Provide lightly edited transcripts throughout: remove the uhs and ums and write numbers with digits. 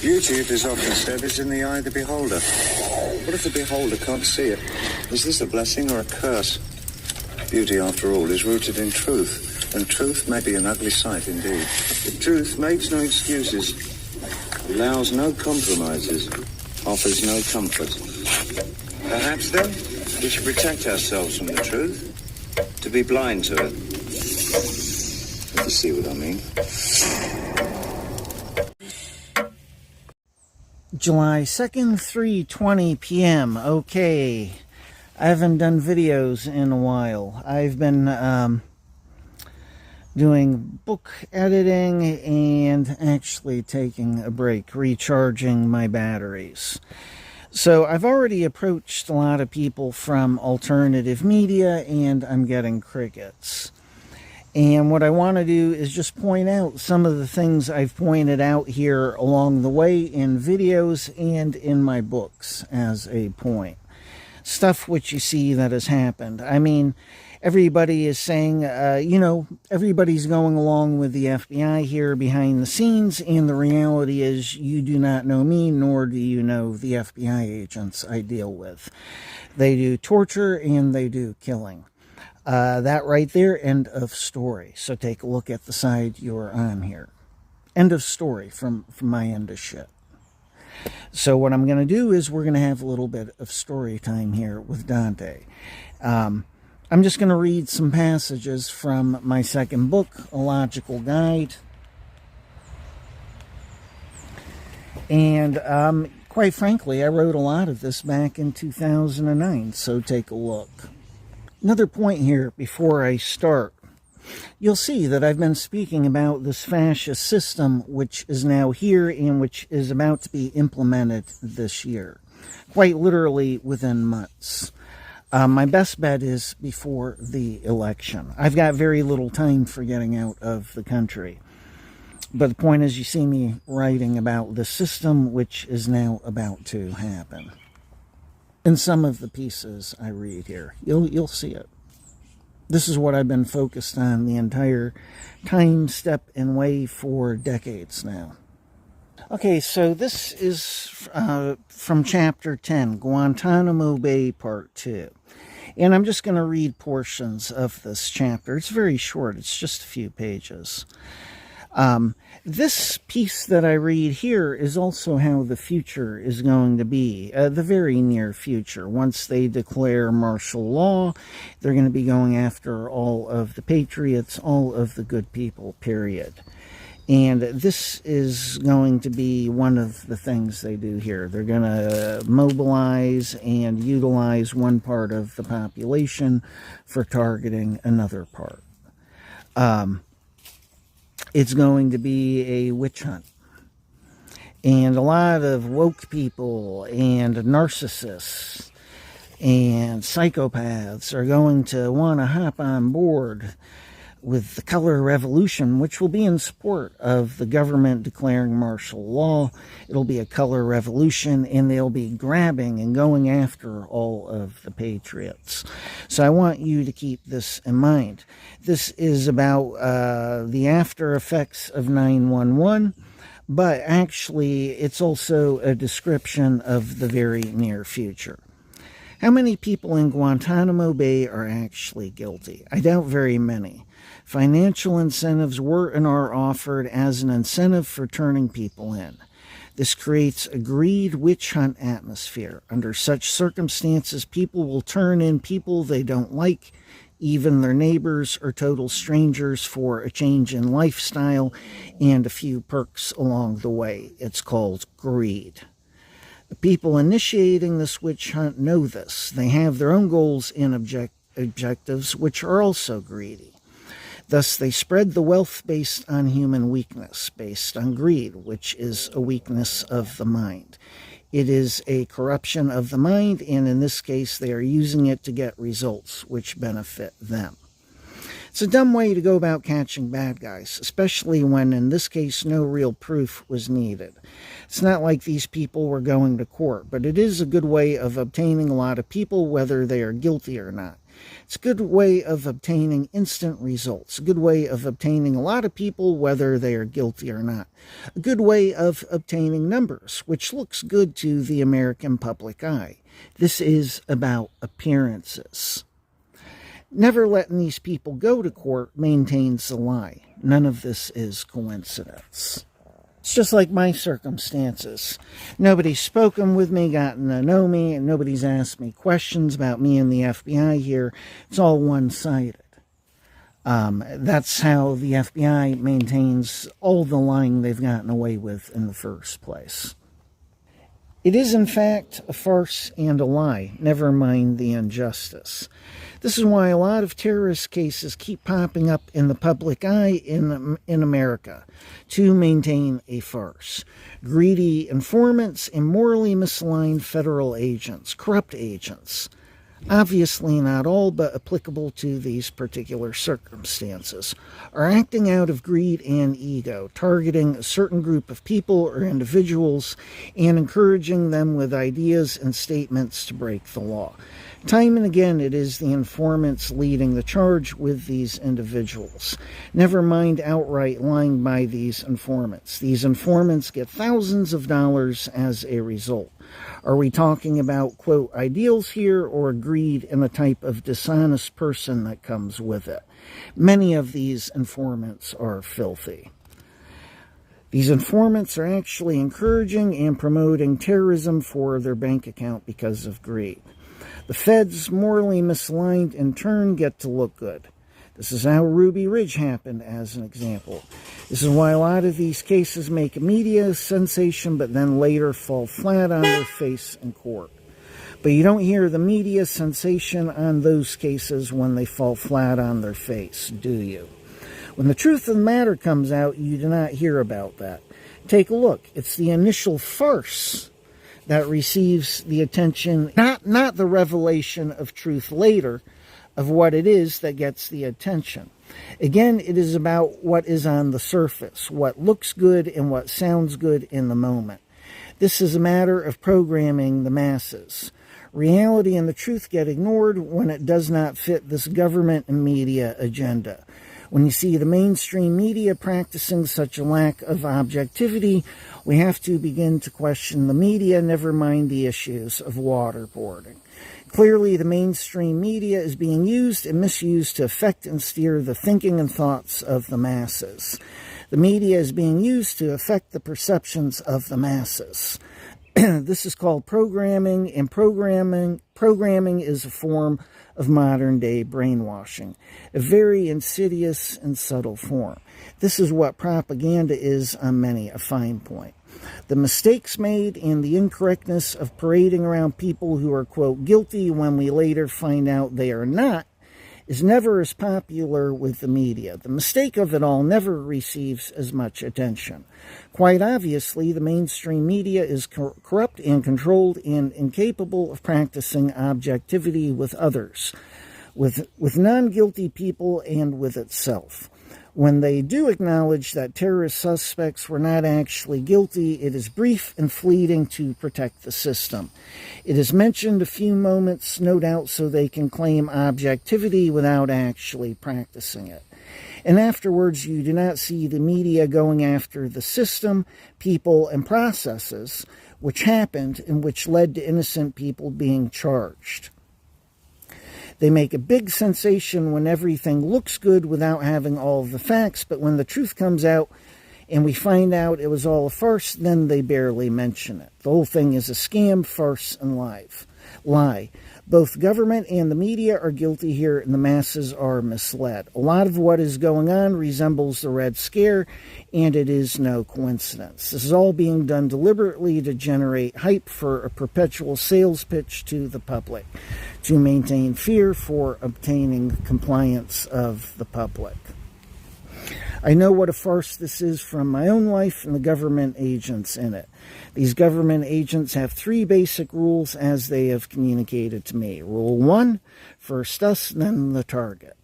Beauty, it is often said, is in the eye of the beholder. What if the beholder can't see it? Is this a blessing or a curse? Beauty, after all, is rooted in truth, and truth may be an ugly sight indeed. The truth makes no excuses, allows no compromises, offers no comfort. Perhaps, then, we should protect ourselves from the truth, to be blind to it. If you see what I mean. July 2nd, 3:20 p.m. Okay, I haven't done videos in a while. I've been doing book editing and actually taking a break, recharging my batteries. So I've already approached a lot of people from alternative media, and I'm getting crickets. And what I want to do is just point out some of the things I've pointed out here along the way in videos and in my books as a point. Stuff which you see that has happened. I mean, everybody is saying, everybody's going along with the FBI here behind the scenes, and the reality is you do not know me, nor do you know the FBI agents I deal with. They do torture and they do killing. That right there, end of story. So take a look at the side you're on here. End of story from my end of shit. So what I'm going to do is we're going to have a little bit of story time here with Dante. I'm just going to read some passages from my second book, A Logical Guide. And quite frankly, I wrote a lot of this back in 2009, so take a look. Another point here before I start. You'll see that I've been speaking about this fascist system which is now here and which is about to be implemented this year. Quite literally within months. My best bet is before the election. I've got very little time for getting out of the country. But the point is, you see me writing about the system which is now about to happen. In some of the pieces I read here, you'll see it. This is what I've been focused on the entire time, step, and way for decades now. Okay, so this is from Chapter 10, Guantanamo Bay Part 2. And I'm just going to read portions of this chapter. It's very short. It's just a few pages. This piece that I read here is also how the future is going to be, the very near future. Once they declare martial law, they're going to be going after all of the patriots, all of the good people, period. And this is going to be one of the things they do here. They're going to mobilize and utilize one part of the population for targeting another part. It's going to be a witch hunt. And a lot of woke people and narcissists and psychopaths are going to want to hop on board with the color revolution, which will be in support of the government declaring martial law. It'll be a color revolution, and they'll be grabbing and going after all of the patriots. So I want you to keep this in mind. This is about the after effects of 9/11, but actually it's also a description of the very near future. How many people in Guantanamo Bay are actually guilty? I doubt very many. Financial incentives were and are offered as an incentive for turning people in. This creates a greed witch hunt atmosphere. Under such circumstances, people will turn in people they don't like, even their neighbors or total strangers, for a change in lifestyle and a few perks along the way. It's called greed. The people initiating this witch hunt know this. They have their own goals and objectives, which are also greedy. Thus, they spread the wealth based on human weakness, based on greed, which is a weakness of the mind. It is a corruption of the mind, and in this case, they are using it to get results which benefit them. It's a dumb way to go about catching bad guys, especially when, in this case, no real proof was needed. It's not like these people were going to court, but it is a good way of obtaining a lot of people, whether they are guilty or not. It's a good way of obtaining instant results, a good way of obtaining a lot of people, whether they are guilty or not, a good way of obtaining numbers, which looks good to the American public eye. This is about appearances. Never letting these people go to court maintains the lie. None of this is coincidence. It's just like my circumstances. Nobody's spoken with me, gotten to know me, and nobody's asked me questions about me and the FBI here. It's all one-sided. That's how the FBI maintains all the lying they've gotten away with in the first place. It is, in fact, a farce and a lie, never mind the injustice. This is why a lot of terrorist cases keep popping up in the public eye in America to maintain a farce. Greedy informants and morally misaligned federal agents, corrupt agents. Obviously not all, but applicable to these particular circumstances, are acting out of greed and ego, targeting a certain group of people or individuals and encouraging them with ideas and statements to break the law. Time and again, it is the informants leading the charge with these individuals. Never mind outright lying by these informants. These informants get thousands of dollars as a result. Are we talking about, quote, ideals here, or greed and a type of dishonest person that comes with it? Many of these informants are filthy. These informants are actually encouraging and promoting terrorism for their bank account because of greed. The feds, morally misaligned, in turn, get to look good. This is how Ruby Ridge happened, as an example. This is why a lot of these cases make a media sensation, but then later fall flat on their face in court. But you don't hear the media sensation on those cases when they fall flat on their face, do you? When the truth of the matter comes out, you do not hear about that. Take a look. It's the initial farce that receives the attention, not the revelation of truth later of what it is that gets the attention. Again, it is about what is on the surface, what looks good and what sounds good in the moment. This is a matter of programming the masses. Reality and the truth get ignored when it does not fit this government and media agenda. When you see the mainstream media practicing such a lack of objectivity, we have to begin to question the media, never mind the issues of waterboarding. Clearly, the mainstream media is being used and misused to affect and steer the thinking and thoughts of the masses. The media is being used to affect the perceptions of the masses. This is called programming, and programming is a form of modern-day brainwashing, a very insidious and subtle form. This is what propaganda is on many a fine point. The mistakes made and the incorrectness of parading around people who are, quote, guilty when we later find out they are not, is never as popular with the media. The mistake of it all never receives as much attention. Quite obviously, the mainstream media is corrupt and controlled and incapable of practicing objectivity with others, with non-guilty people and with itself. When they do acknowledge that terrorist suspects were not actually guilty, it is brief and fleeting to protect the system. It is mentioned a few moments, no doubt, so they can claim objectivity without actually practicing it. And afterwards, you do not see the media going after the system, people, and processes which happened and which led to innocent people being charged. They make a big sensation when everything looks good without having all of the facts, but when the truth comes out and we find out it was all a farce, then they barely mention it. The whole thing is a scam, farce, and lie. Both government and the media are guilty here, and the masses are misled. A lot of what is going on resembles the Red Scare, and it is no coincidence. This is all being done deliberately to generate hype for a perpetual sales pitch to the public, to maintain fear for obtaining compliance of the public. I know what a farce this is from my own life and the government agents in it. These government agents have 3 basic rules as they have communicated to me. Rule 1, first us, then the target.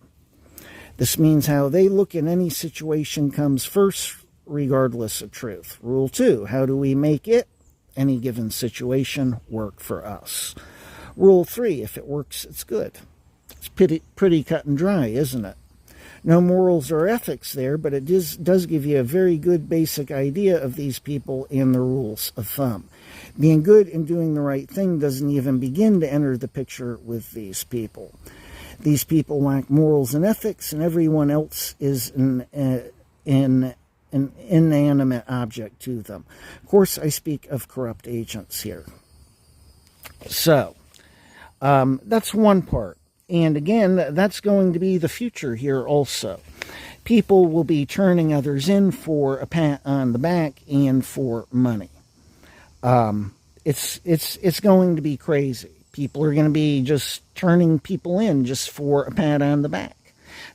This means how they look in any situation comes first, regardless of truth. Rule 2, how do we make it, any given situation, work for us? Rule 3, if it works, it's good. It's pretty cut and dry, isn't it? No morals or ethics there, but it does give you a very good basic idea of these people and the rules of thumb. Being good and doing the right thing doesn't even begin to enter the picture with these people. These people lack morals and ethics, and everyone else is an inanimate object to them. Of course, I speak of corrupt agents here. So, that's one part. And again, that's going to be the future here also. People will be turning others in for a pat on the back and for money. It's going to be crazy. People are going to be just turning people in just for a pat on the back.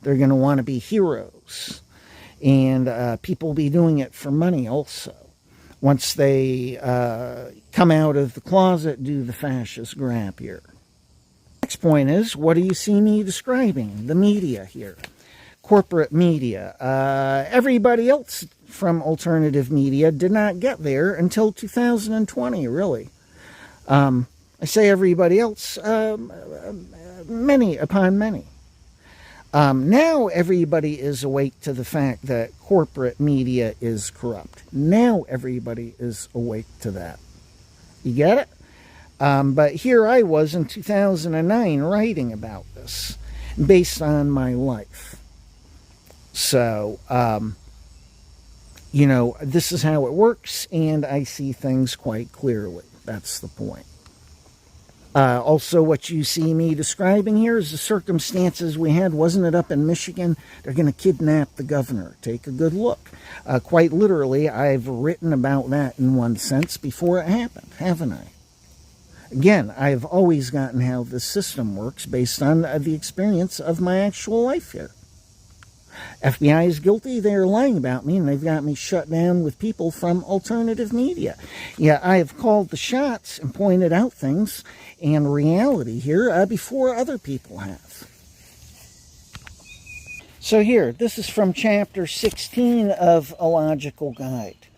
They're going to want to be heroes. And people will be doing it for money also. Once they come out of the closet, do the fascist grab here. Next point is, what do you see me describing? The media here. Corporate media. Everybody else from alternative media did not get there until 2020, really. I say everybody else, many upon many. Now everybody is awake to the fact that corporate media is corrupt. Now everybody is awake to that. You get it? But here I was in 2009 writing about this based on my life. So, this is how it works, and I see things quite clearly. That's the point. Also, what you see me describing here is the circumstances we had. Wasn't it up in Michigan? They're going to kidnap the governor. Take a good look. Quite literally, I've written about that in one sense before it happened, haven't I? Again, I've always gotten how this system works based on the experience of my actual life here. FBI is guilty. They're lying about me, and they've got me shut down with people from alternative media. Yeah, I have called the shots and pointed out things and reality here before other people have. So here, this is from chapter 16 of A Logical Guide.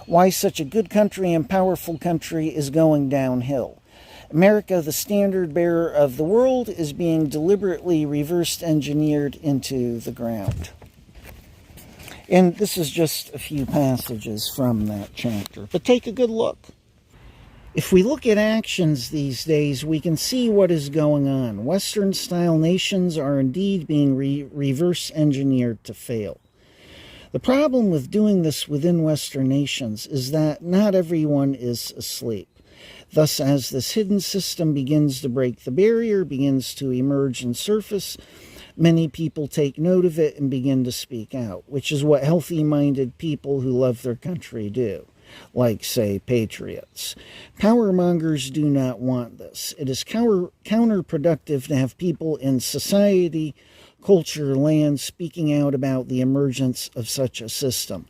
Why such a good country and powerful country is going downhill. America, the standard bearer of the world, is being deliberately reverse engineered into the ground. And this is just a few passages from that chapter, but take a good look. If we look at actions these days, we can see what is going on. Western-style nations are indeed being reverse engineered to fail. The problem with doing this within Western nations is that not everyone is asleep. Thus, as this hidden system begins to break the barrier, begins to emerge and surface, many people take note of it and begin to speak out, which is what healthy-minded people who love their country do, like, say, patriots. Powermongers do not want this. It is counterproductive to have people in society, culture, land speaking out about the emergence of such a system.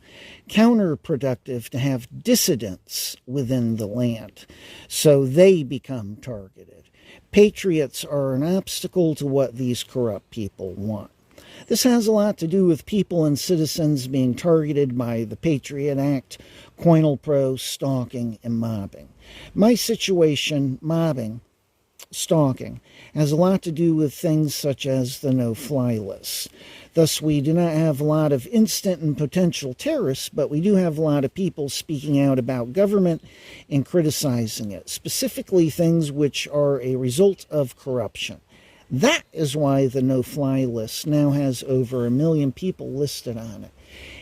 Counterproductive to have dissidents within the land, so they become targeted. Patriots are an obstacle to what these corrupt people want. This has a lot to do with people and citizens being targeted by the Patriot Act, Coinelpro, stalking, and mobbing. My situation, mobbing, stalking, has a lot to do with things such as the no-fly list. Thus, we do not have a lot of instant and potential terrorists, but we do have a lot of people speaking out about government and criticizing it, specifically things which are a result of corruption. That is why the no-fly list now has over 1 million people listed on it.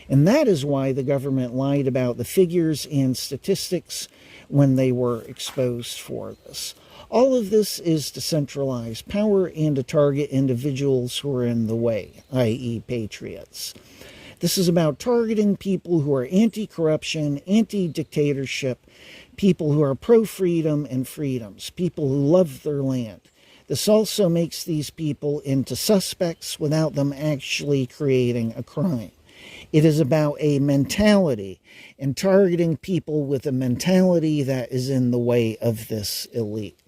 And that is why the government lied about the figures and statistics when they were exposed for this. All of this is to centralize power and to target individuals who are in the way, i.e. patriots. This is about targeting people who are anti-corruption, anti-dictatorship, people who are pro-freedom and freedoms, people who love their land. This also makes these people into suspects without them actually creating a crime. It is about a mentality and targeting people with a mentality that is in the way of this elite.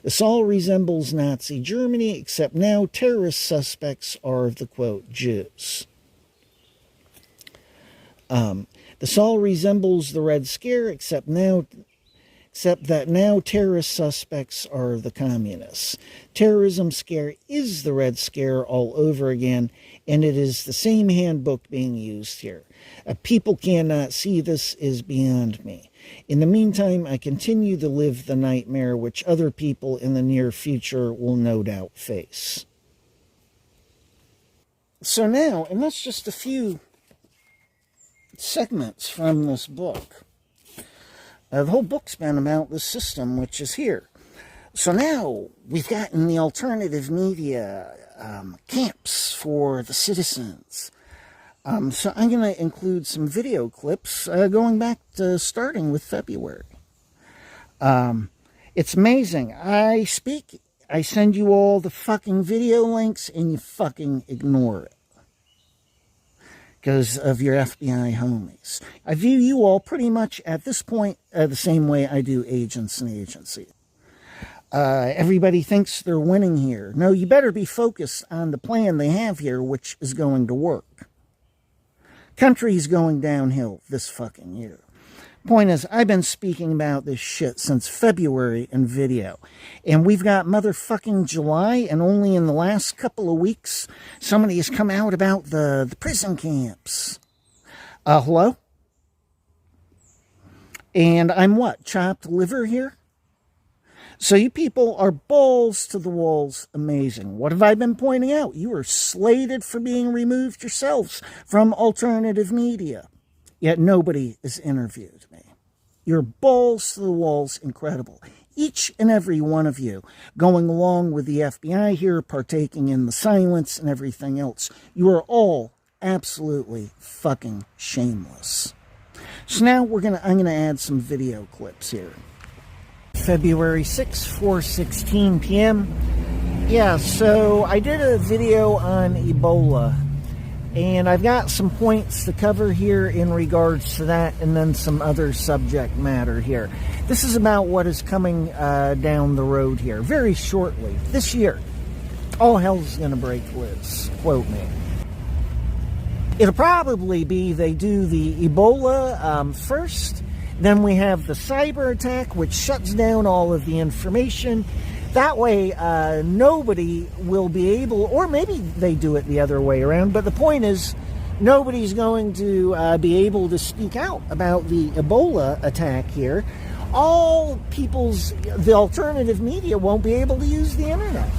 This all resembles Nazi Germany, except now terrorist suspects are the, quote, Jews. This all resembles the Red Scare, except now except that now terrorist suspects are the communists. Terrorism scare is the Red Scare all over again, and it is the same handbook being used here. People cannot see this is beyond me. In the meantime, I continue to live the nightmare which other people in the near future will no doubt face. So now, and that's just a few segments from this book. The whole book's been about the system which is here. So now we've gotten the alternative media camps for the citizens. So I'm going to include some video clips going back to starting with February. It's amazing. I send you all the fucking video links and you fucking ignore it. Because of your FBI homies. I view you all pretty much at this point the same way I do agents and agency. Everybody thinks they're winning here. No, you better be focused on the plan they have here, which is going to work. Country's going downhill this fucking year. Point is, I've been speaking about this shit since February in video. And we've got motherfucking July, and only in the last couple of weeks, somebody has come out about the prison camps. Hello? And I'm what? Chopped liver here? So you people are balls to the walls amazing. What have I been pointing out? You are slated for being removed yourselves from alternative media. Yet nobody has interviewed me. You're balls to the walls incredible. Each and every one of you going along with the FBI here, partaking in the silence and everything else. You are all absolutely fucking shameless. So now I'm gonna add some video clips here. February 6th, 4:16 p.m. Yeah, so I did a video on Ebola. And I've got some points to cover here in regards to that, and then some other subject matter here. This is about what is coming down the road here, very shortly, this year. All hell's gonna break loose, quote me. It'll probably be they do the Ebola first, then we have the cyber attack, which shuts down all of the information. That way, nobody will be able, or maybe they do it the other way around, but the point is, nobody's going to be able to speak out about the Ebola attack here. The alternative media won't be able to use the internet.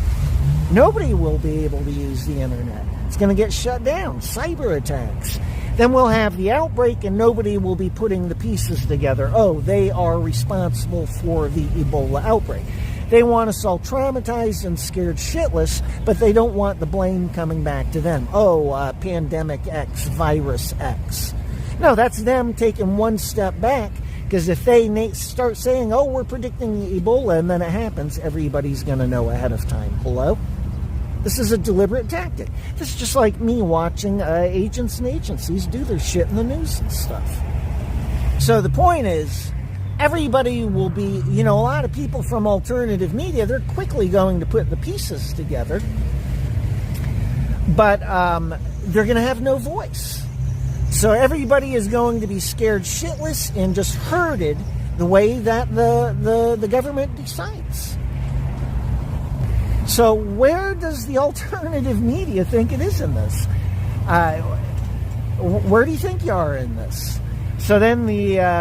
Nobody will be able to use the internet. It's going to get shut down. Cyber attacks. Then we'll have the outbreak and nobody will be putting the pieces together. Oh, they are responsible for the Ebola outbreak. They want us all traumatized and scared shitless, but they don't want the blame coming back to them. Oh, pandemic X, virus X. No, that's them taking one step back, because if they start saying, oh, we're predicting Ebola, and then it happens, everybody's going to know ahead of time. Hello? This is a deliberate tactic. This is just like me watching agents and agencies do their shit in the news and stuff. So the point is, everybody will be, a lot of people from alternative media, they're quickly going to put the pieces together. But they're going to have no voice. So everybody is going to be scared shitless and just herded the way that the government decides. So where does the alternative media think it is in this? Where do you think you are in this? So then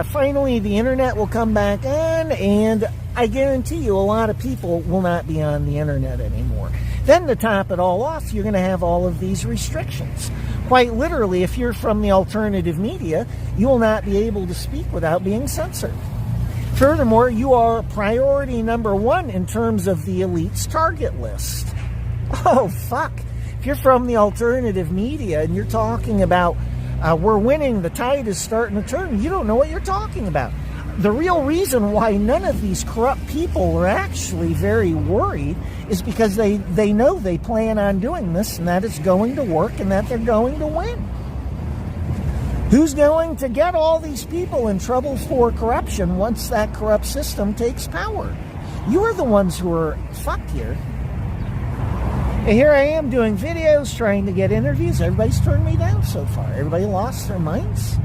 finally the internet will come back on, and I guarantee you a lot of people will not be on the internet anymore. Then to top it all off, you're going to have all of these restrictions. Quite literally, if you're from the alternative media, you will not be able to speak without being censored. Furthermore, you are priority number one in terms of the elite's target list. Oh, fuck. If you're from the alternative media and you're talking about we're winning, the tide is starting to turn, you don't know what you're talking about. The real reason why none of these corrupt people are actually very worried is because they know they plan on doing this and that it's going to work and that they're going to win. Who's going to get all these people in trouble for corruption once that corrupt system takes power? You are the ones who are fucked here. And here I am doing videos, trying to get interviews. Everybody's turned me down so far. Everybody lost their minds.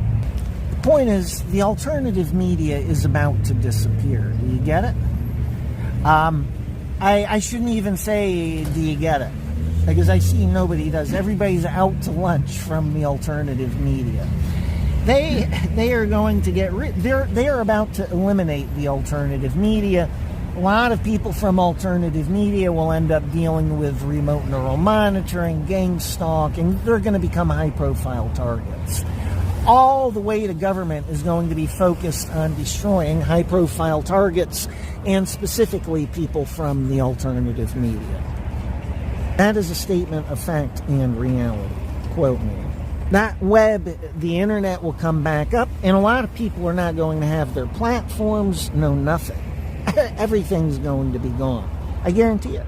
point is, the alternative media is about to disappear. Do you get it? I shouldn't even say, do you get it? Because I see nobody does. Everybody's out to lunch from the alternative media. They are going to get rid. They are about to eliminate the alternative media. A lot of people from alternative media will end up dealing with remote neural monitoring, gang stalking. They're going to become high-profile targets. All the way to government is going to be focused on destroying high-profile targets, and specifically people from the alternative media. That is a statement of fact and reality. Quote me. That web, the internet, will come back up, and a lot of people are not going to have their platforms, no nothing. Everything's going to be gone. I guarantee it.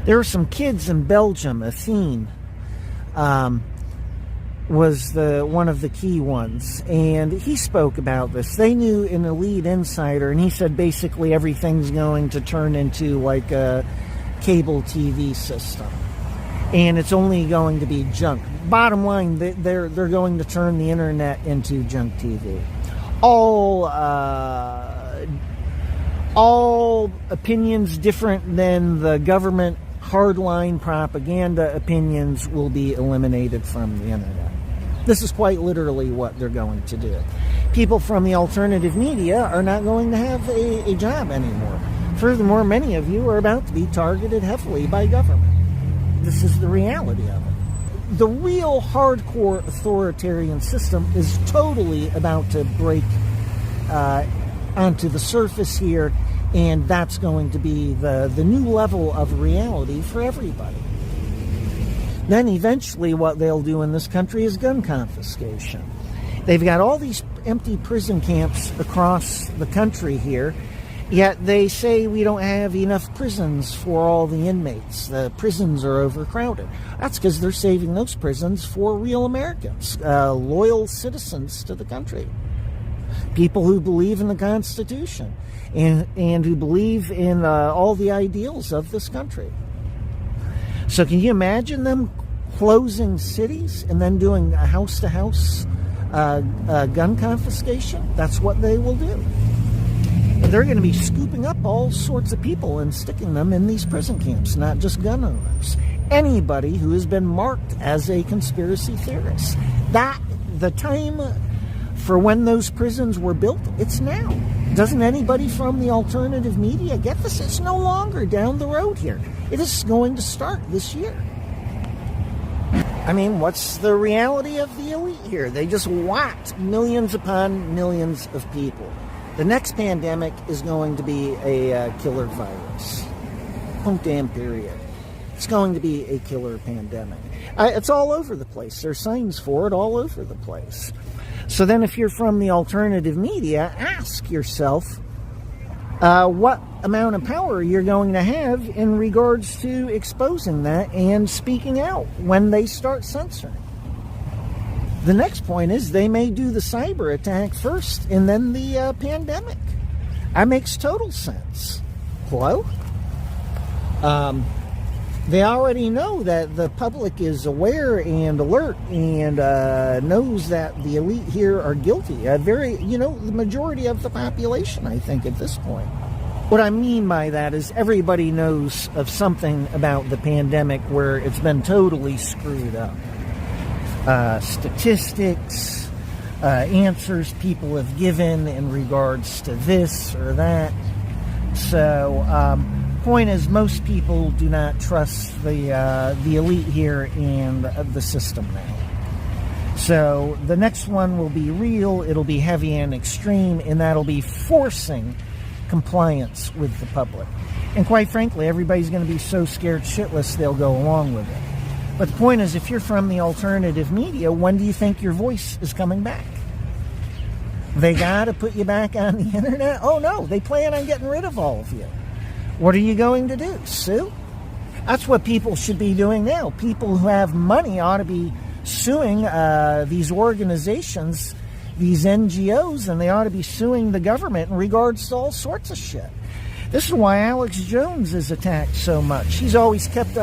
There were some kids in Belgium. Athene was one of the key ones, and he spoke about this. They knew an elite insider, and he said basically everything's going to turn into like a cable TV system, and it's only going to be junk. Bottom line, they're going to turn the internet into junk TV. All opinions different than the government hardline propaganda opinions will be eliminated from the internet. This is quite literally what they're going to do. People from the alternative media are not going to have a job anymore. Furthermore, many of you are about to be targeted heavily by government. This is the reality of it. The real hardcore authoritarian system is totally about to break onto the surface here, and that's going to be the new level of reality for everybody. Then eventually what they'll do in this country is gun confiscation. They've got all these empty prison camps across the country here, yet they say we don't have enough prisons for all the inmates. The prisons are overcrowded. That's because they're saving those prisons for real Americans, loyal citizens to the country. People who believe in the Constitution and who believe in all the ideals of this country. So can you imagine them closing cities and then doing a house-to-house gun confiscation? That's what they will do. And they're going to be scooping up all sorts of people and sticking them in these prison camps, not just gun owners. Anybody who has been marked as a conspiracy theorist. The time for when those prisons were built, it's now. Doesn't anybody from the alternative media get this? It's no longer down the road here. It is going to start this year. I mean, what's the reality of the elite here? They just whacked millions upon millions of people. The next pandemic is going to be a killer virus. Point damn period. It's going to be a killer pandemic. It's all over the place. There's signs for it all over the place. So then if you're from the alternative media, ask yourself what amount of power you're going to have in regards to exposing that and speaking out when they start censoring. The next point is they may do the cyber attack first and then the pandemic. That makes total sense. Hello? They already know that the public is aware and alert and knows that the elite here are guilty. The majority of the population, I think, at this point. What I mean by that is everybody knows of something about the pandemic where it's been totally screwed up. Statistics, answers people have given in regards to this or that. So, point is, most people do not trust the elite here and the system now. So the next one will be real, it'll be heavy and extreme, and that'll be forcing compliance with the public. And quite frankly, everybody's going to be so scared shitless they'll go along with it. But the point is, if you're from the alternative media, when do you think your voice is coming back? They got to put you back on the internet? Oh no, they plan on getting rid of all of you. What are you going to do? Sue? That's what people should be doing now. People who have money ought to be suing these organizations, these NGOs, and they ought to be suing the government in regards to all sorts of shit. This is why Alex Jones is attacked so much. He's always kept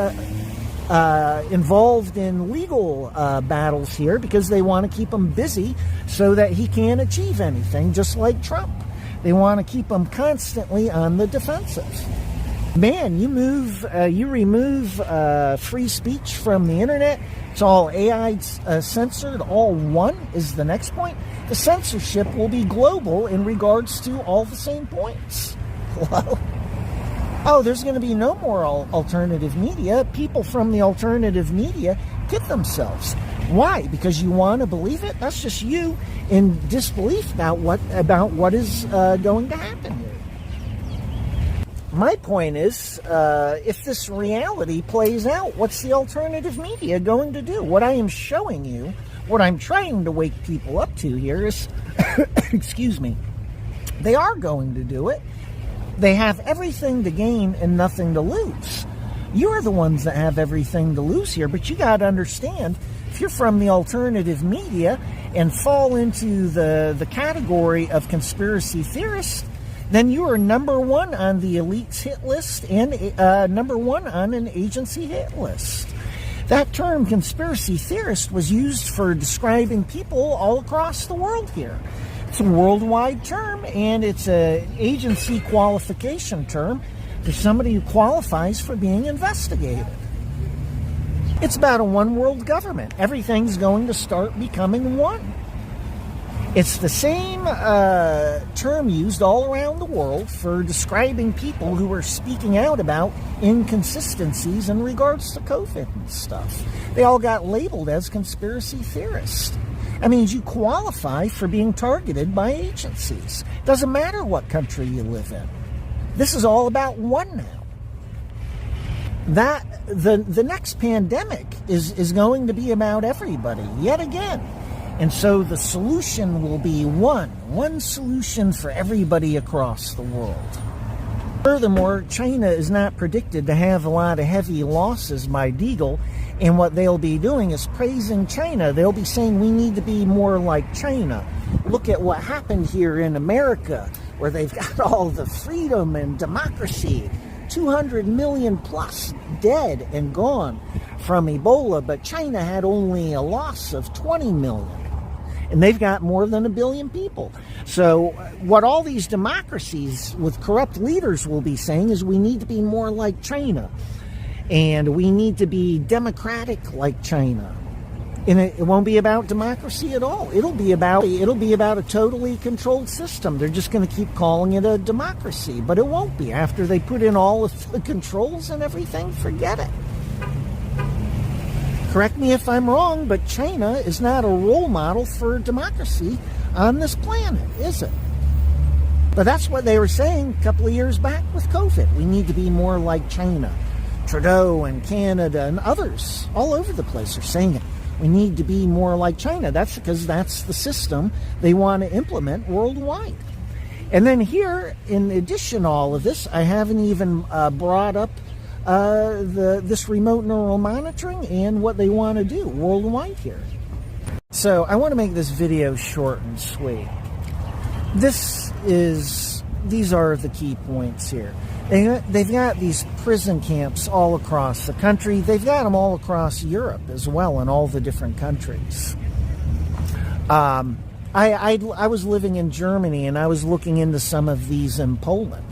involved in legal battles here because they want to keep him busy so that he can't achieve anything, just like Trump. They want to keep him constantly on the defensive. Man, you remove free speech from the internet, it's all AI censored, all one is the next point. The censorship will be global in regards to all the same points. Hello? Oh, there's going to be no more alternative media. People from the alternative media get themselves. Why? Because you want to believe it? That's just you in disbelief about what is going to happen here. My point is, if this reality plays out, what's the alternative media going to do? What I am showing you, what I'm trying to wake people up to here is, excuse me, they are going to do it. They have everything to gain and nothing to lose. You're the ones that have everything to lose here, but you got to understand, if you're from the alternative media and fall into the category of conspiracy theorists, then you are number one on the elite's hit list and number one on an agency hit list. That term, conspiracy theorist, was used for describing people all across the world here. It's a worldwide term, and it's an agency qualification term for somebody who qualifies for being investigated. It's about a one world government. Everything's going to start becoming one. It's the same term used all around the world for describing people who are speaking out about inconsistencies in regards to COVID and stuff. They all got labeled as conspiracy theorists. That means you qualify for being targeted by agencies. Doesn't matter what country you live in. This is all about one now. The next pandemic is going to be about everybody, yet again. And so the solution will be one solution for everybody across the world. Furthermore, China is not predicted to have a lot of heavy losses by Deagle, and what they'll be doing is praising China. They'll be saying we need to be more like China. Look at what happened here in America, where they've got all the freedom and democracy. 200 million plus dead and gone from Ebola, but China had only a loss of 20 million. And they've got more than 1 billion people. So what all these democracies with corrupt leaders will be saying is we need to be more like China. And we need to be democratic like China. And it won't be about democracy at all. It'll be about a totally controlled system. They're just going to keep calling it a democracy. But it won't be. After they put in all of the controls and everything, forget it. Correct me if I'm wrong, but China is not a role model for democracy on this planet, is it? But that's what they were saying a couple of years back with COVID. We need to be more like China. Trudeau and Canada and others all over the place are saying it. We need to be more like China. That's because that's the system they want to implement worldwide. And then here, in addition to all of this, I haven't even brought up this remote neural monitoring and what they want to do worldwide here. So I want to make this video short and sweet. These are the key points here. They've got these prison camps all across the country. They've got them all across Europe as well, in all the different countries. I was living in Germany, and I was looking into some of these in Poland.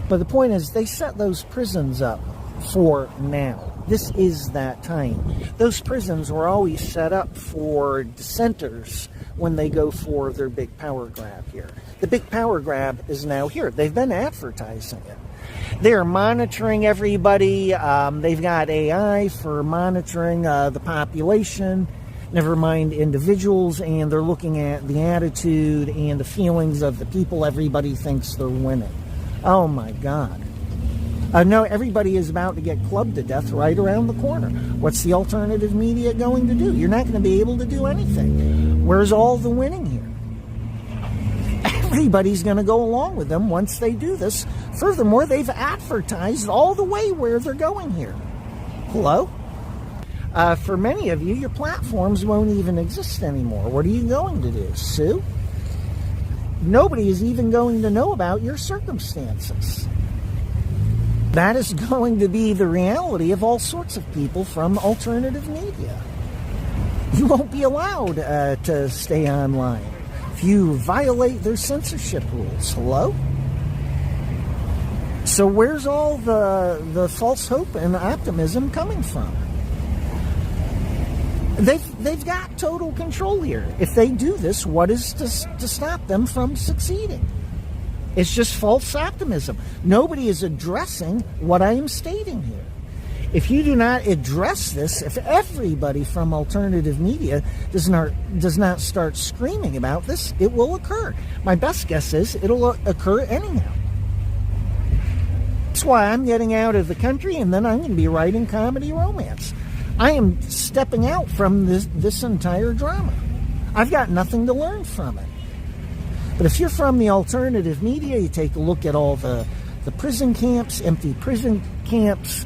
But the point is, they set those prisons up for now. This is that time. Those prisons were always set up for dissenters when they go for their big power grab here. The big power grab is now here. They've been advertising it. They're monitoring everybody. They've got AI for monitoring the population, never mind individuals, and they're looking at the attitude and the feelings of the people. Everybody thinks they're winning. Oh my God. No, everybody is about to get clubbed to death right around the corner. What's the alternative media going to do? You're not going to be able to do anything. Where's all the winning here? Everybody's going to go along with them once they do this. Furthermore, they've advertised all the way where they're going here. Hello? For many of you, your platforms won't even exist anymore. What are you going to do? Sue? Nobody is even going to know about your circumstances. That is going to be the reality of all sorts of people from alternative media. You won't be allowed to stay online if you violate their censorship rules. Hello? So where's all the false hope and optimism coming from? They've got total control here. If they do this, what is to stop them from succeeding? It's just false optimism. Nobody is addressing what I am stating here. If you do not address this, if everybody from alternative media does not start screaming about this, it will occur. My best guess is it'll occur anyhow. That's why I'm getting out of the country, and then I'm going to be writing comedy romance. I am stepping out from this entire drama. I've got nothing to learn from it. But if you're from the alternative media, you take a look at all the prison camps, empty prison camps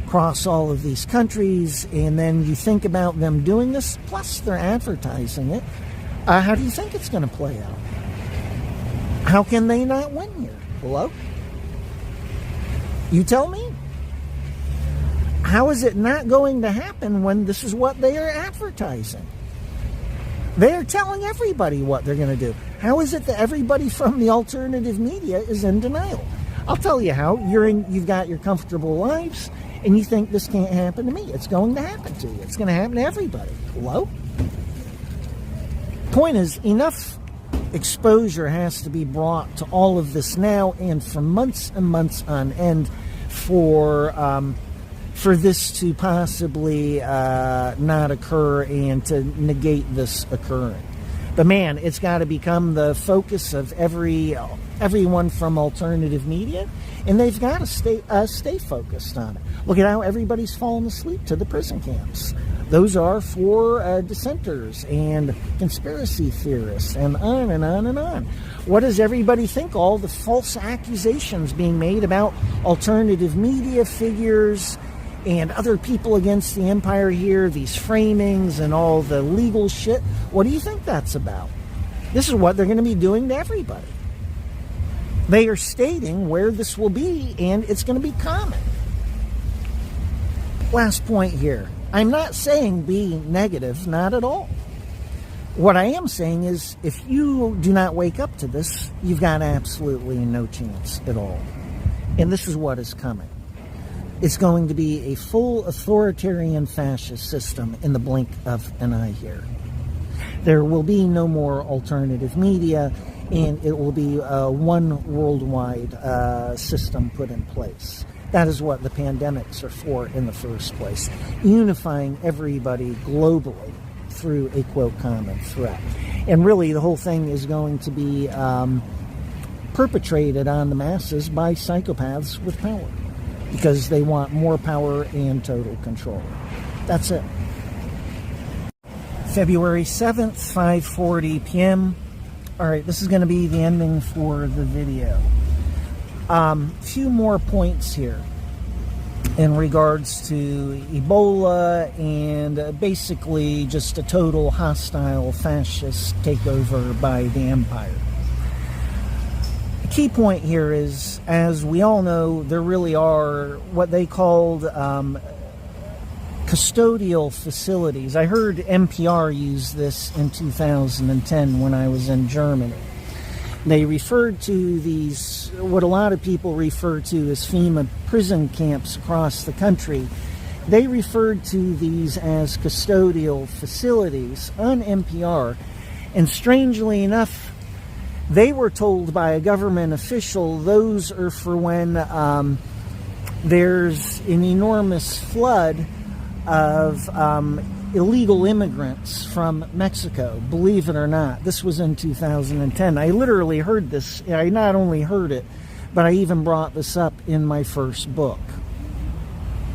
across all of these countries, and then you think about them doing this, plus they're advertising it. How do you think it's going to play out? How can they not win here? Hello? You tell me. How is it not going to happen when this is what they are advertising? They're telling everybody what they're going to do. How is it that everybody from the alternative media is in denial? I'll tell you how. You've got your comfortable lives, and you think this can't happen to me. It's going to happen to you. It's going to happen to everybody. Hello? Point is, enough exposure has to be brought to all of this now, and for months and months on end, for this to possibly not occur and to negate this occurring. But man, it's got to become the focus of everyone from alternative media, and they've got to stay focused on it. Look at how everybody's fallen asleep to the prison camps. Those are for dissenters and conspiracy theorists, and on and on and on. What does everybody think? All the false accusations being made about alternative media figures and other people against the empire here, these framings and all the legal shit. What do you think that's about? This is what they're going to be doing to everybody. They are stating where this will be, and it's going to be common. Last point here. I'm not saying be negative, not at all. What I am saying is, if you do not wake up to this, you've got absolutely no chance at all. And this is what is coming. It's going to be a full authoritarian fascist system in the blink of an eye here. There will be no more alternative media, and it will be one worldwide system put in place. That is what the pandemics are for in the first place. Unifying everybody globally through a, quote, common threat. And really, the whole thing is going to be perpetrated on the masses by psychopaths with power, because they want more power and total control. That's it. February 7th, 5:40 p.m. All right, this is going to be the ending for the video. Few more points here in regards to Ebola and basically just a total hostile fascist takeover by the empire. The key point here is, as we all know, there really are what they called custodial facilities. I heard NPR use this in 2010 when I was in Germany. They referred to these, what a lot of people refer to as FEMA prison camps across the country. They referred to these as custodial facilities on NPR. And strangely enough, they were told by a government official those are for when there's an enormous flood of illegal immigrants from Mexico. Believe it or not, this was in 2010. I literally heard this. I not only heard it, but I even brought this up in my first book.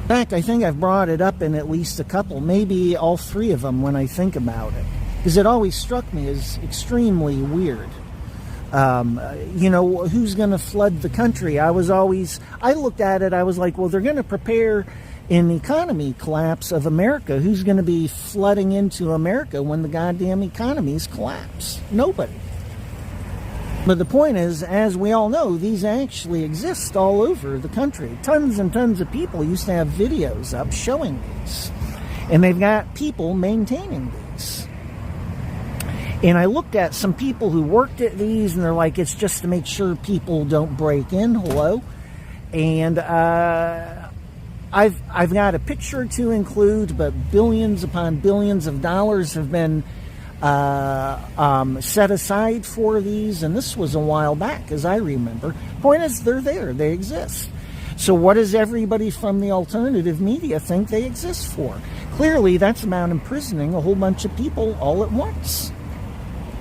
In fact, I think I've brought it up in at least a couple, maybe all three of them when I think about it, because it always struck me as extremely weird. Who's going to flood the country? I looked at it, I was like, well, they're going to prepare an economy collapse of America. Who's going to be flooding into America when the goddamn economies collapse? Nobody. But the point is, as we all know, these actually exist all over the country. Tons and tons of people used to have videos up showing these. And they've got people maintaining these. And I looked at some people who worked at these, and they're like, it's just to make sure people don't break in. Hello? And I've got a picture to include, but billions upon billions of dollars have been set aside for these, and this was a while back, as I remember. Point is, they're there. They exist. So what does everybody from the alternative media think they exist for? Clearly, that's about imprisoning a whole bunch of people all at once.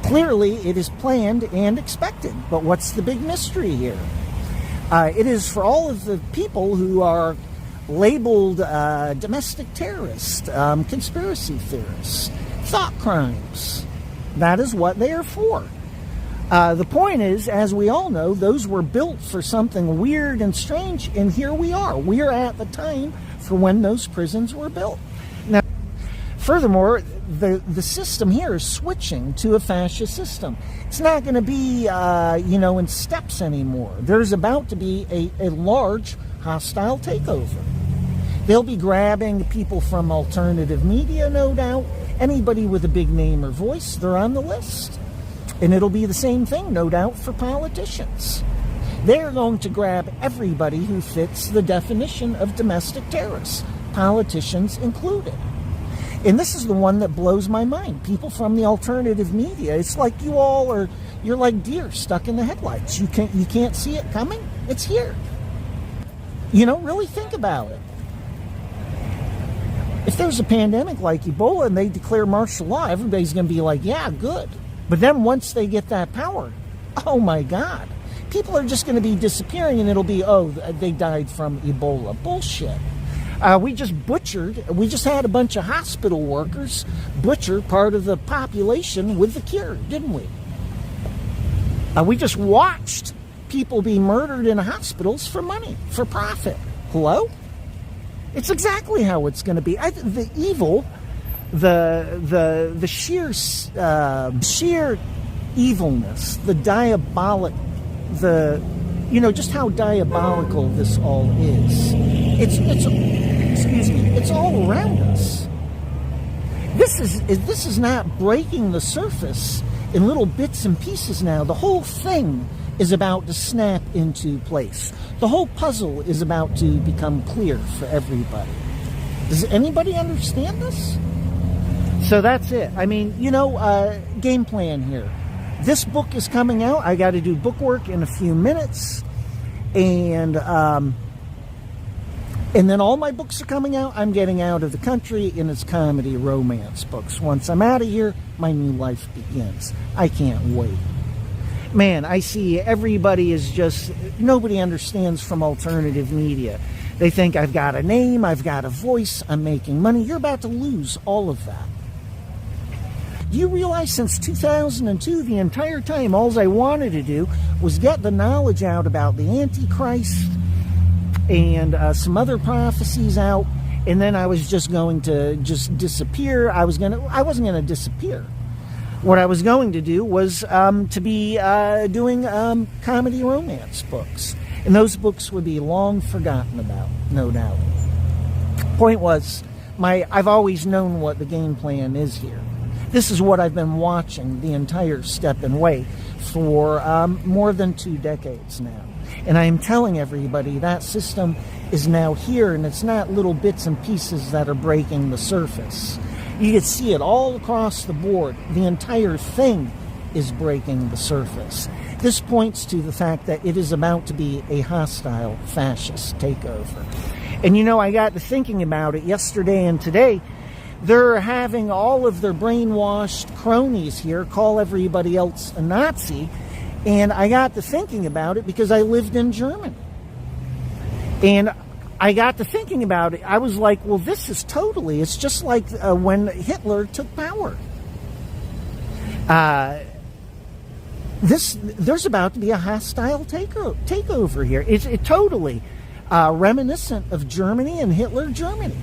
Clearly, it is planned and expected. But what's the big mystery here? It is for all of the people who are labeled domestic terrorists, conspiracy theorists, thought crimes. That is what they are for. The point is, as we all know, those were built for something weird and strange, and here we are. We are at the time for when those prisons were built. Now, furthermore, the system here is switching to a fascist system. It's not going to be, in steps anymore. There's about to be a large hostile takeover. They'll be grabbing people from alternative media, no doubt. Anybody with a big name or voice, they're on the list. And it'll be the same thing, no doubt, for politicians. They're going to grab everybody who fits the definition of domestic terrorists, politicians included. And this is the one that blows my mind. People from the alternative media, it's like you're like deer stuck in the headlights. You can't see it coming. It's here. Really think about it. If there's a pandemic like Ebola and they declare martial law, everybody's going to be like, yeah, good. But then once they get that power, oh my God, people are just going to be disappearing, and it'll be, oh, they died from Ebola. Bullshit. We just had a bunch of hospital workers butcher part of the population with the cure, didn't we? We just watched people be murdered in hospitals for money, for profit. Hello? It's exactly how it's going to be. The evil, the sheer evilness, the diabolic, just how diabolical this all is. It's all around us. This is not breaking the surface in little bits and pieces now. The whole thing is about to snap into place. The whole puzzle is about to become clear for everybody. Does anybody understand this? So that's it. I mean, game plan here. This book is coming out. I got to do book work in a few minutes. And then all my books are coming out. I'm getting out of the country, and it's comedy romance books. Once I'm out of here, my new life begins. I can't wait. Man, I see everybody is just, nobody understands from alternative media. They think I've got a name, I've got a voice, I'm making money. You're about to lose all of that. Do you realize since 2002, the entire time, all I wanted to do was get the knowledge out about the Antichrist and some other prophecies out, and then I was just going to disappear. I wasn't going to disappear. What I was going to do was to be doing comedy romance books. And those books would be long forgotten about, no doubt. Point was, I've always known what the game plan is here. This is what I've been watching the entire step and way for more than 2 decades now. And I am telling everybody that system is now here, and it's not little bits and pieces that are breaking the surface. You can see it all across the board. The entire thing is breaking the surface. This points to the fact that it is about to be a hostile fascist takeover. And I got to thinking about it yesterday and today. They're having all of their brainwashed cronies here call everybody else a Nazi. And I got to thinking about it because I lived in Germany. And I got to thinking about it. I was like, well, it's just like when Hitler took power. There's about to be a hostile takeover here. It's totally reminiscent of Germany and Hitler Germany.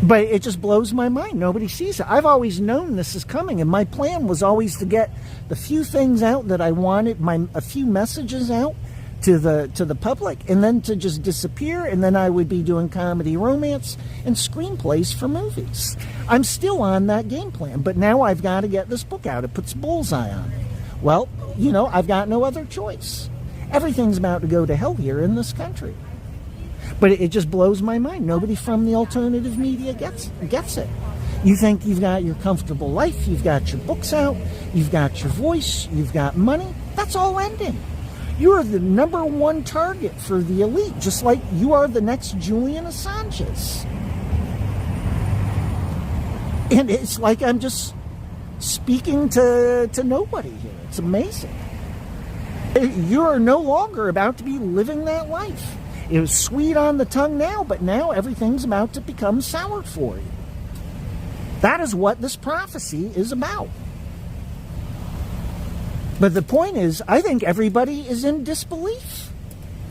But it just blows my mind. Nobody sees it. I've always known this is coming, and my plan was always to get the few things out that I wanted, a few messages out to the public, and then to just disappear, and then I would be doing comedy, romance, and screenplays for movies. I'm still on that game plan, but now I've got to get this book out. It puts bullseye on it. Well, I've got no other choice. Everything's about to go to hell here in this country. But it just blows my mind. Nobody from the alternative media gets it. You think you've got your comfortable life, you've got your books out, you've got your voice, you've got money. That's all ending. You are the number one target for the elite, just like you are the next Julian Assanges. And it's like I'm just speaking to nobody here. It's amazing. You are no longer about to be living that life. It was sweet on the tongue now, but now everything's about to become sour for you. That is what this prophecy is about. But the point is, I think everybody is in disbelief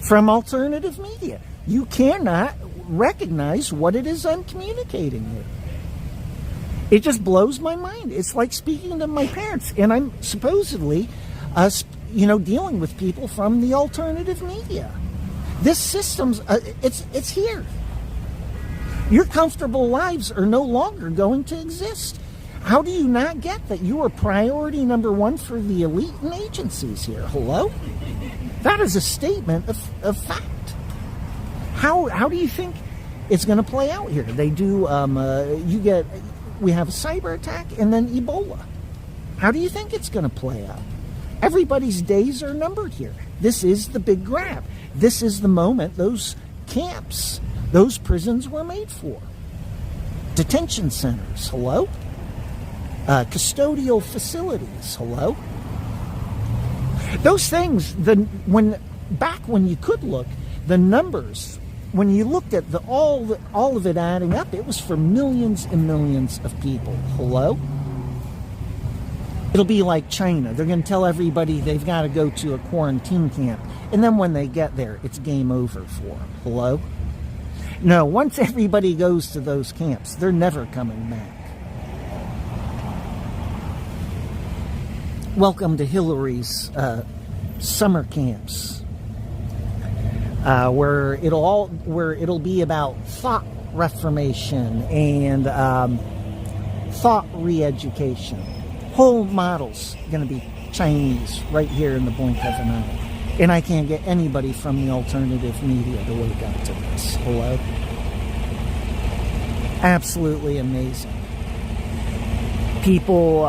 from alternative media. You cannot recognize what it is I'm communicating here. It just blows my mind. It's like speaking to my parents, and I'm supposedly, dealing with people from the alternative media. This system's, it's here. Your comfortable lives are no longer going to exist. How do you not get that you are priority number one for the elite and agencies here? Hello? That is a statement of fact. How do you think it's going to play out here? They do, we have a cyber attack and then Ebola. How do you think it's going to play out? Everybody's days are numbered here. This is the big grab. This is the moment those camps, those prisons were made for. Detention centers, hello? Custodial facilities, hello? Those things, back when you could look, the numbers, when you looked at all of it adding up, it was for millions and millions of people, hello? It'll be like China. They're going to tell everybody they've got to go to a quarantine camp. And then when they get there, it's game over for them. Hello? No, once everybody goes to those camps, they're never coming back. Welcome to Hillary's summer camps, where it'll be about thought reformation and thought re-education. Whole model's going to be Chinese right here in the blink of an eye. And I can't get anybody from the alternative media to wake up to this. Hello? Absolutely amazing. People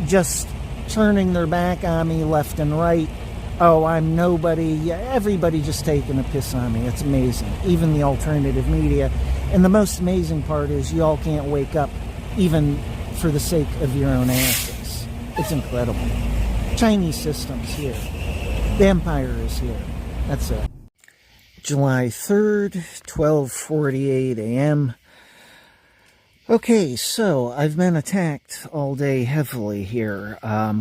just turning their back on me left and right. Oh, I'm nobody. Everybody just taking a piss on me. It's amazing. Even the alternative media. And the most amazing part is you all can't wake up even for the sake of your own asses. It's incredible. Chinese systems here. The empire is here. That's it. July 3rd, 12:48 a.m. Okay, so I've been attacked all day heavily here.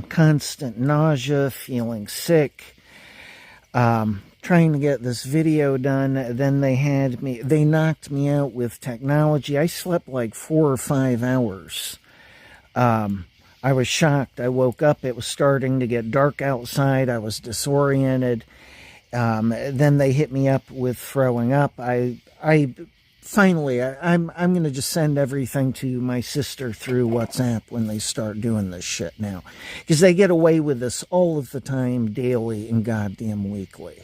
Constant nausea, feeling sick. Trying to get this video done. Then they knocked me out with technology. I slept like 4 or 5 hours. I was shocked. I woke up. It was starting to get dark outside. I was disoriented. Then they hit me up with throwing up. Finally, I'm going to just send everything to my sister through WhatsApp when they start doing this shit now. Because they get away with this all of the time, daily and goddamn weekly.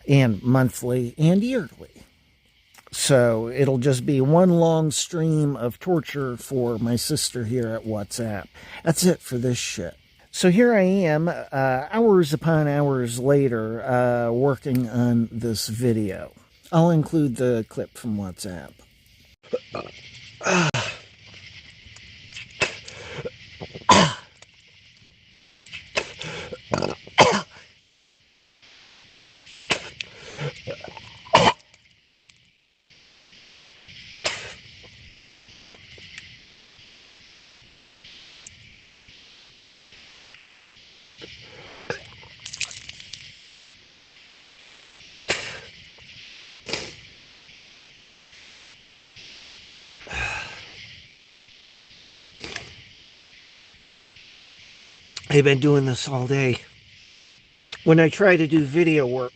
And monthly and yearly. So it'll just be one long stream of torture for my sister here at WhatsApp. That's it for this shit. So here I am, hours upon hours later, working on this video. I'll include the clip from WhatsApp. I've been doing this all day. When I try to do video work,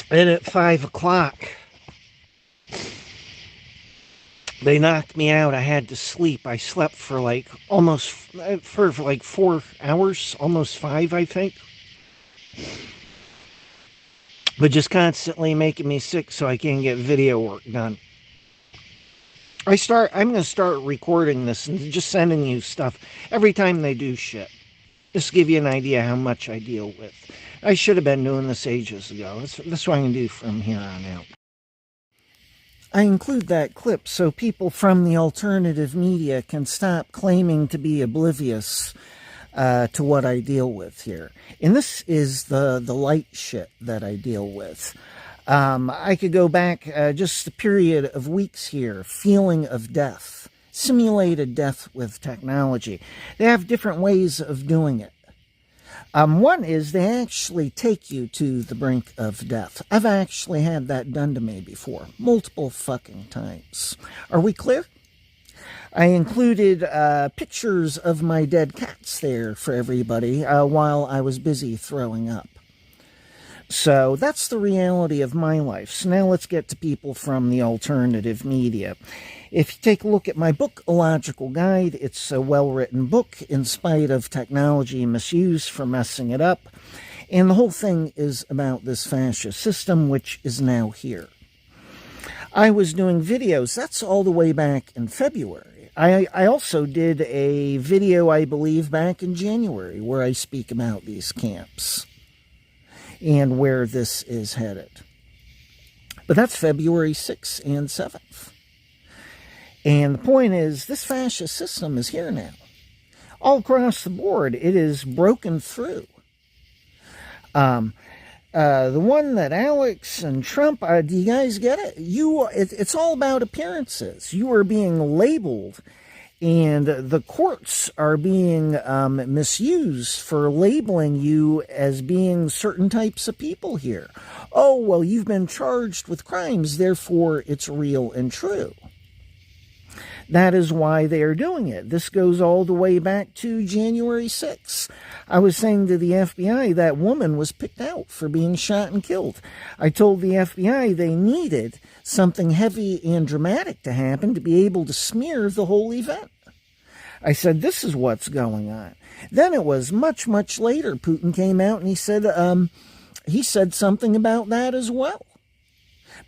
and at 5 o'clock, they knocked me out. I had to sleep. I slept for like 4 hours, almost 5, I think. But just constantly making me sick so I can't get video work done. I'm going to start recording this and just sending you stuff every time they do shit. Just to give you an idea how much I deal with. I should have been doing this ages ago. That's what I'm going to do from here on out. I include that clip so people from the alternative media can stop claiming to be oblivious to what I deal with here. And this is the light shit that I deal with. I could go back just a period of weeks here. Feeling of death. Simulated death with technology. They have different ways of doing it. One is they actually take you to the brink of death. I've actually had that done to me before. Multiple fucking times. Are we clear? I included pictures of my dead cats there for everybody while I was busy throwing up. So that's the reality of my life. So now let's get to people from the alternative media. If you take a look at my book, A Logical Guide, it's a well-written book in spite of technology misuse for messing it up. And the whole thing is about this fascist system, which is now here. I was doing videos, that's all the way back in February. I also did a video, I believe, back in January, where I speak about these camps and where this is headed. But that's February 6th and 7th. And the point is, this fascist system is here now. All across the board, it is broken through. The one that Alex and Trump, do you guys get it? It's all about appearances. You are being labeled, and the courts are being misused for labeling you as being certain types of people here. Oh, well, you've been charged with crimes, therefore it's real and true. That is why they are doing it. This goes all the way back to January 6th. I was saying to the FBI that woman was picked out for being shot and killed. I told the FBI they needed something heavy and dramatic to happen to be able to smear the whole event. I said, this is what's going on. Then it was much, much later. Putin came out and he said something about that as well.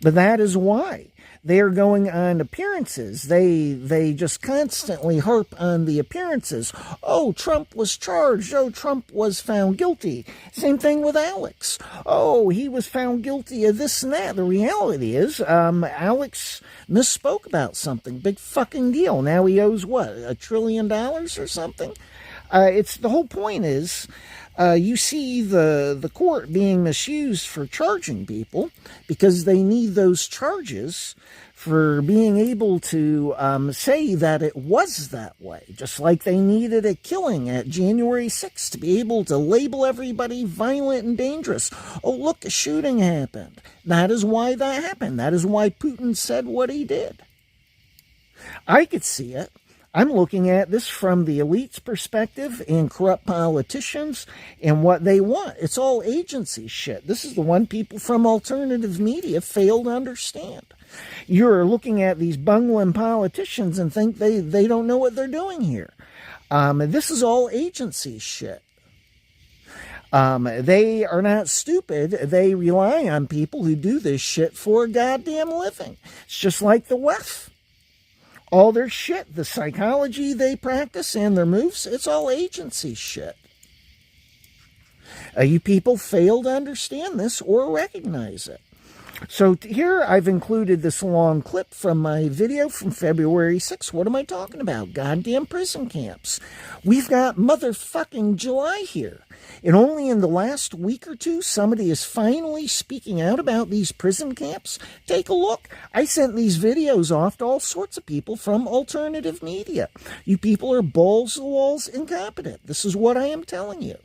But that is why. They are going on appearances. They just constantly harp on the appearances. Oh, Trump was charged. Oh, Trump was found guilty. Same thing with Alex. Oh, he was found guilty of this and that. The reality is, Alex misspoke about something. Big fucking deal. Now he owes what, $1 trillion or something? It's the whole point is, you see the court being misused for charging people because they need those charges for being able to say that it was that way. Just like they needed a killing at January 6th to be able to label everybody violent and dangerous. Oh, look, a shooting happened. That is why that happened. That is why Putin said what he did. I could see it. I'm looking at this from the elite's perspective and corrupt politicians and what they want. It's all agency shit. This is the one people from alternative media fail to understand. You're looking at these bungling politicians and think they don't know what they're doing here. This is all agency shit. They are not stupid. They rely on people who do this shit for a goddamn living. It's just like the WEF. All their shit, the psychology they practice and their moves, it's all agency shit. You people fail to understand this or recognize it. So here I've included this long clip from my video from February 6th. What am I talking about? Goddamn prison camps. We've got motherfucking July here. And only in the last week or two, somebody is finally speaking out about these prison camps. Take a look. I sent these videos off to all sorts of people from alternative media. You people are balls to the walls incompetent. This is what I am telling you.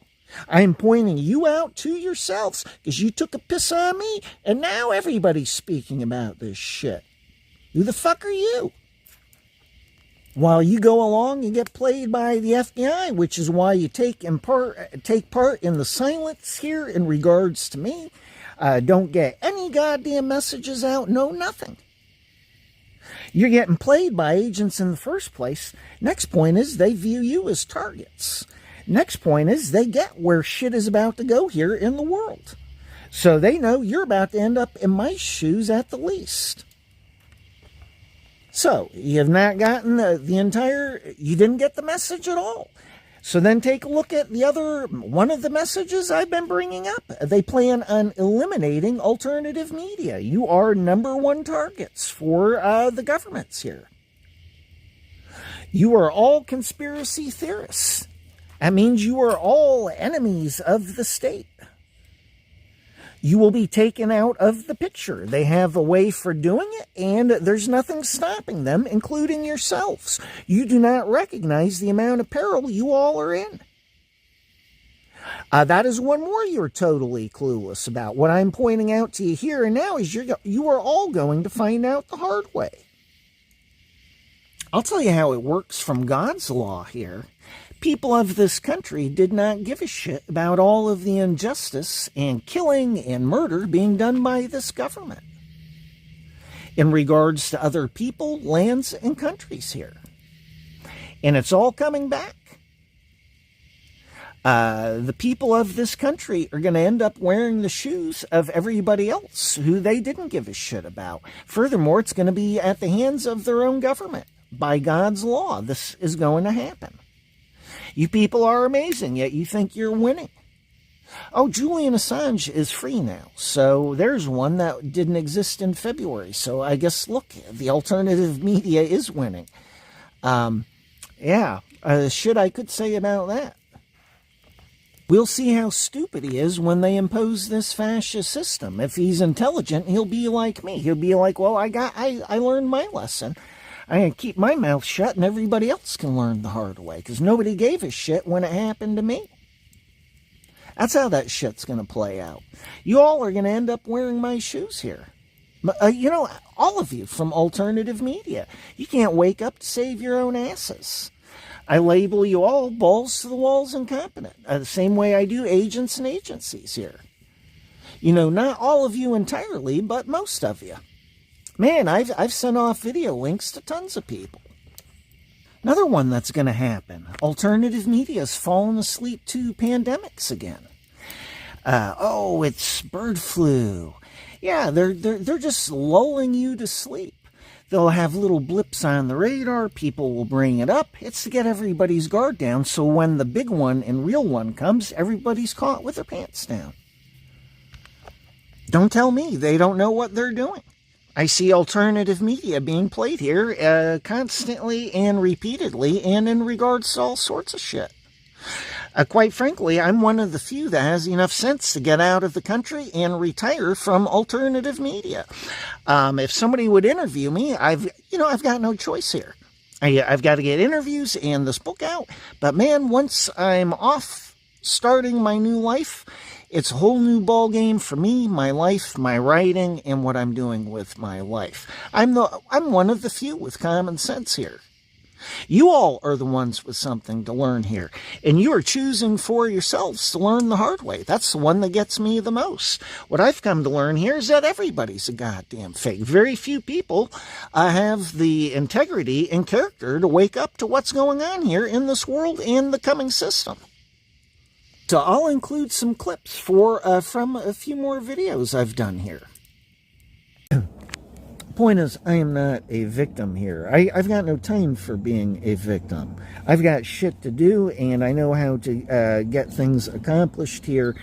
I am pointing you out to yourselves because you took a piss on me and now everybody's speaking about this shit. Who the fuck are you? While you go along and get played by the FBI, which is why you take part in the silence here in regards to me. Don't get any goddamn messages out, no nothing. You're getting played by agents in the first place. Next point is they view you as targets. Next point is they get where shit is about to go here in the world. So they know you're about to end up in my shoes at the least. So, you have not gotten you didn't get the message at all. So then take a look at one of the messages I've been bringing up. They plan on eliminating alternative media. You are number one targets for the governments here. You are all conspiracy theorists. That means you are all enemies of the state. You will be taken out of the picture. They have a way for doing it, and there's nothing stopping them, including yourselves. You do not recognize the amount of peril you all are in. That is one more you're totally clueless about. What I'm pointing out to you here and now is you are all going to find out the hard way. I'll tell you how it works from God's law here. People of this country did not give a shit about all of the injustice and killing and murder being done by this government in regards to other people, lands, and countries here. And it's all coming back. The people of this country are going to end up wearing the shoes of everybody else who they didn't give a shit about. Furthermore, it's going to be at the hands of their own government. By God's law, this is going to happen. You people are amazing, yet you think you're winning. Oh, Julian Assange is free now. So there's one that didn't exist in February. So I guess, look, the alternative media is winning. Shit I could say about that. We'll see how stupid he is when they impose this fascist system. If he's intelligent, he'll be like me. He'll be like, well, I learned my lesson. I can keep my mouth shut and everybody else can learn the hard way because nobody gave a shit when it happened to me. That's how that shit's going to play out. You all are going to end up wearing my shoes here. All of you from alternative media. You can't wake up to save your own asses. I label you all balls to the walls incompetent. The same way I do agents and agencies here. Not all of you entirely, but most of you. Man, I've sent off video links to tons of people. Another one that's going to happen. Alternative media's fallen asleep to pandemics again. It's bird flu. Yeah, they're just lulling you to sleep. They'll have little blips on the radar. People will bring it up. It's to get everybody's guard down. So when the big one and real one comes, everybody's caught with their pants down. Don't tell me they don't know what they're doing. I see alternative media being played here constantly and repeatedly and in regards to all sorts of shit. Quite frankly, I'm one of the few that has enough sense to get out of the country and retire from alternative media. If somebody would interview me, I've got no choice here. I've got to get interviews and this book out. But man, once I'm off starting my new life, it's a whole new ball game for me, my life, my writing, and what I'm doing with my life. I'm one of the few with common sense here. You all are the ones with something to learn here, and you are choosing for yourselves to learn the hard way. That's the one that gets me the most. What I've come to learn here is that everybody's a goddamn fake. Very few people have the integrity and character to wake up to what's going on here in this world and the coming system. So I'll include some clips from a few more videos I've done here. Point is, I am not a victim here. I've got no time for being a victim. I've got shit to do, and I know how to get things accomplished here,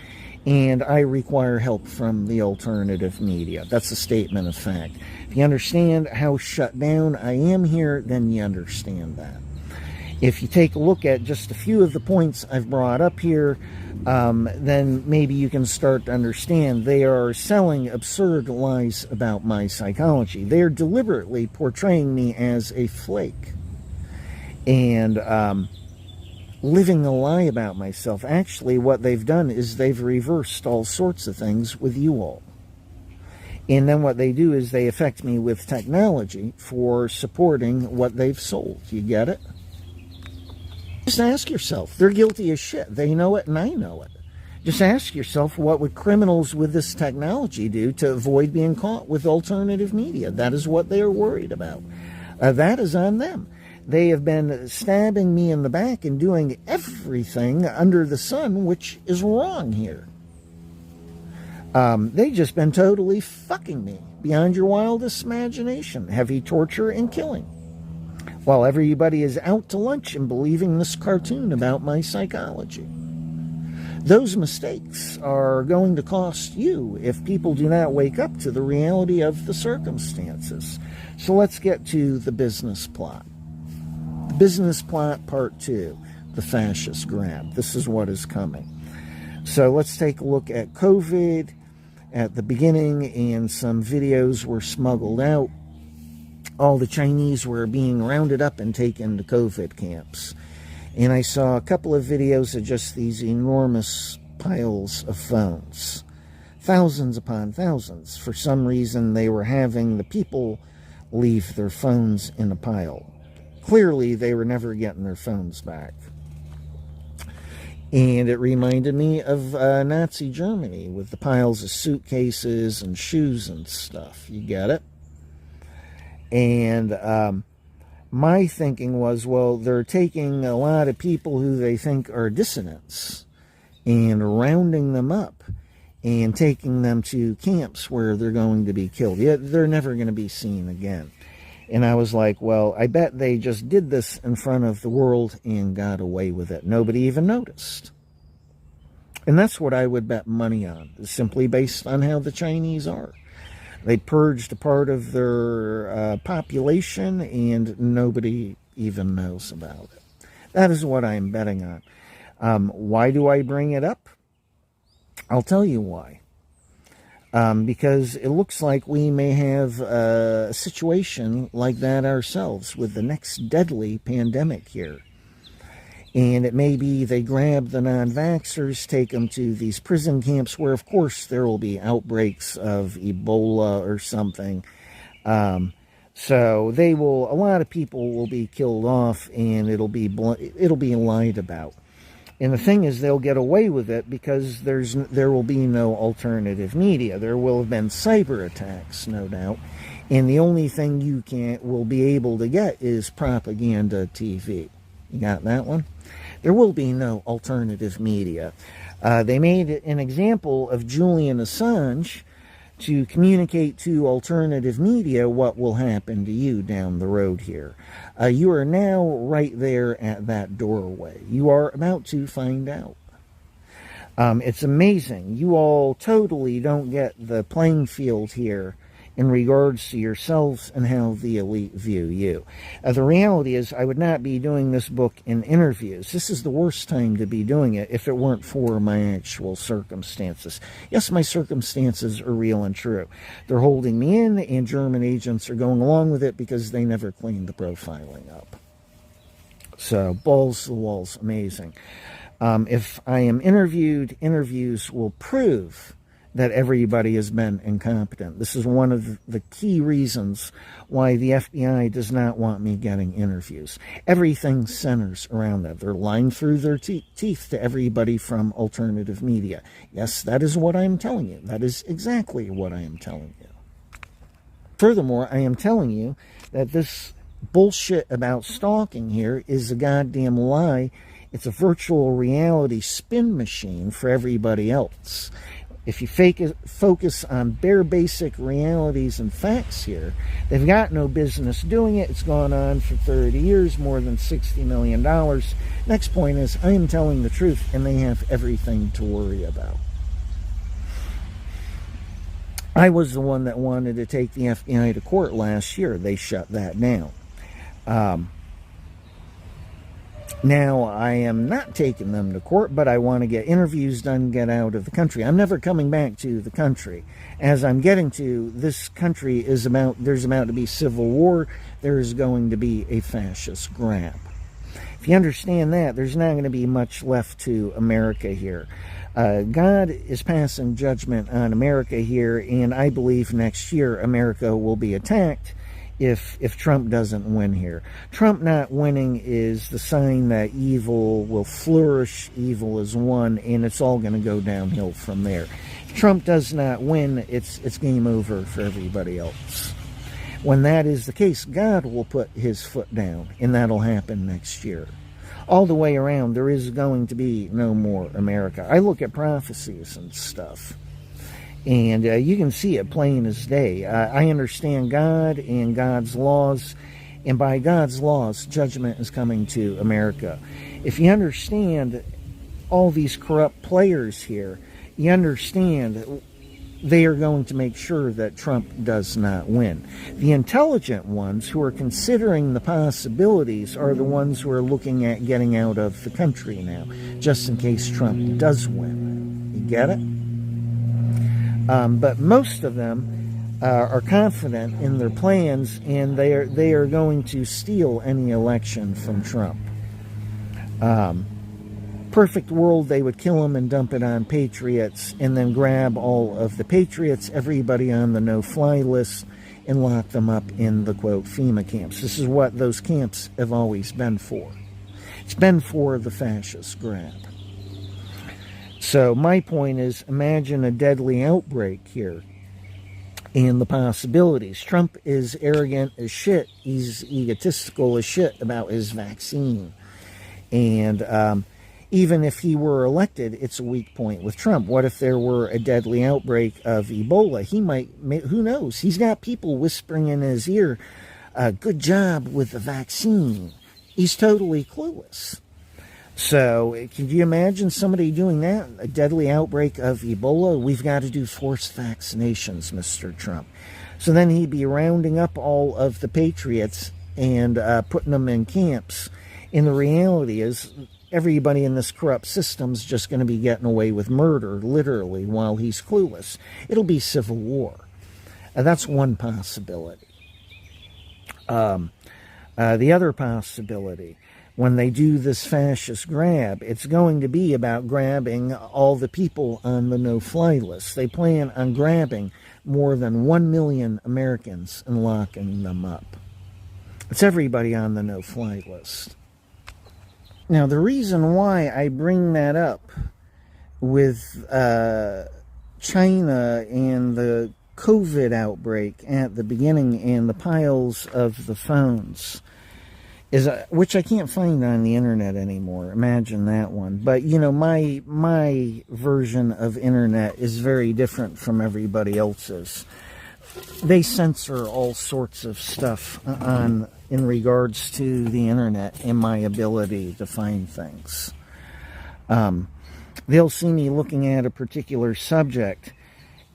and I require help from the alternative media. That's a statement of fact. If you understand how shut down I am here, then you understand that. If you take a look at just a few of the points I've brought up here, then maybe you can start to understand they are selling absurd lies about my psychology. They are deliberately portraying me as a flake and living a lie about myself. Actually, what they've done is they've reversed all sorts of things with you all. And then what they do is they affect me with technology for supporting what they've sold. You get it? Just ask yourself. They're guilty as shit. They know it and I know it. Just ask yourself, what would criminals with this technology do to avoid being caught with alternative media? That is what they are worried about. That is on them. They have been stabbing me in the back and doing everything under the sun, which is wrong here. They've just been totally fucking me beyond your wildest imagination. Heavy torture and killing. While everybody is out to lunch and believing this cartoon about my psychology. Those mistakes are going to cost you if people do not wake up to the reality of the circumstances. So let's get to the business plot. The business plot part 2, the fascist grab. This is what is coming. So let's take a look at COVID at the beginning, and some videos were smuggled out. All the Chinese were being rounded up and taken to COVID camps. And I saw a couple of videos of just these enormous piles of phones. Thousands upon thousands. For some reason, they were having the people leave their phones in a pile. Clearly, they were never getting their phones back. And it reminded me of Nazi Germany with the piles of suitcases and shoes and stuff. You get it? And my thinking was, well, they're taking a lot of people who they think are dissidents and rounding them up and taking them to camps where they're going to be killed. Yeah, they're never going to be seen again. And I was like, well, I bet they just did this in front of the world and got away with it. Nobody even noticed. And that's what I would bet money on, simply based on how the Chinese are. They purged a part of their population, and nobody even knows about it. That is what I'm betting on. Why do I bring it up? I'll tell you why. Because it looks like we may have a situation like that ourselves with the next deadly pandemic here. And it may be they grab the non-vaxxers, take them to these prison camps where, of course, there will be outbreaks of Ebola or something. So they will, a lot of people will be killed off, and it'll be lied about. And the thing is, they'll get away with it because there will be no alternative media. There will have been cyber attacks, no doubt. And the only thing you will be able to get is propaganda TV. You got that one? There will be no alternative media. They made an example of Julian Assange to communicate to alternative media what will happen to you down the road here. You are now right there at that doorway. You are about to find out. It's amazing. You all totally don't get the playing field here in regards to yourselves and how the elite view you. The reality is, I would not be doing this book in interviews. This is the worst time to be doing it if it weren't for my actual circumstances. Yes, my circumstances are real and true. They're holding me in, and German agents are going along with it because they never cleaned the profiling up. So, balls to the walls, amazing. If I am interviewed, interviews will prove that everybody has been incompetent. This is one of the key reasons why the FBI does not want me getting interviews. Everything centers around that. They're lying through their teeth to everybody from alternative media. Yes, that is what I am telling you. That is exactly what I am telling you. Furthermore, I am telling you that this bullshit about stalking here is a goddamn lie. It's a virtual reality spin machine for everybody else. If you focus on bare basic realities and facts here, they've got no business doing it. It's gone on for 30 years, more than $60 million. Next point is, I am telling the truth, and they have everything to worry about. I was the one that wanted to take the FBI to court last year. They shut that down. Now, I am not taking them to court, but I want to get interviews done, get out of the country. I'm never coming back to the country. As I'm getting to, this country is there's about to be civil war. There's going to be a fascist grab. If you understand that, there's not going to be much left to America here. God is passing judgment on America here, and I believe next year America will be attacked if Trump doesn't win here. Trump not winning is the sign that evil will flourish, evil is won, and it's all going to go downhill from there. If Trump does not win, it's game over for everybody else. When that is the case, God will put his foot down, and that'll happen next year. All the way around, there is going to be no more America. I look at prophecies and stuff, and you can see it plain as day. I understand God and God's laws, and by God's laws, judgment is coming to America. If you understand all these corrupt players here, you understand they are going to make sure that Trump does not win. The intelligent ones who are considering the possibilities are the ones who are looking at getting out of the country now, just in case Trump does win. You get it? But most of them are confident in their plans, and they are going to steal any election from Trump. Perfect world, they would kill him and dump it on patriots, and then grab all of the patriots, everybody on the no-fly list, and lock them up in the, quote, FEMA camps. This is what those camps have always been for. It's been for the fascist grab. So my point is, imagine a deadly outbreak here and the possibilities. Trump is arrogant as shit. He's egotistical as shit about his vaccine. And even if he were elected, it's a weak point with Trump. What if there were a deadly outbreak of Ebola? He might, who knows? He's got people whispering in his ear, good job with the vaccine. He's totally clueless. So, can you imagine somebody doing that? A deadly outbreak of Ebola? We've got to do forced vaccinations, Mr. Trump. So then he'd be rounding up all of the patriots and putting them in camps. And the reality is, everybody in this corrupt system's just going to be getting away with murder, literally, while he's clueless. It'll be civil war. That's one possibility. The other possibility, when they do this fascist grab, it's going to be about grabbing all the people on the no-fly list. They plan on grabbing more than 1 million Americans and locking them up. It's everybody on the no-fly list. Now, the reason why I bring that up with China and the COVID outbreak at the beginning and the piles of the phones is, which I can't find on the internet anymore. Imagine that one. But, you know, my version of internet is very different from everybody else's. They censor all sorts of stuff in regards to the internet and my ability to find things. They'll see me looking at a particular subject,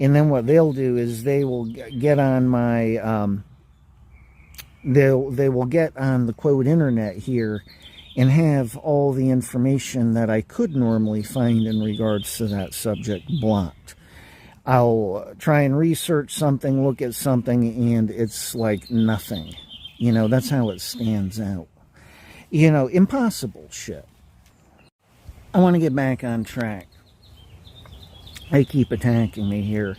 and then what they'll do is they will get on my they will get on the quote internet here and have all the information that I could normally find in regards to that subject blocked. I'll try and research something, look at something, and it's like nothing. You know, that's how it stands out. You know, impossible shit. I want to get back on track. They keep attacking me here,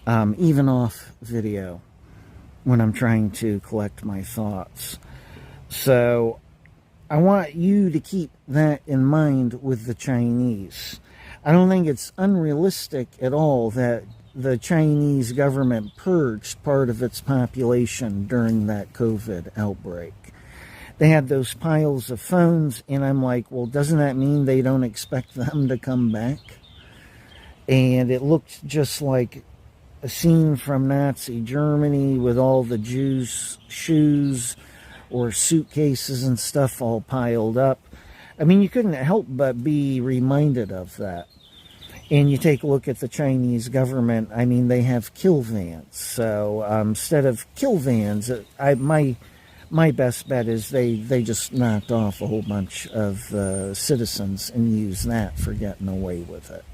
even off video, when I'm trying to collect my thoughts. So, I want you to keep that in mind with the Chinese. I don't think it's unrealistic at all that the Chinese government purged part of its population during that COVID outbreak. They had those piles of phones, and I'm like, well, doesn't that mean they don't expect them to come back? And it looked just like a scene from Nazi Germany with all the Jews' shoes or suitcases and stuff all piled up. I mean, you couldn't help but be reminded of that. And you take a look at the Chinese government, I mean, they have kill vans. So instead of kill vans, my best bet is they just knocked off a whole bunch of citizens and used that for getting away with it.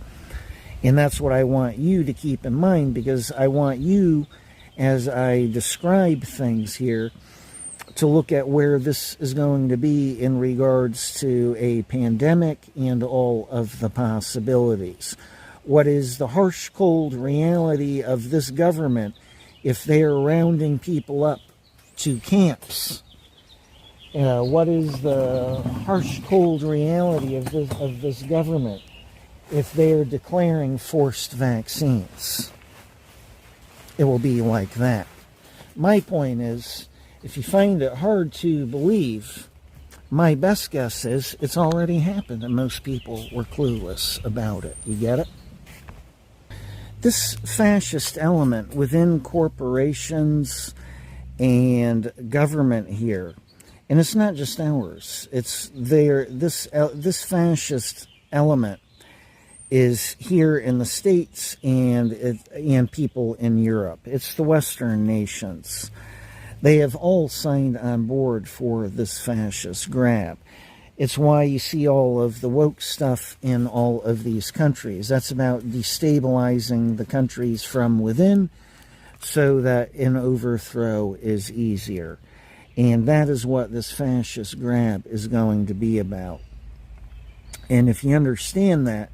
And that's what I want you to keep in mind, because I want you, as I describe things here, to look at where this is going to be in regards to a pandemic and all of the possibilities. What is the harsh, cold reality of this government if they are rounding people up to camps? What is the harsh, cold reality of this government if they are declaring forced vaccines? It will be like that. My point is, if you find it hard to believe, my best guess is it's already happened and most people were clueless about it. You get it? This fascist element within corporations and government here, and it's not just ours, it's there. This fascist element is here in the States and people in Europe. It's the Western nations. They have all signed on board for this fascist grab. It's why you see all of the woke stuff in all of these countries. That's about destabilizing the countries from within so that an overthrow is easier. And that is what this fascist grab is going to be about. And if you understand that,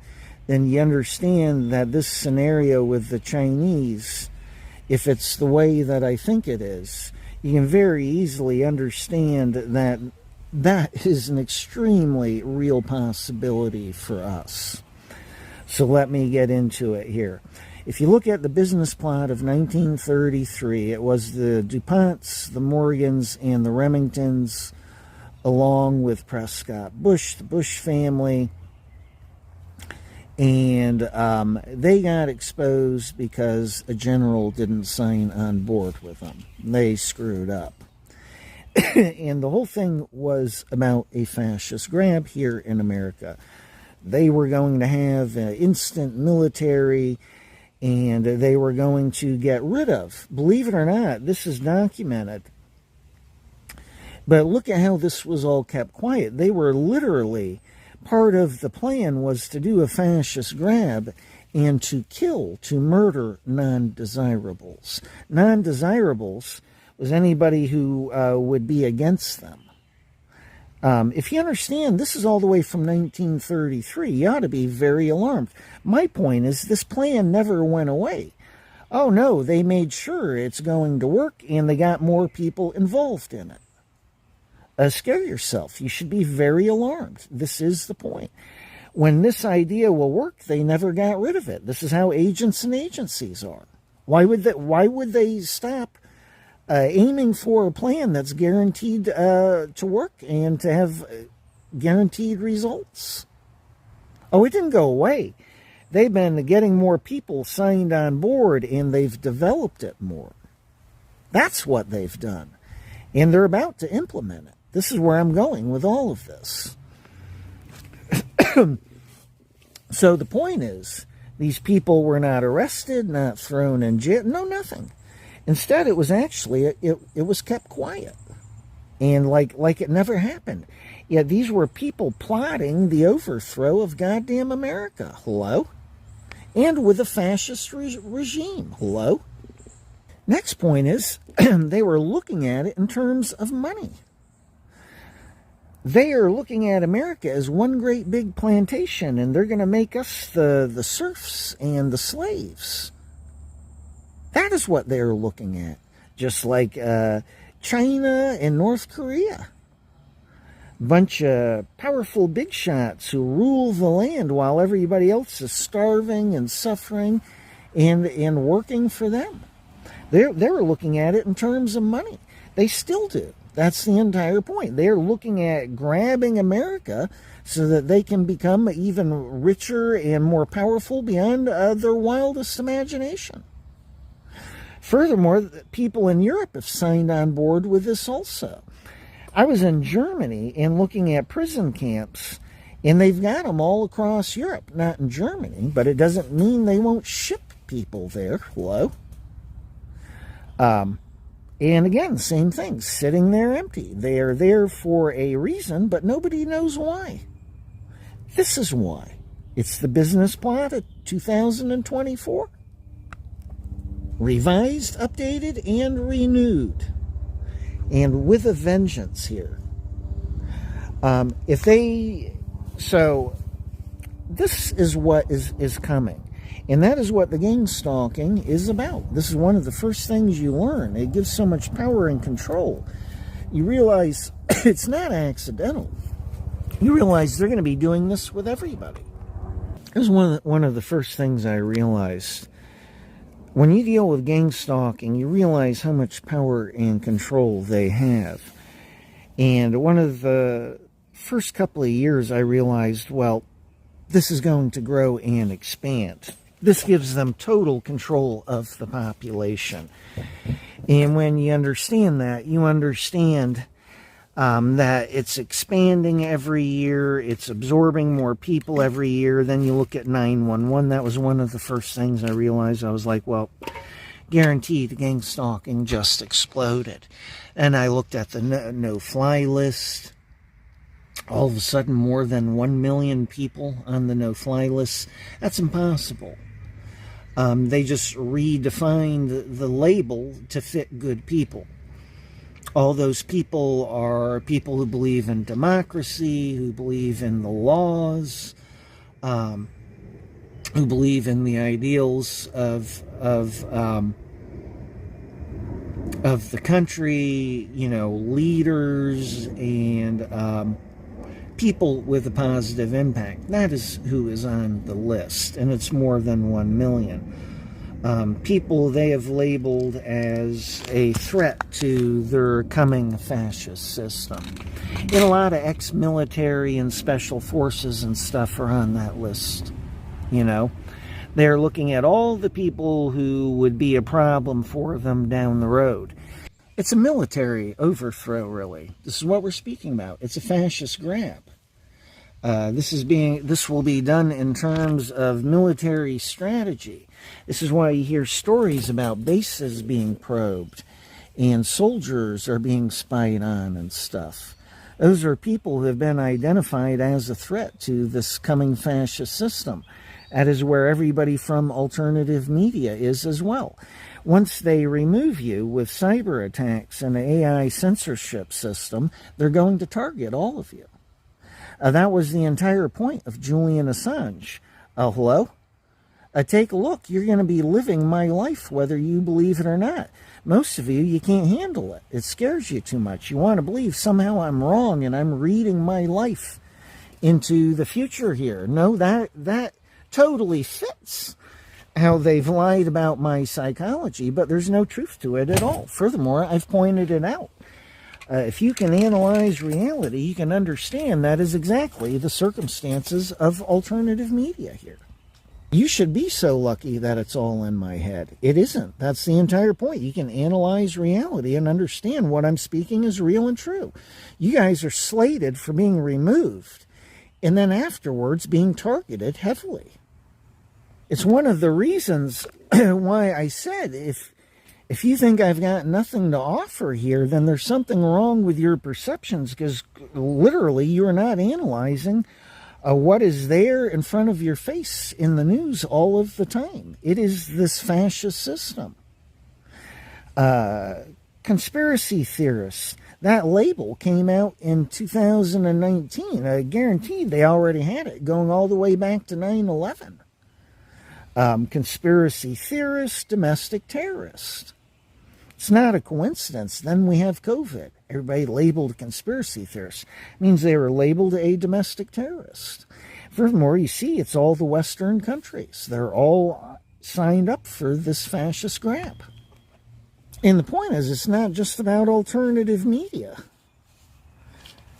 then you understand that this scenario with the Chinese, if it's the way that I think it is, you can very easily understand that that is an extremely real possibility for us. So let me get into it here. If you look at the business plot of 1933, it was the DuPonts, the Morgans, and the Remingtons, along with Prescott Bush, the Bush family. And they got exposed because a general didn't sign on board with them. They screwed up. And the whole thing was about a fascist grab here in America. They were going to have instant military, and they were going to get rid of, believe it or not, this is documented. But look at how this was all kept quiet. They were literally, part of the plan was to do a fascist grab and to kill, to murder non-desirables. Non-desirables was anybody who would be against them. If you understand, this is all the way from 1933. You ought to be very alarmed. My point is, this plan never went away. Oh no, they made sure it's going to work, and they got more people involved in it. Scare yourself. You should be very alarmed. This is the point. When this idea will work, they never got rid of it. This is how agents and agencies are. Why would they stop aiming for a plan that's guaranteed to work and to have guaranteed results? Oh, it didn't go away. They've been getting more people signed on board, and they've developed it more. That's what they've done. And they're about to implement it. This is where I'm going with all of this. So the point is, these people were not arrested, not thrown in jail, no, nothing. Instead, it was actually, it was kept quiet. And like it never happened. Yet these were people plotting the overthrow of goddamn America. Hello? And with a fascist regime. Hello? Next point is, they were looking at it in terms of money. They are looking at America as one great big plantation, and they're going to make us the serfs and the slaves. That is what they're looking at. Just like China and North Korea. Bunch of powerful big shots who rule the land while everybody else is starving and suffering and working for them. They were looking at it in terms of money. They still do. That's the entire point. They're looking at grabbing America so that they can become even richer and more powerful beyond their wildest imagination. Furthermore, people in Europe have signed on board with this also. I was in Germany and looking at prison camps, and they've got them all across Europe. Not in Germany, but it doesn't mean they won't ship people there. Hello? And again, same thing, sitting there empty. They are there for a reason, but nobody knows why. This is why. It's the business plot of 2024. Revised, updated, and renewed. and with a vengeance here. So this is what is coming. And that is what the gang stalking is about. This is one of the first things you learn. It gives so much power and control. You realize it's not accidental. You realize they're going to be doing this with everybody. It was one of the first things I realized. When you deal with gang stalking, you realize how much power and control they have. And one of the first couple of years I realized, well, this is going to grow and expand. This gives them total control of the population. And when you understand that, you understand that it's expanding every year, it's absorbing more people every year. Then you look at 911. That was one of the first things I realized. I was like, well, guaranteed gang stalking just exploded. And I looked at the no-fly list. All of a sudden, more than 1 million people on the no-fly list. That's impossible. They just redefined the label to fit good people. All those people are people who believe in democracy, who believe in the laws, who believe in the ideals of the country, leaders, and people with a positive impact. That is who is on the list, and it's more than 1 million. People they have labeled as a threat to their coming fascist system. And a lot of ex-military and special forces and stuff are on that list. They're looking at all the people who would be a problem for them down the road. It's a military overthrow, really. This is what we're speaking about. It's a fascist grab. This will be done in terms of military strategy. This is why you hear stories about bases being probed and soldiers are being spied on and stuff. Those are people who have been identified as a threat to this coming fascist system. That is where everybody from alternative media is as well. Once they remove you with cyber attacks and an AI censorship system, they're going to target all of you. That was the entire point of Julian Assange. Hello? Take a look. You're going to be living my life, whether you believe it or not. Most of you can't handle it. It scares you too much. You want to believe somehow I'm wrong and I'm reading my life into the future here. No, that totally fits how they've lied about my psychology, but there's no truth to it at all. Furthermore, I've pointed it out. If you can analyze reality, you can understand that is exactly the circumstances of alternative media here. You should be so lucky that it's all in my head. It isn't. That's the entire point. You can analyze reality and understand what I'm speaking is real and true. You guys are slated for being removed and then afterwards being targeted heavily. It's one of the reasons why I said if you think I've got nothing to offer here, then there's something wrong with your perceptions, because literally you're not analyzing what is there in front of your face in the news all of the time. It is this fascist system. Conspiracy theorists, that label came out in 2019. Guaranteed they already had it going all the way back to 9/11. Conspiracy theorist, domestic terrorist. It's not a coincidence. Then we have COVID. Everybody labeled a conspiracy theorist. It means they were labeled a domestic terrorist. Furthermore, you see, it's all the Western countries. They're all signed up for this fascist grab. And the point is, it's not just about alternative media.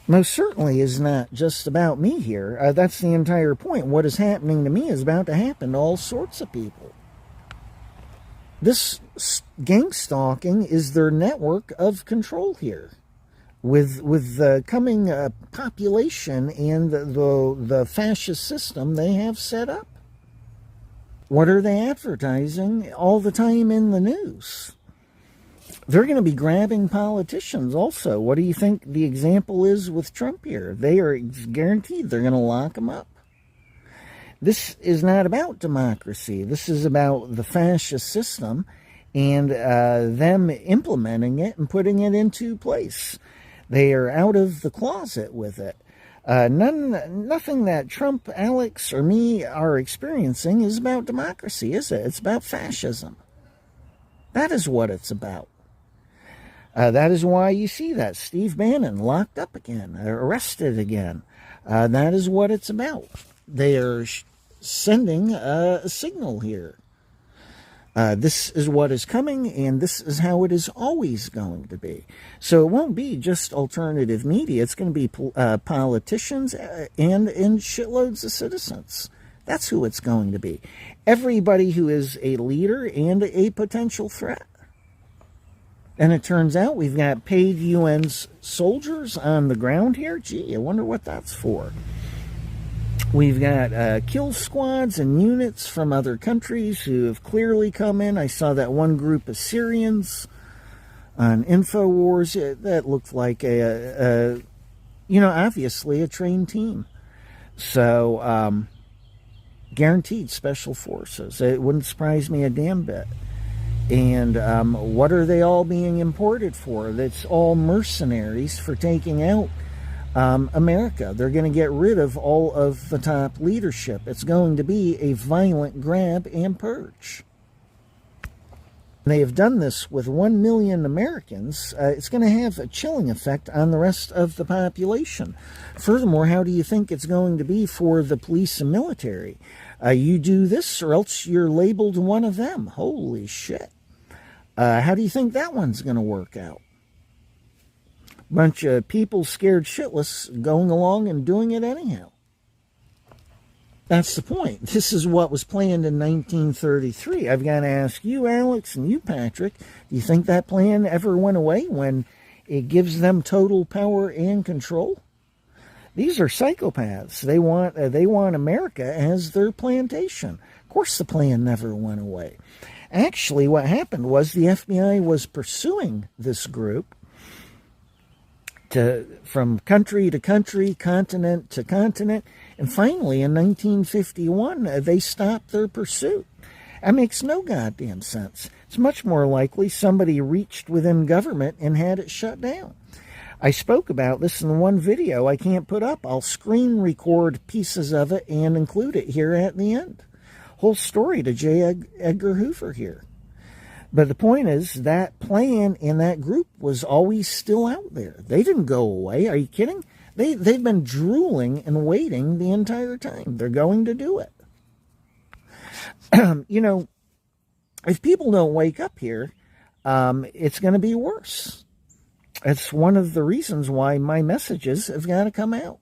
Most certainly is not just about me here. That's the entire point. What is happening to me is about to happen to all sorts of people. This gang stalking is their network of control here. With the coming population and the fascist system they have set up. What are they advertising all the time in the news? They're going to be grabbing politicians also. What do you think the example is with Trump here? They are guaranteed they're going to lock him up. This is not about democracy. This is about the fascist system and them implementing it and putting it into place. They are out of the closet with it. Nothing that Trump, Alex, or me are experiencing is about democracy, is it? It's about fascism. That is what it's about. That is why you see that Steve Bannon locked up again, arrested again. That is what it's about. They are sending a signal here. This is what is coming, and this is how it is always going to be. So it won't be just alternative media. It's going to be politicians and shitloads of citizens. That's who it's going to be. Everybody who is a leader and a potential threat. And it turns out we've got paid UN soldiers on the ground here. Gee, I wonder what that's for. We've got kill squads and units from other countries who have clearly come in. I saw that one group of Syrians on InfoWars. That looked like obviously a trained team. So, guaranteed special forces. It wouldn't surprise me a damn bit. And what are they all being imported for? That's all mercenaries for taking out America. They're going to get rid of all of the top leadership. It's going to be a violent grab and purge. They have done this with 1 million Americans. It's going to have a chilling effect on the rest of the population. Furthermore, how do you think it's going to be for the police and military? You do this or else you're labeled one of them. Holy shit. How do you think that one's going to work out? Bunch of people scared shitless going along and doing it anyhow. That's the point. This is what was planned in 1933. I've got to ask you, Alex, and you, Patrick, do you think that plan ever went away when it gives them total power and control? These are psychopaths. They want America as their plantation. Of course the plan never went away. Actually, what happened was the FBI was pursuing this group from country to country, continent to continent, and finally in 1951 they stopped their pursuit. That makes no goddamn sense. It's much more likely somebody reached within government and had it shut down. I spoke about this in one video I can't put up. I'll screen record pieces of it and include it here at the end. Whole story to J. Edgar Hoover here. But the point is that plan and that group was always still out there. They didn't go away. Are you kidding? They've been drooling and waiting the entire time. They're going to do it. If people don't wake up here, it's going to be worse. It's one of the reasons why my messages have got to come out.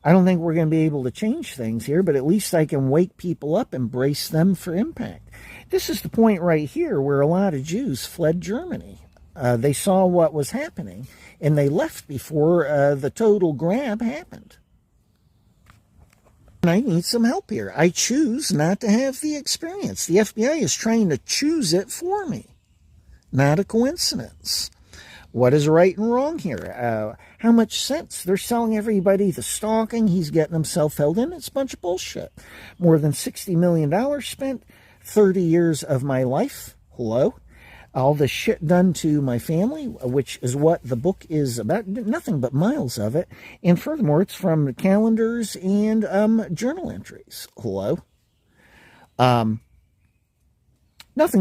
I don't think we're going to be able to change things here, but at least I can wake people up and brace them for impact. This is the point right here where a lot of Jews fled Germany. They saw what was happening, and they left before the total grab happened. And I need some help here. I choose not to have the experience. The FBI is trying to choose it for me. Not a coincidence. What is right and wrong here? How much sense? They're selling everybody the stalking. He's getting himself held in. It's a bunch of bullshit. More than $60 million spent. 30 years of my life. Hello? All the shit done to my family, which is what the book is about. Nothing but miles of it. And furthermore, it's from calendars and journal entries. Hello? Nothing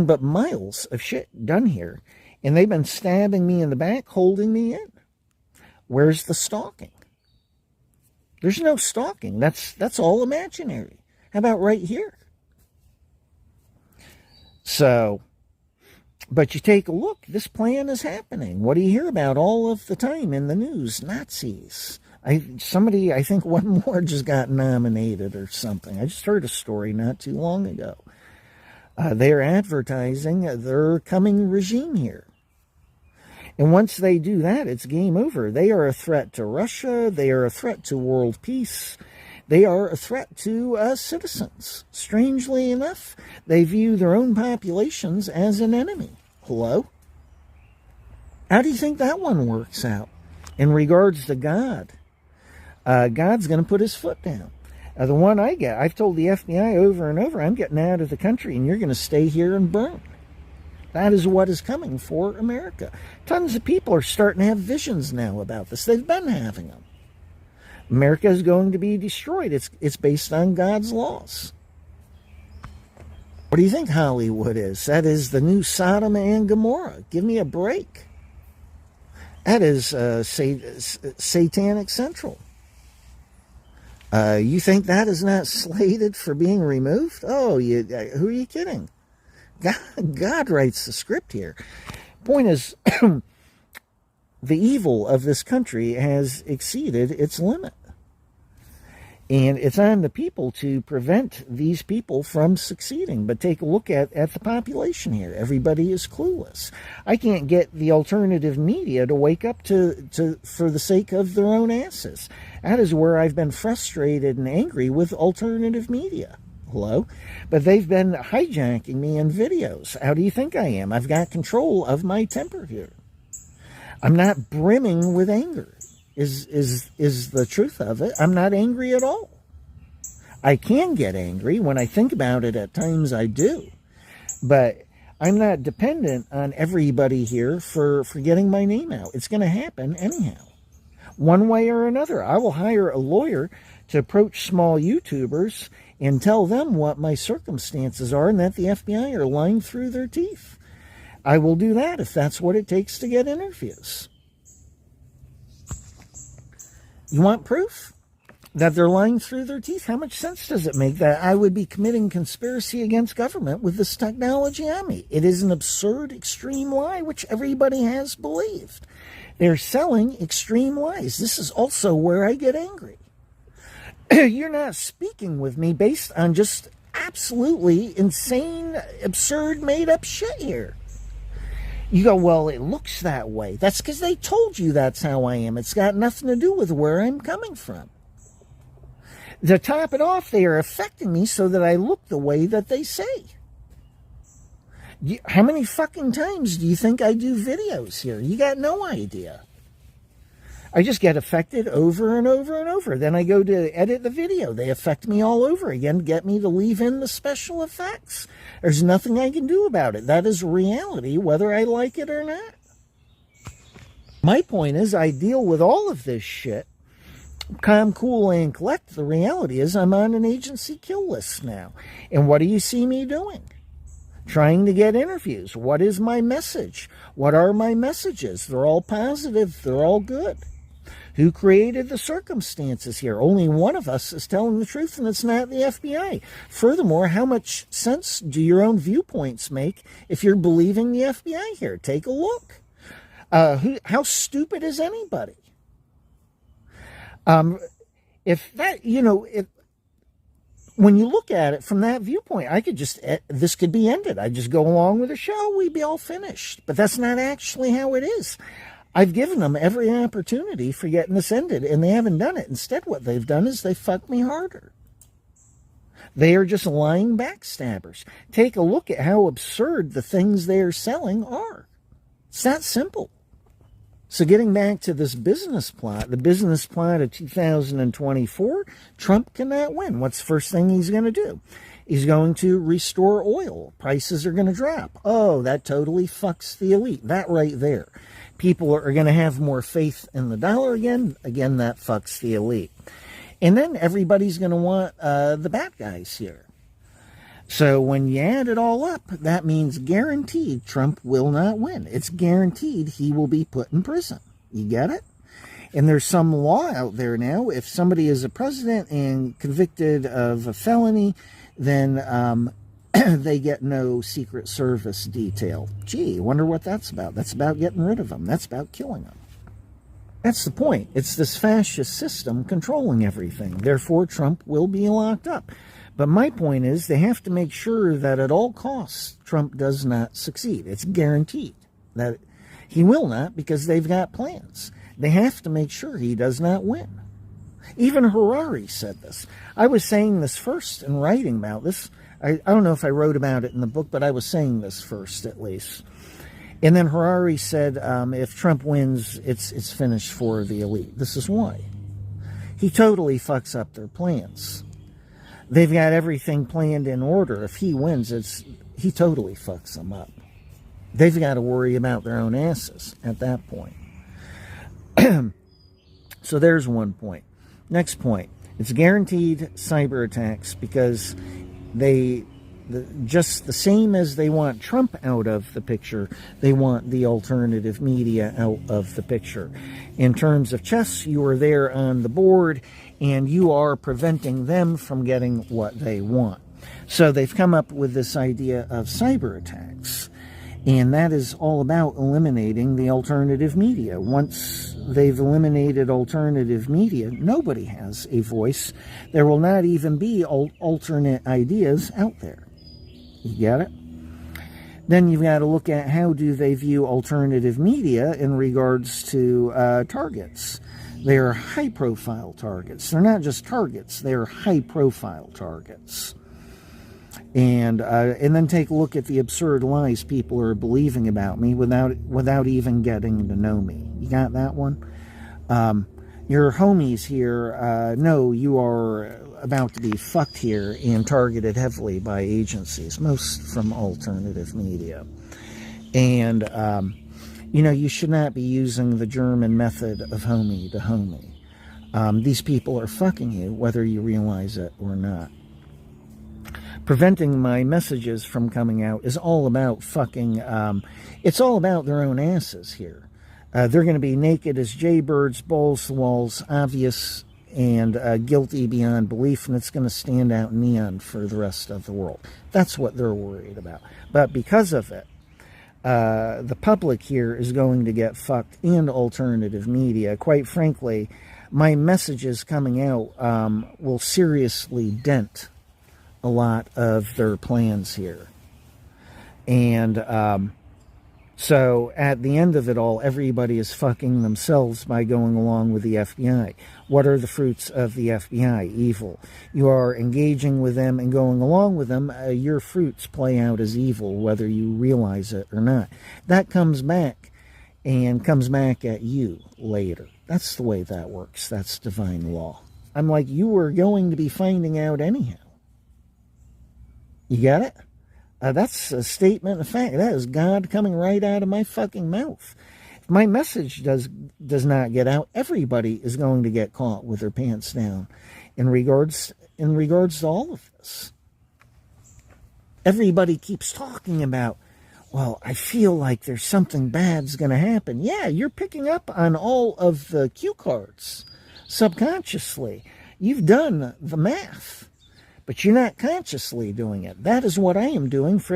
but miles of shit done here. And they've been stabbing me in the back, holding me in. Where's the stalking? There's no stalking. That's all imaginary. How about right here? So, but you take a look, this plan is happening. What do you hear about all of the time in the news? Nazis. I think one more just got nominated or something. I just heard a story not too long ago. They're advertising their coming regime here. And once they do that, it's game over. They are a threat to Russia. They are a threat to world peace. They are a threat to citizens. Strangely enough, they view their own populations as an enemy. Hello? How do you think that one works out in regards to God? God's going to put his foot down. The one I've told the FBI over and over, I'm getting out of the country and you're going to stay here and burn. That is what is coming for America. Tons of people are starting to have visions now about this. They've been having them. America is going to be destroyed. It's based on God's laws. What do you think Hollywood is? That is the new Sodom and Gomorrah. Give me a break. That is Satanic Central. You think that is not slated for being removed? Oh, who are you kidding? God writes the script here. Point is, the evil of this country has exceeded its limit. And it's on the people to prevent these people from succeeding. But take a look at the population here. Everybody is clueless. I can't get the alternative media to wake up to for the sake of their own asses. That is where I've been frustrated and angry with alternative media. Hello? But they've been hijacking me in videos. How do you think I am? I've got control of my temper here. I'm not brimming with anger. Is the truth of it. I'm not angry at all. I can get angry. When I think about it, at times I do. But I'm not dependent on everybody here for getting my name out. It's going to happen anyhow. One way or another. I will hire a lawyer to approach small YouTubers and tell them what my circumstances are and that the FBI are lying through their teeth. I will do that if that's what it takes to get interviews. You want proof that they're lying through their teeth? How much sense does it make that I would be committing conspiracy against government with this technology on me? It is an absurd, extreme lie, which everybody has believed. They're selling extreme lies. This is also where I get angry. You're not speaking with me based on just absolutely insane, absurd, made-up shit here. You go, well, it looks that way. That's because they told you that's how I am. It's got nothing to do with where I'm coming from. To top it off, they are affecting me so that I look the way that they say. How many fucking times do you think I do videos here? You got no idea. I just get affected over and over and over. Then I go to edit the video. They affect me all over again, get me to leave in the special effects. There's nothing I can do about it. That is reality, whether I like it or not. My point is, I deal with all of this shit. Calm, cool, and collect. The reality is I'm on an agency kill list now. And what do you see me doing? Trying to get interviews. What is my message? What are my messages? They're all positive. They're all good. Who created the circumstances here? Only one of us is telling the truth, and it's not the FBI. Furthermore, how much sense do your own viewpoints make if you're believing the FBI here? Take a look. How stupid is anybody? If that, when you look at it from that viewpoint, I could just, this could be ended. I'd just go along with the show. We'd be all finished. But that's not actually how it is. I've given them every opportunity for getting this ended, and they haven't done it. Instead, what they've done is they fucked me harder. They are just lying backstabbers. Take a look at how absurd the things they are selling are. It's that simple. So getting back to this business plot, the business plot of 2024, Trump cannot win. What's the first thing he's going to do? He's going to restore oil. Prices are going to drop. Oh, that totally fucks the elite. That right there. People are going to have more faith in the dollar again. Again, that fucks the elite. And then everybody's going to want the bad guys here. So when you add it all up, that means guaranteed Trump will not win. It's guaranteed he will be put in prison. You get it? And there's some law out there now. If somebody is a president and convicted of a felony, then they get no Secret Service detail. Gee, I wonder what that's about. That's about getting rid of them. That's about killing them. That's the point. It's this fascist system controlling everything. Therefore, Trump will be locked up. But my point is they have to make sure that at all costs Trump does not succeed. It's guaranteed that he will not because they've got plans. They have to make sure he does not win. Even Harari said this. I was saying this first and writing about this. I don't know if I wrote about it in the book, but I was saying this first at least. And then Harari said if Trump wins, it's finished for the elite. This is why. He totally fucks up their plans. They've got everything planned in order. If he wins, he totally fucks them up. They've got to worry about their own asses at that point. So there's one point. Next point. It's guaranteed cyber attacks because just the same as they want Trump out of the picture, they want the alternative media out of the picture. In terms of chess, you are there on the board and you are preventing them from getting what they want. So they've come up with this idea of cyber attacks. And that is all about eliminating the alternative media. Once they've eliminated alternative media, nobody has a voice. There will not even be alternate ideas out there. You get it? Then you've got to look at how do they view alternative media in regards to targets. They are high-profile targets. They're not just targets. They are high-profile targets. And then take a look at the absurd lies people are believing about me without even getting to know me. You got that one? Your homies here know you are about to be fucked here and targeted heavily by agencies, most from alternative media. And, you should not be using the German method of homie to homie. These people are fucking you, whether you realize it or not. Preventing my messages from coming out is all about fucking, it's all about their own asses here. They're going to be naked as jaybirds, balls to walls, obvious and guilty beyond belief, and it's going to stand out neon for the rest of the world. That's what they're worried about. But because of it, the public here is going to get fucked in alternative media. Quite frankly, my messages coming out will seriously dent a lot of their plans here. And so at the end of it all, everybody is fucking themselves by going along with the FBI. What are the fruits of the FBI? Evil. You are engaging with them and going along with them. Your fruits play out as evil, whether you realize it or not. That comes back and comes back at you later. That's the way that works. That's divine law. I'm like, you were going to be finding out anyhow. You get it? That's a statement of fact. That is God coming right out of my fucking mouth. If my message does not get out, everybody is going to get caught with their pants down in regards to all of this. Everybody keeps talking about, well, I feel like there's something bad's going to happen. Yeah, you're picking up on all of the cue cards subconsciously. You've done the math. But you're not consciously doing it. That is what I am doing for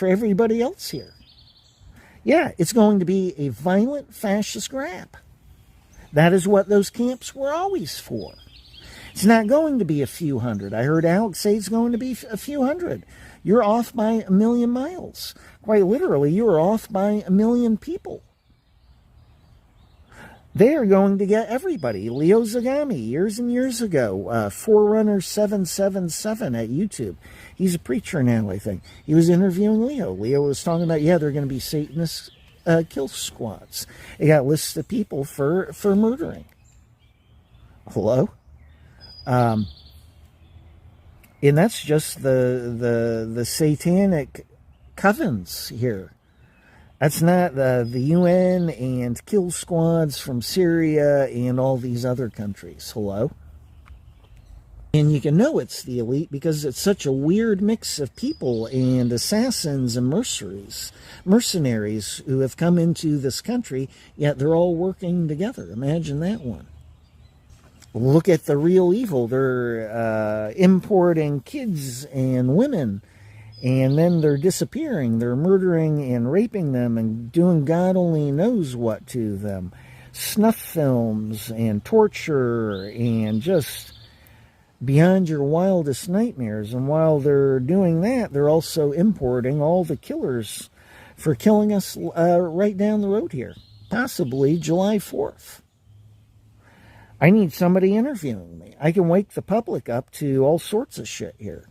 everybody else here. Yeah, it's going to be a violent fascist grab. That is what those camps were always for. It's not going to be a few hundred. I heard Alex say it's going to be a few hundred. You're off by 1,000,000 miles. Quite literally, you are off by 1,000,000 people. They are going to get everybody. Leo Zagami, years and years ago, Forerunner 777 at YouTube. He's a preacher now, I think. He was interviewing Leo. Leo was talking about, yeah, they're going to be Satanist kill squads. They got lists of people for murdering. Hello? And that's just the satanic covens here. That's not the UN and kill squads from Syria and all these other countries. Hello? And you can know it's the elite because it's such a weird mix of people and assassins and mercenaries who have come into this country, yet they're all working together. Imagine that one. Look at the real evil. They're importing kids and women. And then they're disappearing. They're murdering and raping them and doing God only knows what to them. Snuff films and torture and just beyond your wildest nightmares. And while they're doing that, they're also importing all the killers for killing us right down the road here. Possibly July 4th. I need somebody interviewing me. I can wake the public up to all sorts of shit here.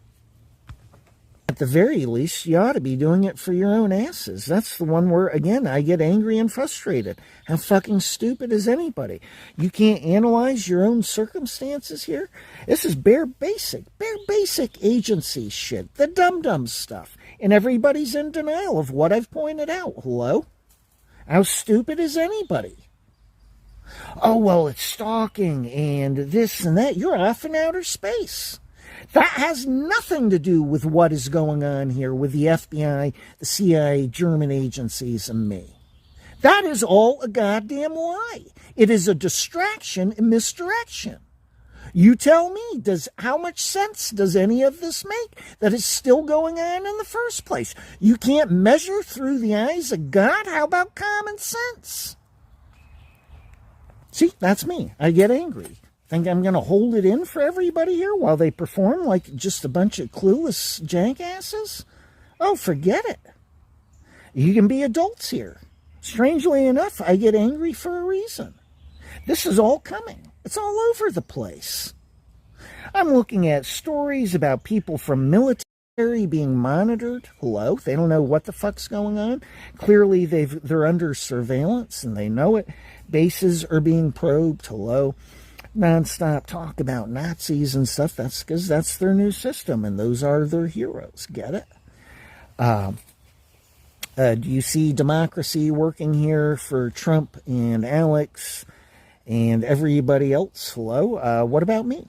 At the very least, you ought to be doing it for your own asses. That's the one where, again, I get angry and frustrated. How fucking stupid is anybody? You can't analyze your own circumstances here? This is bare basic agency shit. The dumb stuff. And everybody's in denial of what I've pointed out. Hello? How stupid is anybody? Oh, well, it's stalking and this and that. You're off in outer space. That has nothing to do with what is going on here with the FBI, the CIA, German agencies, and me. That is all a goddamn lie. It is a distraction and misdirection. You tell me, how much sense does any of this make that is still going on in the first place? You can't measure through the eyes of God? How about common sense? See, that's me. I get angry. Think I'm going to hold it in for everybody here while they perform like just a bunch of clueless jackasses? Oh, forget it. You can be adults here. Strangely enough, I get angry for a reason. This is all coming. It's all over the place. I'm looking at stories about people from military being monitored. Hello? They don't know what the fuck's going on. Clearly, they're under surveillance and they know it. Bases are being probed. Hello? Non-stop talk about Nazis and stuff. That's because that's their new system, and those are their heroes. Get it? Do you see democracy working here for Trump and Alex and everybody else? Hello? What about me?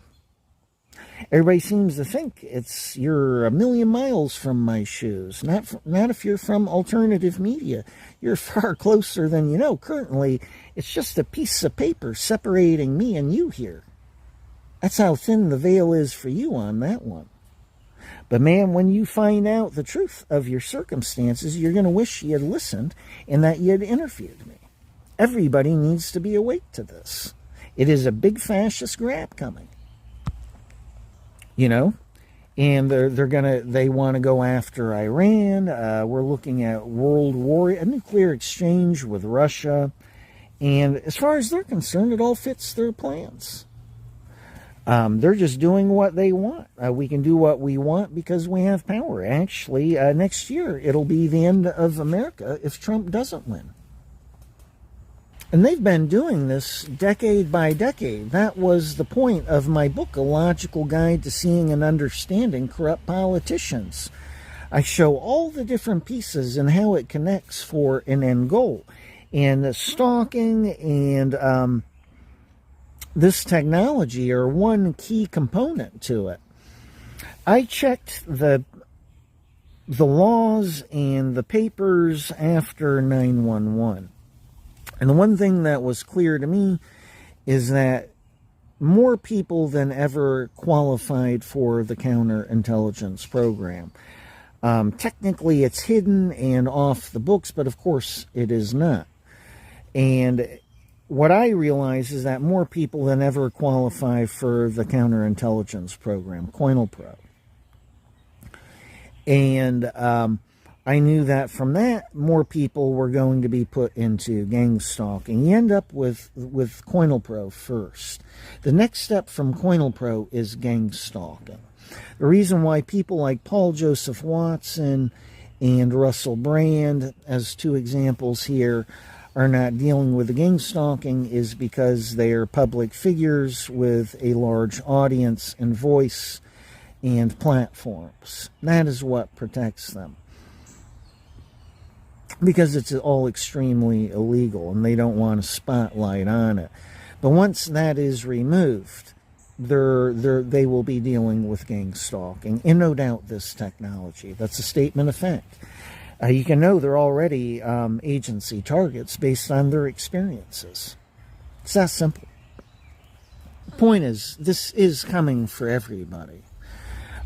Everybody seems to think you're a million miles from my shoes. Not if you're from alternative media. You're far closer than you know. Currently, it's just a piece of paper separating me and you here. That's how thin the veil is for you on that one. But man, when you find out the truth of your circumstances, you're going to wish you had listened and that you had interviewed me. Everybody needs to be awake to this. It is a big fascist grab coming. You know, and they want to go after Iran. We're looking at world war, a nuclear exchange with Russia. And as far as they're concerned, it all fits their plans. They're just doing what they want. We can do what we want because we have power. Actually, next year, it'll be the end of America if Trump doesn't win. And they've been doing this decade by decade. That was the point of my book, A Logical Guide to Seeing and Understanding Corrupt Politicians. I show all the different pieces and how it connects for an end goal. And stalking and this technology are one key component to it. I checked the laws and the papers after 9/11. And the one thing that was clear to me is that more people than ever qualified for the counterintelligence program. Technically, it's hidden and off the books, but of course it is not. And what I realize is that more people than ever qualify for the counterintelligence program, COINTELPRO. And I knew that from that, more people were going to be put into gang stalking. You end up with COINTELPRO first. The next step from COINTELPRO is gang stalking. The reason why people like Paul Joseph Watson and Russell Brand, as two examples here, are not dealing with the gang stalking is because they are public figures with a large audience and voice and platforms. That is what protects them. Because it's all extremely illegal and they don't want a spotlight on it. But once that is removed, they will be dealing with gang stalking. And no doubt this technology. That's a statement of fact. You can know they're already agency targets based on their experiences. It's that simple. The point is, this is coming for everybody.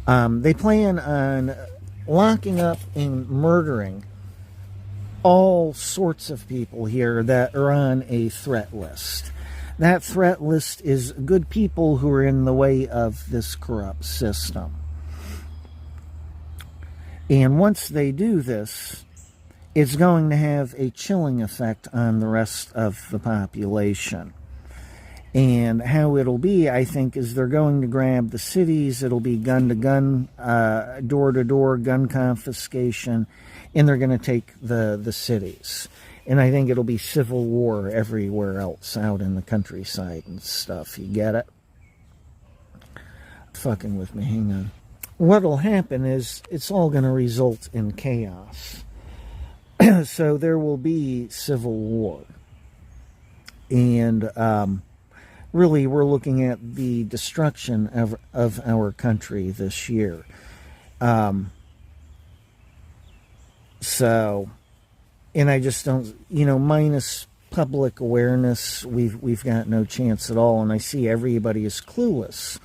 They plan on locking up and murdering all sorts of people here that are on a threat list. That threat list is good people who are in the way of this corrupt system. And once they do this, it's going to have a chilling effect on the rest of the population. And how it'll be, I think, is they're going to grab the cities. It'll be gun-to-gun, door-to-door gun confiscation, and they're going to take the cities. And I think it'll be civil war everywhere else out in the countryside and stuff. You get it? Fucking with me, hang on. What'll happen is it's all going to result in chaos. So there will be civil war. And really, we're looking at the destruction of our country this year. So, and I just don't, minus public awareness, we've got no chance at all. And I see everybody is clueless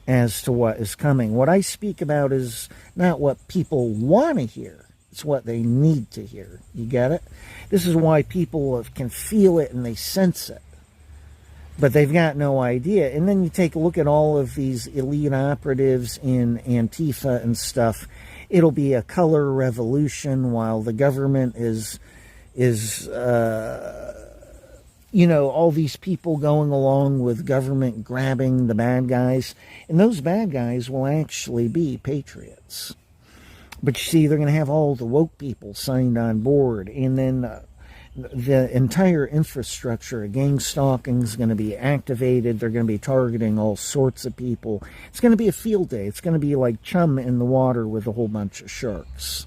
as to what is coming. What I speak about is not what people want to hear. It's what they need to hear. You get it? This is why people can feel it and they sense it. But they've got no idea. And then you take a look at all of these elite operatives in Antifa and stuff. It'll be a color revolution while the government is all these people going along with government grabbing the bad guys. And those bad guys will actually be patriots. But you see, they're going to have all the woke people signed on board. And then the entire infrastructure of gang stalking is going to be activated. They're going to be targeting all sorts of people. It's going to be a field day. It's going to be like chum in the water with a whole bunch of sharks.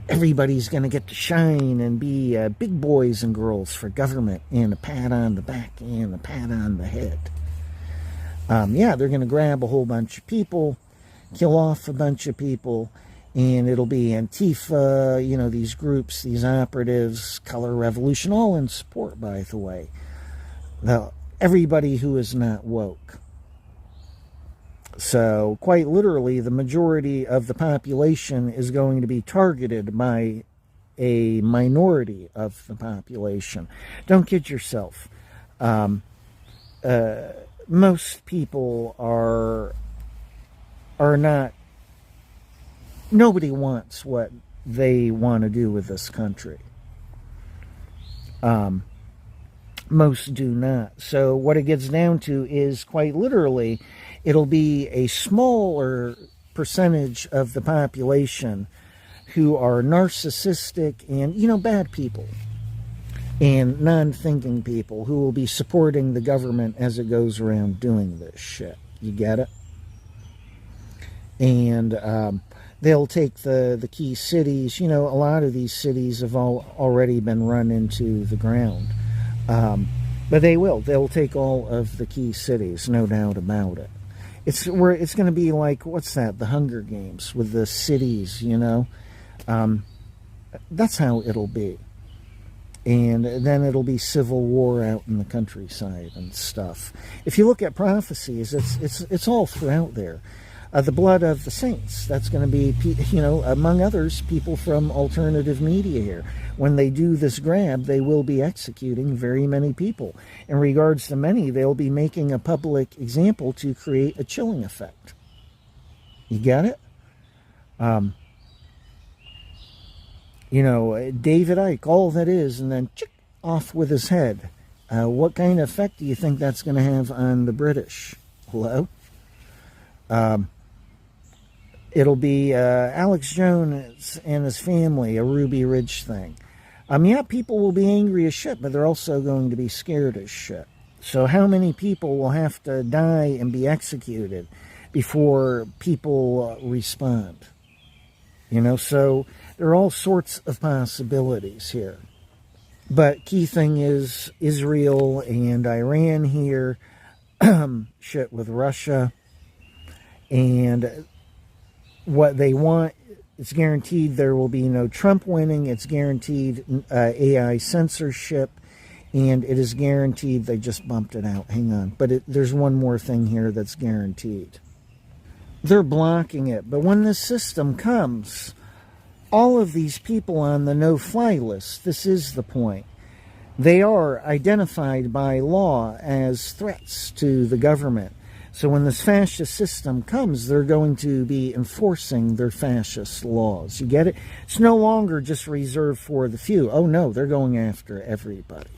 Everybody's going to get to shine and be big boys and girls for government, and a pat on the back and a pat on the head. They're going to grab a whole bunch of people, kill off a bunch of people, and it'll be Antifa, these groups, these operatives, Color Revolution, all in support, by the way. Everybody who is not woke. So, quite literally, the majority of the population is going to be targeted by a minority of the population. Don't kid yourself. Most people are not. Nobody wants what they want to do with this country. Most do not. So what it gets down to is, quite literally, it'll be a smaller percentage of the population who are narcissistic and, bad people and non-thinking people who will be supporting the government as it goes around doing this shit. You get it? And they'll take the key cities. A lot of these cities have already been run into the ground. But they will. They'll take all of the key cities, no doubt about it. It's going to be like, what's that? The Hunger Games with the cities, That's how it'll be. And then it'll be civil war out in the countryside and stuff. If you look at prophecies, it's all throughout there. The blood of the saints. That's going to be, among others, people from alternative media here. When they do this grab, they will be executing very many people. In regards to many, they'll be making a public example to create a chilling effect. You get it? David Icke, all that is, and then off with his head. What kind of effect do you think that's going to have on the British? Hello? It'll be Alex Jones and his family, a Ruby Ridge thing. People will be angry as shit, but they're also going to be scared as shit. So how many people will have to die and be executed before people respond? So there are all sorts of possibilities here. But key thing is Israel and Iran here, shit with Russia, and what they want, it's guaranteed there will be no Trump winning. It's guaranteed AI censorship. And it is guaranteed, they just bumped it out. Hang on. But there's one more thing here that's guaranteed. They're blocking it. But when this system comes, all of these people on the no-fly list, this is the point. They are identified by law as threats to the government. So when this fascist system comes, they're going to be enforcing their fascist laws. You get it? It's no longer just reserved for the few. Oh, no, they're going after everybody.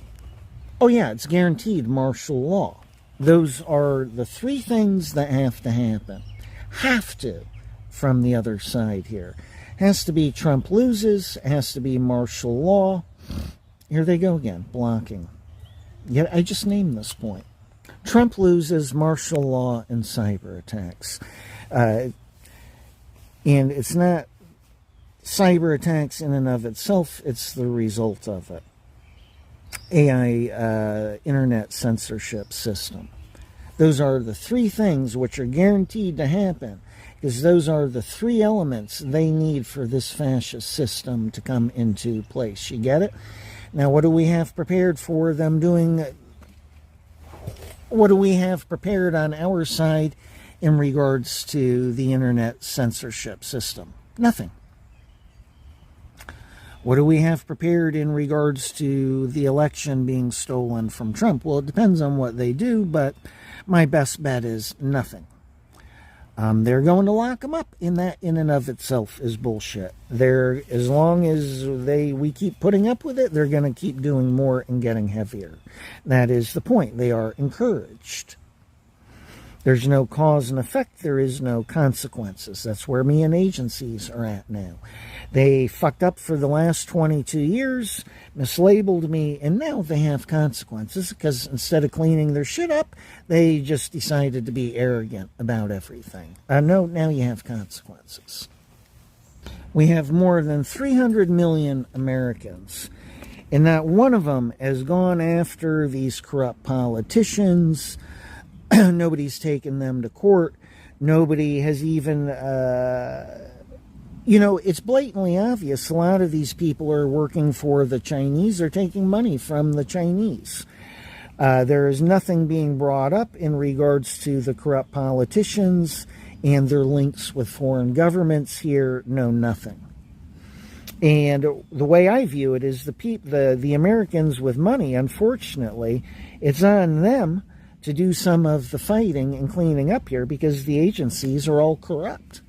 Oh yeah, it's guaranteed martial law. Those are the three things that have to happen. Have to, from the other side here. Has to be Trump loses, has to be martial law. Here they go again, blocking. Yet I just named this point. Trump loses, martial law, and cyber attacks. And it's not cyber attacks in and of itself, it's the result of it. AI, internet censorship system. Those are the three things which are guaranteed to happen, because those are the three elements they need for this fascist system to come into place. You get it? Now, what do we have prepared for them doing? What do we have prepared on our side in regards to the internet censorship system? Nothing. What do we have prepared in regards to the election being stolen from Trump? Well, it depends on what they do, but my best bet is nothing. They're going to lock him up, and that in and of itself is bullshit. As long as we keep putting up with it, they're going to keep doing more and getting heavier. That is the point. They are encouraged. There's no cause and effect. There is no consequences. That's where me and agencies are at now. They fucked up for the last 22 years, mislabeled me, and now they have consequences because instead of cleaning their shit up, they just decided to be arrogant about everything. No, now you have consequences. We have more than 300 million Americans, and not one of them has gone after these corrupt politicians. Nobody's taken them to court. Nobody has even, it's blatantly obvious. A lot of these people are working for the Chinese. They're taking money from the Chinese. There is nothing being brought up in regards to the corrupt politicians and their links with foreign governments here. No, nothing. And the way I view it is the Americans with money, unfortunately, it's on them to do some of the fighting and cleaning up here because the agencies are all corrupt.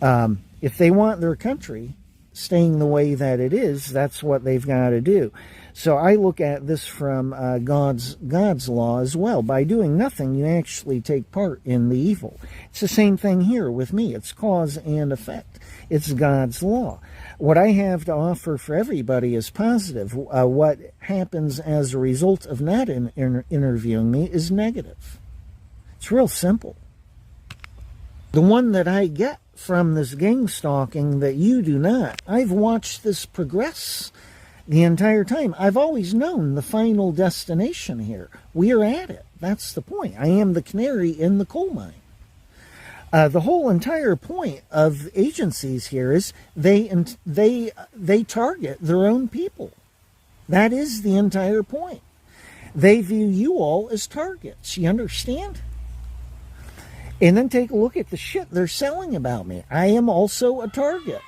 If they want their country staying the way that it is, that's what they've got to do. So I look at this from God's law as well. By doing nothing, you actually take part in the evil. It's the same thing here with me. It's cause and effect. It's God's law. What I have to offer for everybody is positive. What happens as a result of not interviewing me is negative. It's real simple. The one that I get from this gang stalking that you do not, I've watched this progress the entire time. I've always known the final destination here. We are at it. That's the point. I am the canary in the coal mine. The whole entire point of agencies here is they target their own people. That is the entire point. They view you all as targets. You understand? And then take a look at the shit they're selling about me. I am also a target.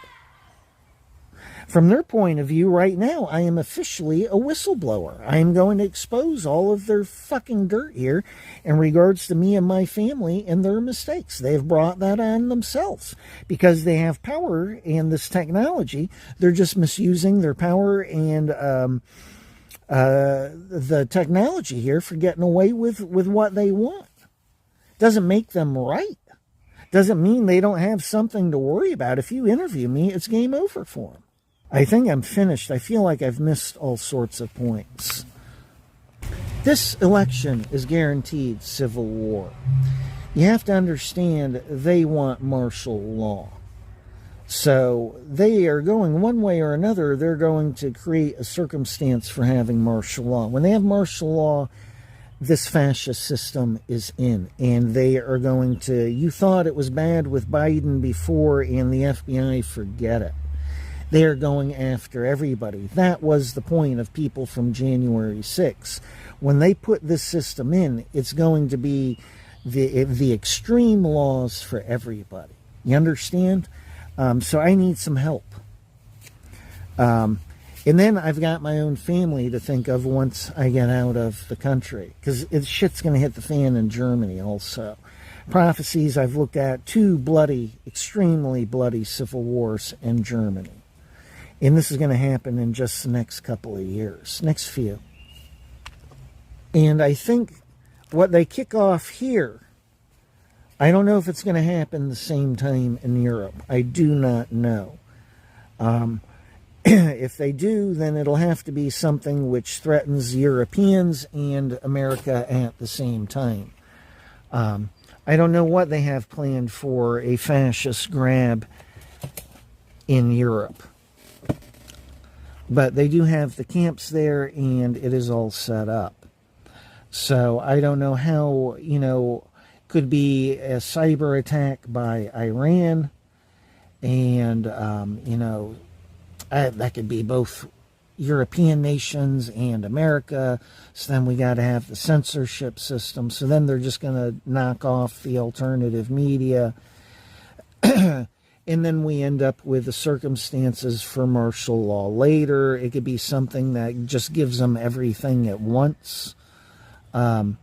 From their point of view right now, I am officially a whistleblower. I am going to expose all of their fucking dirt here in regards to me and my family and their mistakes. They've brought that on themselves because they have power and this technology. They're just misusing their power and the technology here for getting away with what they want. Doesn't make them right. Doesn't mean they don't have something to worry about. If you interview me, it's game over for them. I think I'm finished. I feel like I've missed all sorts of points. This election is guaranteed civil war. You have to understand they want martial law. So they are going one way or another, they're going to create a circumstance for having martial law. When they have martial law, this fascist system is in. And they are going to, you thought it was bad with Biden before and the FBI, forget it. They are going after everybody. That was the point of people from January 6. When they put this system in, it's going to be the extreme laws for everybody. You understand? So I need some help. And then I've got my own family to think of once I get out of the country. Because shit's going to hit the fan in Germany also. Prophecies I've looked at, 2 bloody, extremely bloody civil wars in Germany. And this is going to happen in just the next couple of years. Next few. And I think what they kick off here, I don't know if it's going to happen the same time in Europe. I do not know. If they do, then it'll have to be something which threatens Europeans and America at the same time. I don't know what they have planned for a fascist grab in Europe. But they do have the camps there, and it is all set up. So I don't know how, could be a cyber attack by Iran, and, that could be both European nations and America. So then we got to have the censorship system. So then they're just going to knock off the alternative media. And then we end up with the circumstances for martial law later. It could be something that just gives them everything at once. War,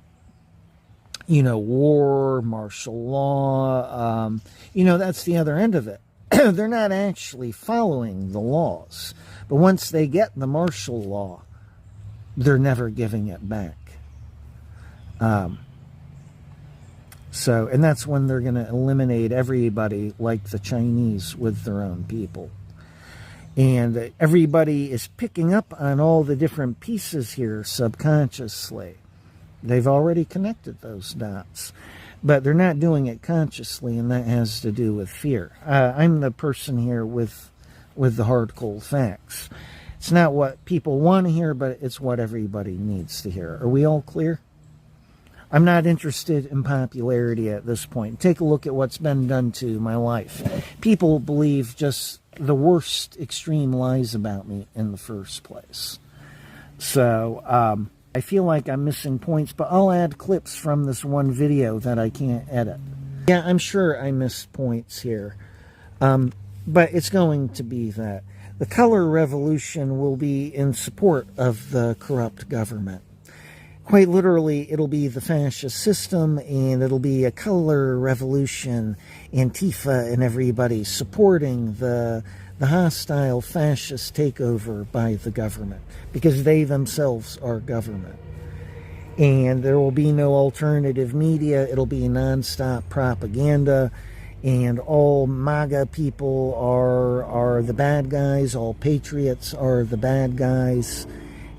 martial law. That's the other end of it. They're not actually following the laws. But once they get the martial law, they're never giving it back. And that's when they're going to eliminate everybody, like the Chinese with their own people. And everybody is picking up on all the different pieces here subconsciously. They've already connected those dots. But they're not doing it consciously, and that has to do with fear. I'm the person here with the hard, cold facts. It's not what people want to hear, but it's what everybody needs to hear. Are we all clear? I'm not interested in popularity at this point. Take a look at what's been done to my life. People believe just the worst extreme lies about me in the first place. So, I feel like I'm missing points, but I'll add clips from this one video that I can't edit. Yeah, I'm sure I missed points here. But it's going to be that. The color revolution will be in support of the corrupt government. Quite literally, it'll be the fascist system, and it'll be a color revolution, Antifa and everybody supporting the hostile fascist takeover by the government, because they themselves are government. And there will be no alternative media. It'll be nonstop propaganda, and all MAGA people are the bad guys, all patriots are the bad guys.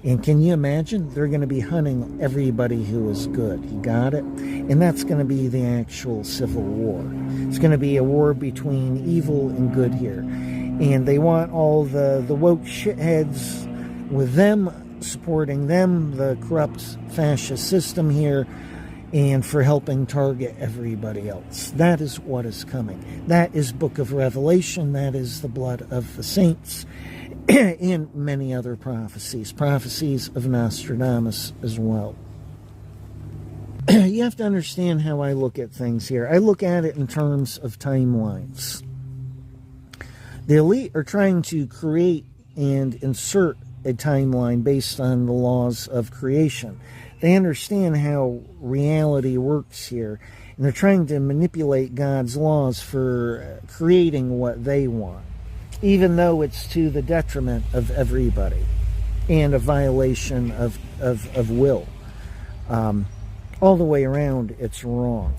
And can you imagine? They're going to be hunting everybody who is good. You got it? And that's going to be the actual civil war. It's going to be a war between evil and good here. And they want all the woke shitheads with them, supporting them, the corrupt fascist system here, and for helping target everybody else. That is what is coming. That is Book of Revelation. That is the blood of the saints. And many other prophecies of Nostradamus as well. You have to understand how I look at things here. I look at it in terms of timelines. The elite are trying to create and insert a timeline based on the laws of creation. They understand how reality works here, and they're trying to manipulate God's laws for creating what they want, even though it's to the detriment of everybody and a violation of will. All the way around, it's wrong.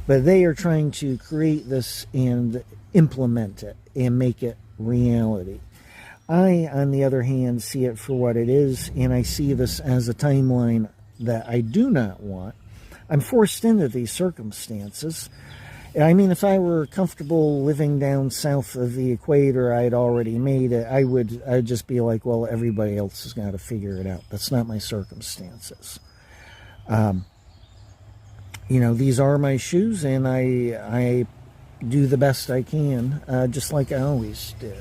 But they are trying to create this and implement it and make it reality. I, on the other hand, see it for what it is, and I see this as a timeline that I do not want. I'm forced into these circumstances. I mean, if I were comfortable living down south of the equator, I'd already made it. I'd just be like, well, everybody else has got to figure it out. That's not my circumstances. These are my shoes, and I do the best I can, just like I always do.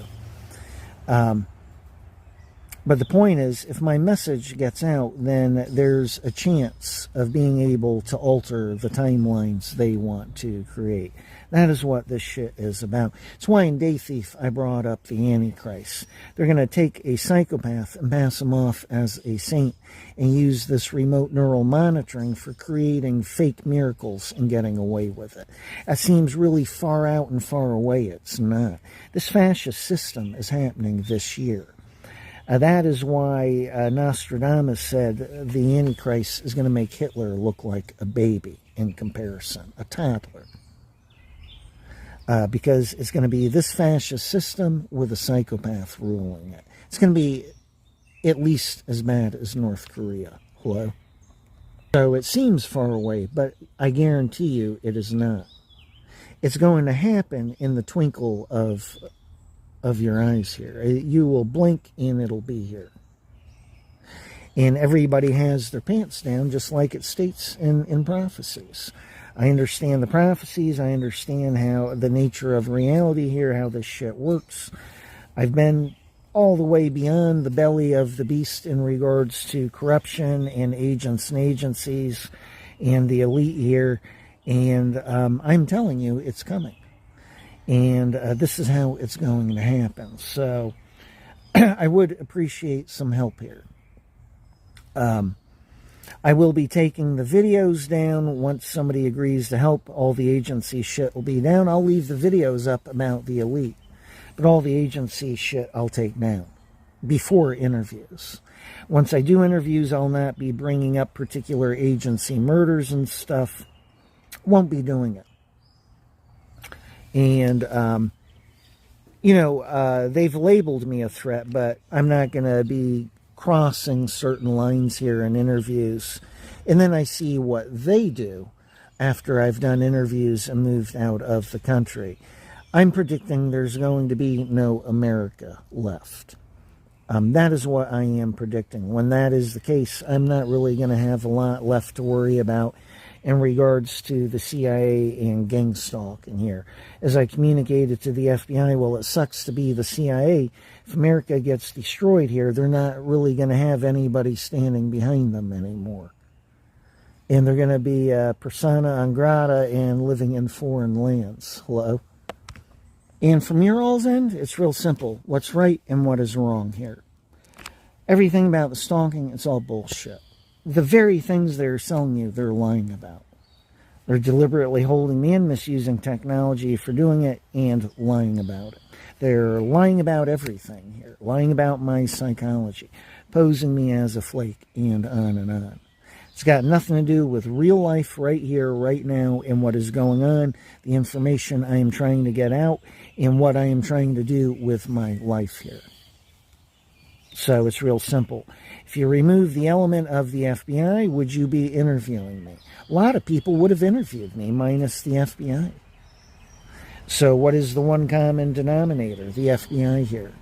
But the point is, if my message gets out, then there's a chance of being able to alter the timelines they want to create. That is what this shit is about. It's why in Day Thief I brought up the Antichrist. They're going to take a psychopath and pass him off as a saint and use this remote neural monitoring for creating fake miracles and getting away with it. That seems really far out and far away. It's not. This fascist system is happening this year. That is why Nostradamus said the Antichrist is going to make Hitler look like a baby in comparison, a toddler. Because it's going to be this fascist system with a psychopath ruling it. It's going to be at least as bad as North Korea. Hello? So it seems far away, but I guarantee you it is not. It's going to happen in the twinkle of your eyes here. You will blink and it'll be here. And everybody has their pants down, just like it states in prophecies. I understand the prophecies. I understand how the nature of reality here, how this shit works. I've been all the way beyond the belly of the beast in regards to corruption and agents and agencies and the elite here. And I'm telling you, it's coming. And this is how it's going to happen. So I would appreciate some help here. I will be taking the videos down once somebody agrees to help. All the agency shit will be down. I'll leave the videos up about the elite. But all the agency shit I'll take down before interviews. Once I do interviews, I'll not be bringing up particular agency murders and stuff. Won't be doing it. And, they've labeled me a threat, but I'm not going to be crossing certain lines here in interviews. And then I see what they do after I've done interviews and moved out of the country. I'm predicting there's going to be no America left. That is what I am predicting. When that is the case, I'm not really going to have a lot left to worry about in regards to the CIA and gang stalking here. As I communicated to the FBI, well, it sucks to be the CIA. If America gets destroyed here, they're not really going to have anybody standing behind them anymore. And they're going to be persona non grata and living in foreign lands. Hello? And from your all's end, it's real simple. What's right and what is wrong here. Everything about the stalking, it's all bullshit. The very things they're selling you, they're lying about. They're deliberately holding me in, misusing technology for doing it, and lying about it. They're lying about everything here. Lying about my psychology. Posing me as a flake, and on and on. It's got nothing to do with real life right here, right now, and what is going on, the information I am trying to get out, and what I am trying to do with my life here. So it's real simple. If you remove the element of the FBI, would you be interviewing me? A lot of people would have interviewed me, minus the FBI. So what is the one common denominator? The FBI here.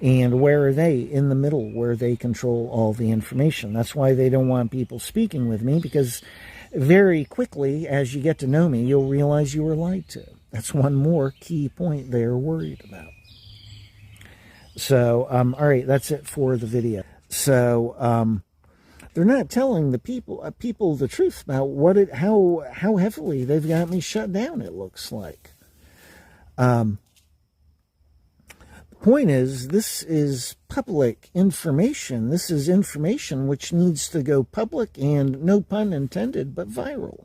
And where are they? In the middle, where they control all the information. That's why they don't want people speaking with me, because very quickly, as you get to know me, you'll realize you were lied to. That's one more key point they're worried about. So, all right, that's it for the video. So, they're not telling the people the truth about how heavily they've got me shut down, it looks like. The point is, this is public information. This is information which needs to go public and, no pun intended, but viral.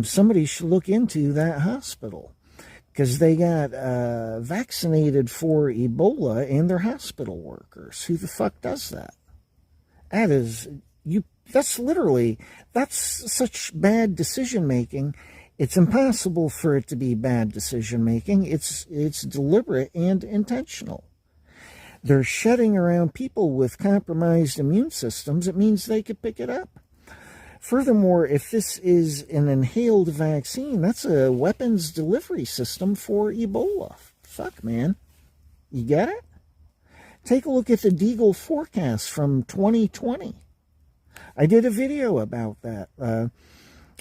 Somebody should look into that hospital, because they got vaccinated for Ebola and they're hospital workers. Who the fuck does that? That's such bad decision making. It's impossible for it to be bad decision making. It's deliberate and intentional. They're shedding around people with compromised immune systems. It means they could pick it up. Furthermore, if this is an inhaled vaccine, that's a weapons delivery system for Ebola. Fuck, man. You get it? Take a look at the Deagle forecast from 2020. I did a video about that.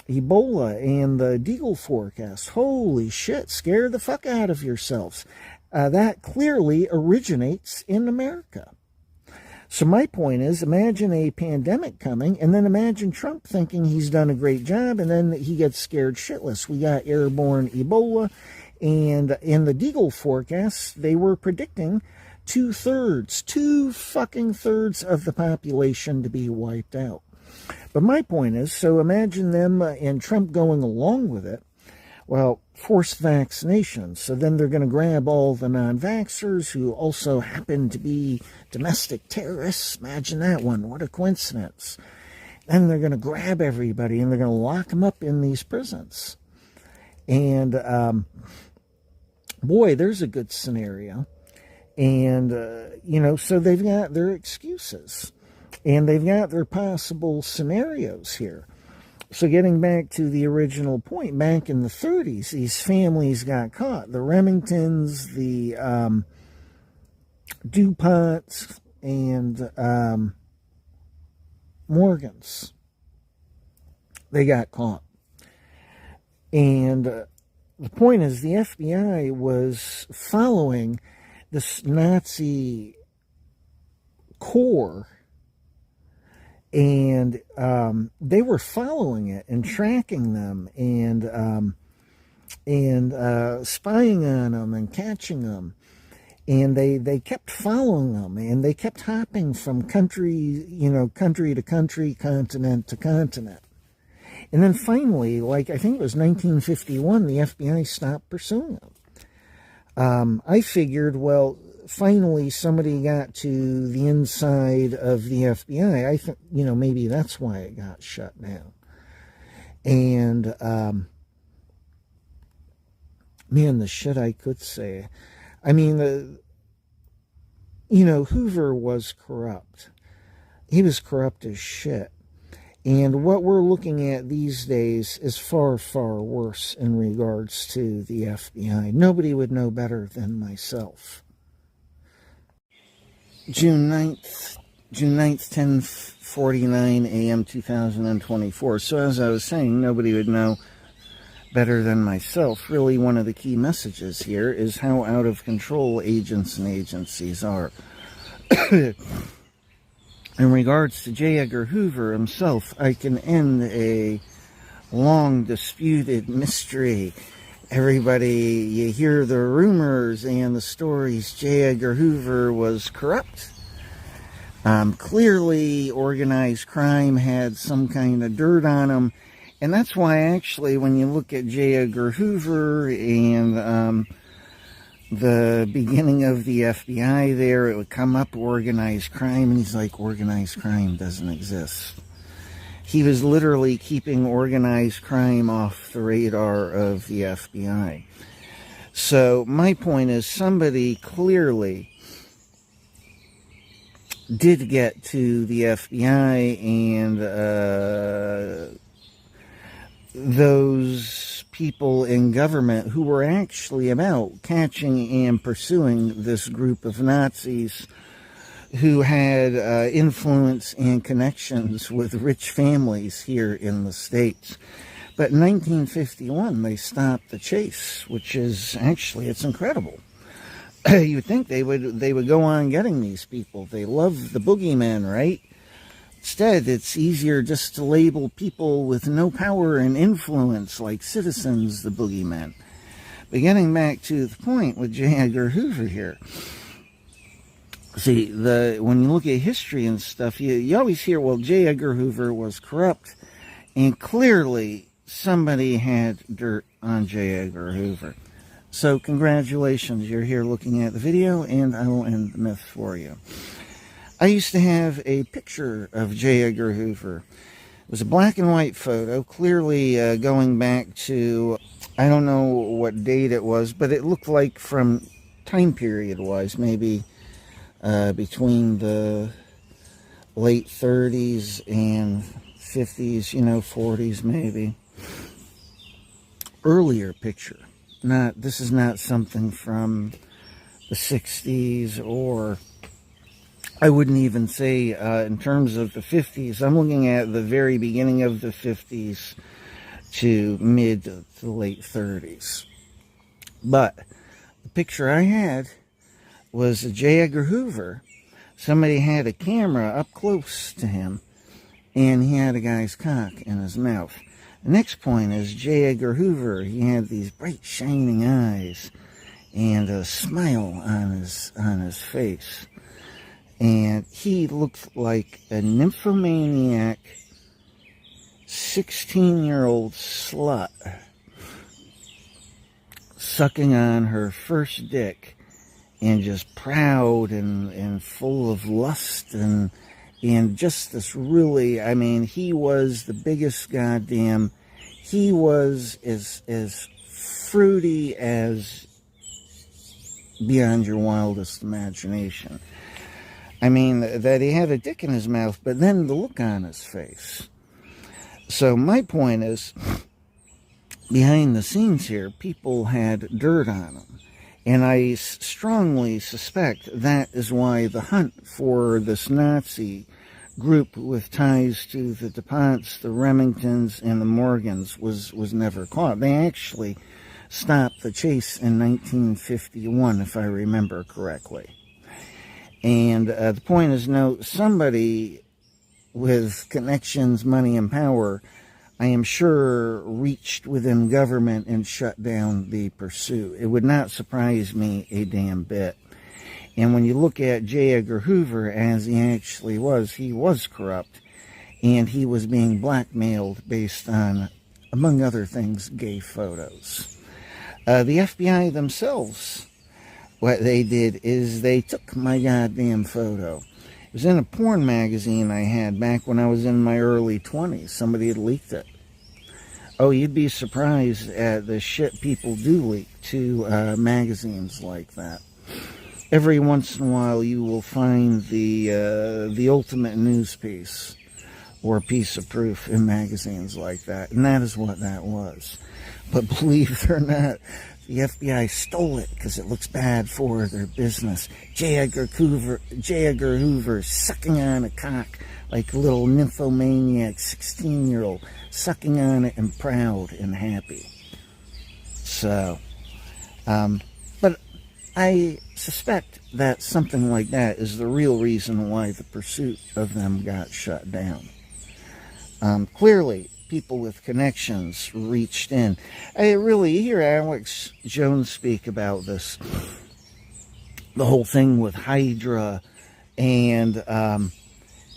Ebola and the Deagle forecast. Holy shit, scare the fuck out of yourselves. That clearly originates in America. So my point is, imagine a pandemic coming, and then imagine Trump thinking he's done a great job, and then he gets scared shitless. We got airborne Ebola, and in the Deagle forecast, they were predicting 2/3 of the population to be wiped out. But my point is, so imagine them and Trump going along with it. Well, forced vaccinations. So then they're going to grab all the non-vaxxers who also happen to be domestic terrorists. Imagine that one. What a coincidence. Then they're going to grab everybody and they're going to lock them up in these prisons. And, boy, there's a good scenario. And, so they've got their excuses. And they've got their possible scenarios here. So getting back to the original point, back in the 30s, these families got caught. The Remingtons, the DuPonts, and Morgans. They got caught. And the point is the FBI was following this Nazi core, and they were following it and tracking them and spying on them and catching them. And they kept following them, and they kept hopping from country to country, continent to continent. And then finally, I think it was 1951, the FBI stopped pursuing them. I figured, well, finally somebody got to the inside of the FBI. I think, maybe that's why it got shut down. And, man, the shit I could say. I mean, Hoover was corrupt. He was corrupt as shit. And what we're looking at these days is far, far worse in regards to the FBI. Nobody would know better than myself. June 9th, 10:49 a.m. 2024. So as I was saying, nobody would know better than myself. Really, one of the key messages here is how out of control agents and agencies are. In regards to J. Edgar Hoover himself, I can end a long disputed mystery. Everybody, you hear the rumors and the stories. J. Edgar Hoover was corrupt. Clearly, organized crime had some kind of dirt on him. And that's why, actually, when you look at J. Edgar Hoover and the beginning of the FBI there, it would come up organized crime, and he's like, organized crime doesn't exist. He was literally keeping organized crime off the radar of the FBI. So my point is, somebody clearly did get to the FBI, and those people in government who were actually about catching and pursuing this group of Nazis who had influence and connections with rich families here in the States. But in 1951, they stopped the chase, which is actually, it's incredible. You would think they would go on getting these people. They love the boogeyman, right? Instead, it's easier just to label people with no power and influence, like citizens, the boogeyman. But getting back to the point with J. Edgar Hoover here, see, when you look at history and stuff, you always hear, well, J. Edgar Hoover was corrupt, and clearly somebody had dirt on J. Edgar Hoover. So congratulations, you're here looking at the video, and I will end the myth for you. I used to have a picture of J. Edgar Hoover. It was a black and white photo, clearly going back to, I don't know what date it was, but it looked like from time period-wise, maybe between the late 30s and 50s, 40s maybe. Earlier picture. This is not something from the 60s, or I wouldn't even say in terms of the 50s. I'm looking at the very beginning of the 50s to mid to late 30s. But the picture I had was J. Edgar Hoover. Somebody had a camera up close to him, and he had a guy's cock in his mouth. The next point is J. Edgar Hoover. He had these bright, shining eyes and a smile on his face. And he looked like a nymphomaniac 16-year-old slut. sucking on her first dick and just proud and full of lust and just this really, I mean, he was the biggest goddamn, he was as fruity as beyond your wildest imagination. I mean, that he had a dick in his mouth, but then the look on his face. So my point is, behind the scenes here, people had dirt on him. And I strongly suspect that is why the hunt for this Nazi group with ties to the DuPonts, the Remingtons, and the Morgans was never caught. They actually stopped the chase in 1951, if I remember correctly. And the point is, no, somebody with connections, money, and power, I am sure, reached within government and shut down the pursuit. It would not surprise me a damn bit. And when you look at J. Edgar Hoover, as he actually was, he was corrupt, and he was being blackmailed based on, among other things, gay photos. The FBI themselves, what they did is they took my goddamn photo. It was in a porn magazine I had back when I was in my early 20s. Somebody had leaked it. Oh, you'd be surprised at the shit people do leak to magazines like that. Every once in a while you will find the ultimate news piece or piece of proof in magazines like that. And that is what that was. But believe it or not, the FBI stole it because it looks bad for their business. J. Edgar Hoover sucking on a cock like a little nymphomaniac 16-year-old, sucking on it and proud and happy. So, but I suspect that something like that is the real reason why the pursuit of them got shut down. Clearly, people with connections reached in. I really hear Alex Jones speak about this, the whole thing with Hydra and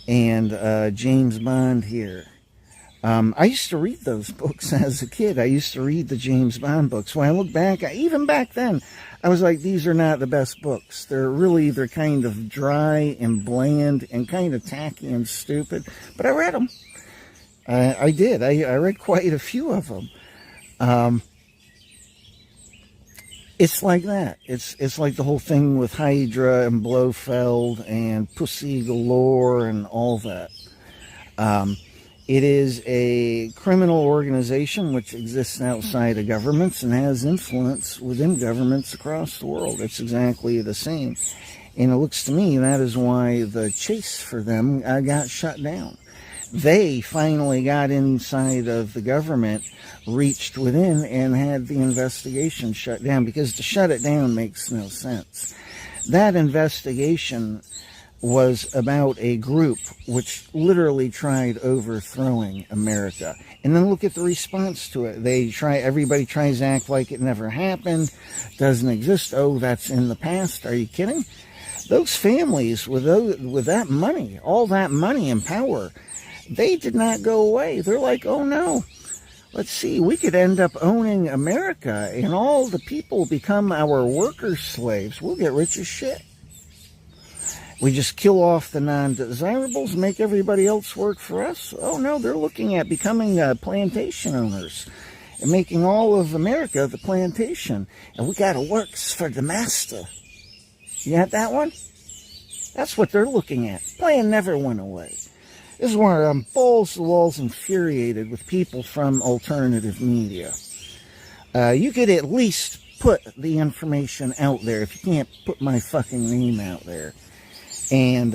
James Bond here. I used to read those books as a kid. I used to read the James Bond books. When I look back, even back then, I was like, these are not the best books. They're kind of dry and bland and kind of tacky and stupid. But I read them. I did. I read quite a few of them. It's like that. It's like the whole thing with Hydra and Blofeld and Pussy Galore and all that. It is a criminal organization which exists outside of governments and has influence within governments across the world. It's exactly the same. And it looks to me that is why the chase for them got shut down. They finally got inside of the government, reached within, and had the investigation shut down, because to shut it down makes no sense. That investigation was about a group which literally tried overthrowing America. And then look at the response to it. Everybody tries to act like it never happened, doesn't exist. Oh, that's in the past. Are you kidding? Those families with that money, all that money and power, they did not go away. They're like, oh no, let's see, we could end up owning America and all the people become our worker slaves. We'll get rich as shit. We just kill off the non-desirables, make everybody else work for us. Oh no, they're looking at becoming plantation owners and making all of America the plantation. And we gotta work for the master. You got that one? That's what they're looking at. Plan never went away. This is where I'm balls to the walls infuriated with people from alternative media. You could at least put the information out there if you can't put my fucking name out there. And,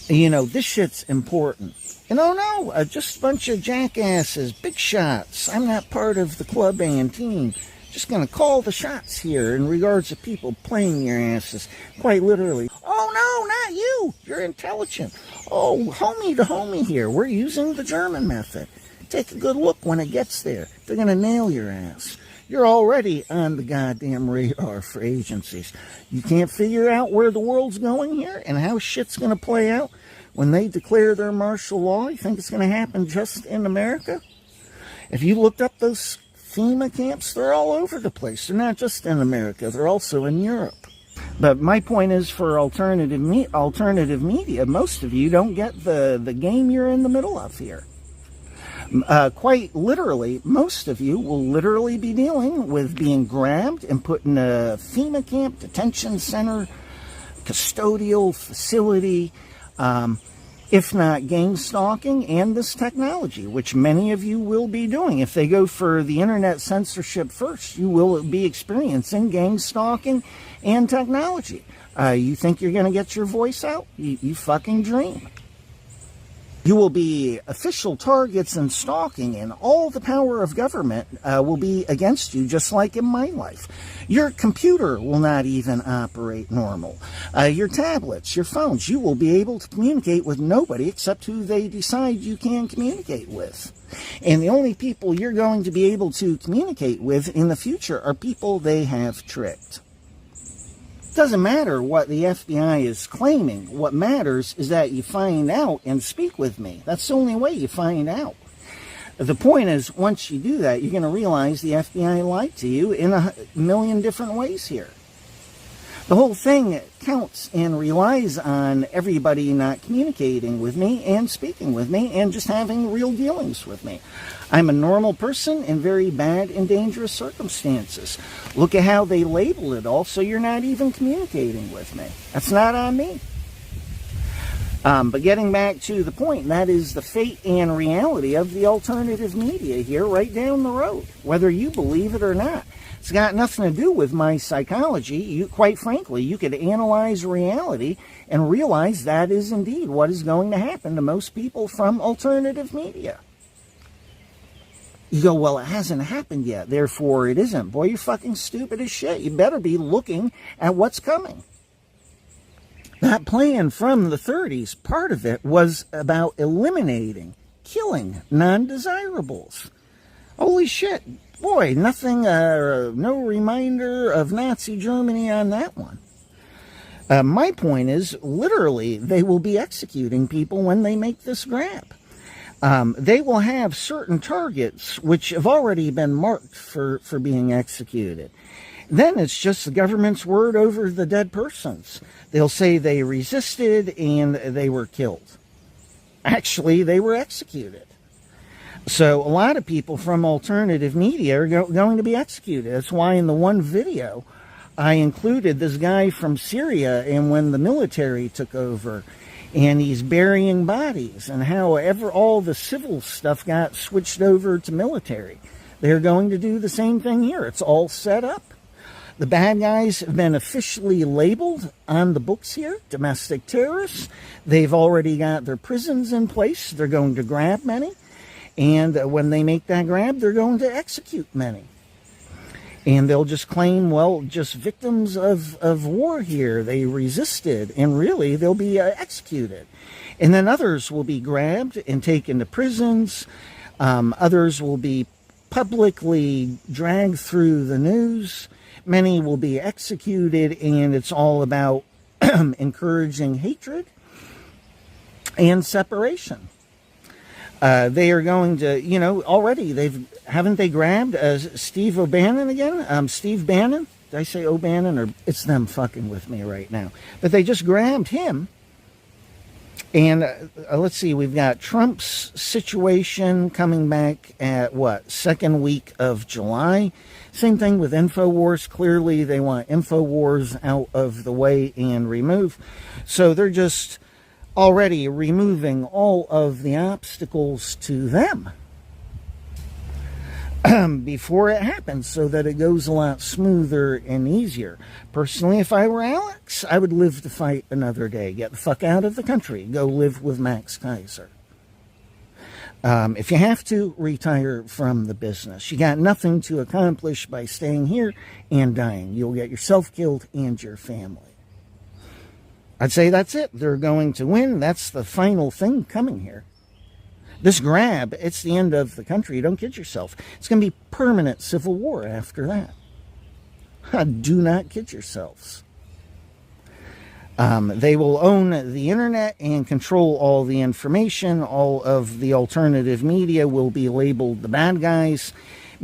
this shit's important. And oh no, just a bunch of jackasses, big shots. I'm not part of the club and team. Just gonna call the shots here in regards to people playing your asses. Quite literally. Oh no, not you. You're intelligent. Oh, homie to homie here. We're using the German method. Take a good look when it gets there. They're gonna nail your ass. You're already on the goddamn radar for agencies. You can't figure out where the world's going here and how shit's going to play out when they declare their martial law. You think it's going to happen just in America? If you looked up those FEMA camps, they're all over the place. They're not just in America, they're also in Europe. But my point is, for alternative media, most of you don't get the game you're in the middle of here. Quite literally, most of you will literally be dealing with being grabbed and put in a FEMA camp, detention center, custodial facility, if not gang stalking, and this technology, which many of you will be doing. If they go for the internet censorship first, you will be experiencing gang stalking and technology. You think you're going to get your voice out? You fucking dream. You will be official targets and stalking, and all the power of government will be against you, just like in my life. Your computer will not even operate normal. Your tablets, your phones, you will be able to communicate with nobody except who they decide you can communicate with. And the only people you're going to be able to communicate with in the future are people they have tricked. Doesn't matter what the FBI is claiming. What matters is that you find out and speak with me. That's the only way you find out. The point is, once you do that, you're going to realize the FBI lied to you in a million different ways here. The whole thing counts and relies on everybody not communicating with me and speaking with me and just having real dealings with me. I'm a normal person in very bad and dangerous circumstances. Look at how they label it all, so you're not even communicating with me. That's not on me. But getting back to the point, that is the fate and reality of the alternative media here right down the road, whether you believe it or not. It's got nothing to do with my psychology. Quite frankly, you could analyze reality and realize that is indeed what is going to happen to most people from alternative media. You go, well, it hasn't happened yet, therefore it isn't. Boy, you're fucking stupid as shit. You better be looking at what's coming. That plan from the 30s, part of it was about eliminating, killing non-desirables. Holy shit. Boy, nothing, no reminder of Nazi Germany on that one. My point is, literally, they will be executing people when they make this grab. They will have certain targets which have already been marked for being executed. Then it's just the government's word over the dead persons. They'll say they resisted and they were killed. Actually, they were executed. So a lot of people from alternative media are going to be executed. That's why in the one video, I included this guy from Syria and when the military took over, and he's burying bodies, and how all the civil stuff got switched over to military. They're going to do the same thing here. It's all set up. The bad guys have been officially labeled on the books here, domestic terrorists. They've already got their prisons in place. They're going to grab many. And when they make that grab, they're going to execute many. And they'll just claim, well, just victims of war here. They resisted, and really, they'll be executed. And then others will be grabbed and taken to prisons. Others will be publicly dragged through the news. Many will be executed, and it's all about encouraging hatred and separation. They are going to, already haven't they grabbed Steve O'Bannon again? Steve Bannon? Did I say O'Bannon? Or it's them fucking with me right now. But they just grabbed him. And let's see, we've got Trump's situation coming back at second week of July. Same thing with InfoWars. Clearly, they want InfoWars out of the way and removed. So they're just already removing all of the obstacles to them before it happens, so that it goes a lot smoother and easier. Personally, if I were Alex, I would live to fight another day. Get the fuck out of the country. Go live with Max Kaiser. If you have to, retire from the business. You got nothing to accomplish by staying here and dying. You'll get yourself killed and your family. I'd say that's it. They're going to win. That's the final thing coming here. This grab, it's the end of the country. Don't kid yourself. It's going to be permanent civil war after that. Do not kid yourselves. They will own the internet and control all the information. All of the alternative media will be labeled the bad guys.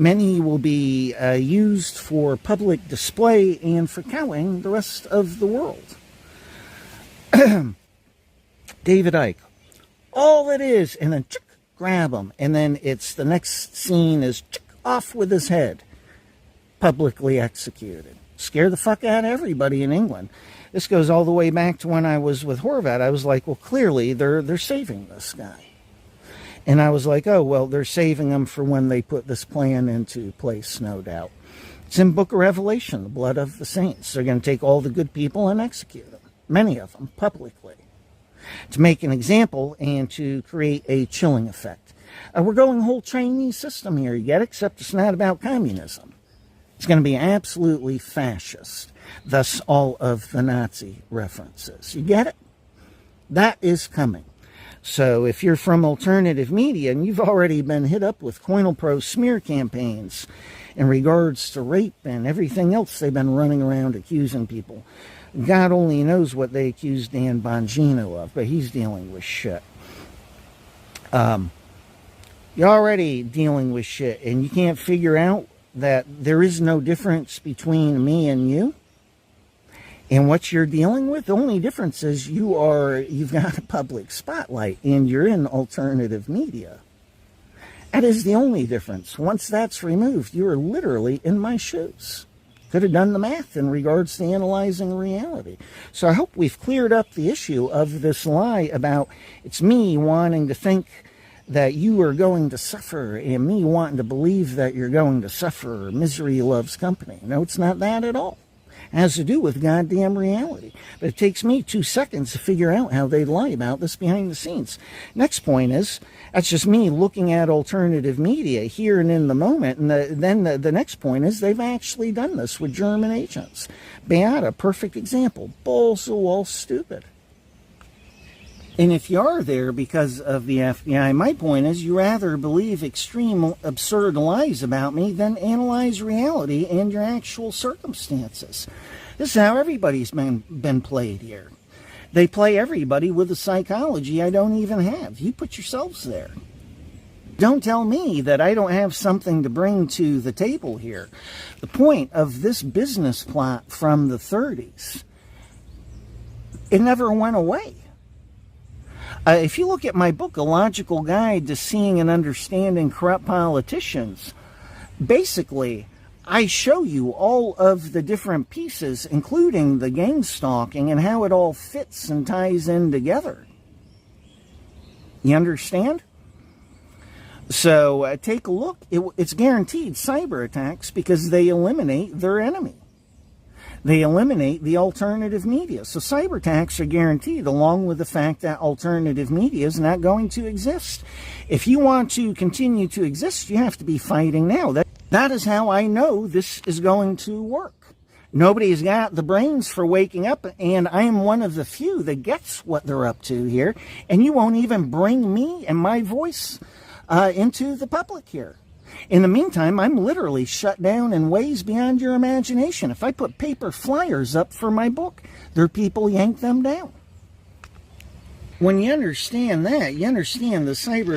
Many will be used for public display and for cowing the rest of the world. David Icke. All it is, and then grab him, and then it's the next scene is off with his head, publicly executed. Scare the fuck out of everybody in England. This goes all the way back to when I was with Horvat. I was like, well, clearly they're saving this guy. And I was like, oh, well, they're saving him for when they put this plan into place, no doubt. It's in Book of Revelation, the blood of the saints. They're going to take all the good people and execute them, many of them, publicly, to make an example and to create a chilling effect. We're going whole Chinese system here, you get it? Except it's not about communism. It's going to be absolutely fascist. Thus, all of the Nazi references. You get it? That is coming. So if you're from alternative media and you've already been hit up with COINTELPRO smear campaigns in regards to rape and everything else they've been running around accusing people, God only knows what they accused Dan Bongino of, but he's dealing with shit. You're already dealing with shit, and you can't figure out that there is no difference between me and you and what you're dealing with. The only difference is you've got a public spotlight and you're in alternative media. That is the only difference. Once that's removed, you're literally in my shoes. Could have done the math in regards to analyzing reality. So I hope we've cleared up the issue of this lie about it's me wanting to think that you are going to suffer and me wanting to believe that you're going to suffer. Misery loves company. No, it's not that at all. It has to do with goddamn reality. But it takes me 2 seconds to figure out how they lie about this behind the scenes. Next point is, that's just me looking at alternative media here and in the moment. And then the next point is they've actually done this with German agents. Beata, perfect example. Balls to the wall stupid. And if you are there because of the FBI, my point is you rather believe extreme, absurd lies about me than analyze reality and your actual circumstances. This is how everybody's been played here. They play everybody with a psychology I don't even have. You put yourselves there. Don't tell me that I don't have something to bring to the table here. The point of this business plot from the 30s, it never went away. If you look at my book, A Logical Guide to Seeing and Understanding Corrupt Politicians, basically, I show you all of the different pieces, including the gang stalking and how it all fits and ties in together. You understand? So take a look. It's guaranteed cyber attacks because they eliminate their enemy. They eliminate the alternative media. So cyber attacks are guaranteed, along with the fact that alternative media is not going to exist. If you want to continue to exist, you have to be fighting now. That is how I know this is going to work. Nobody's got the brains for waking up, and I am one of the few that gets what they're up to here, and you won't even bring me and my voice into the public here. In the meantime, I'm literally shut down in ways beyond your imagination. If I put paper flyers up for my book, there are people yank them down. When you understand that, you understand the cyber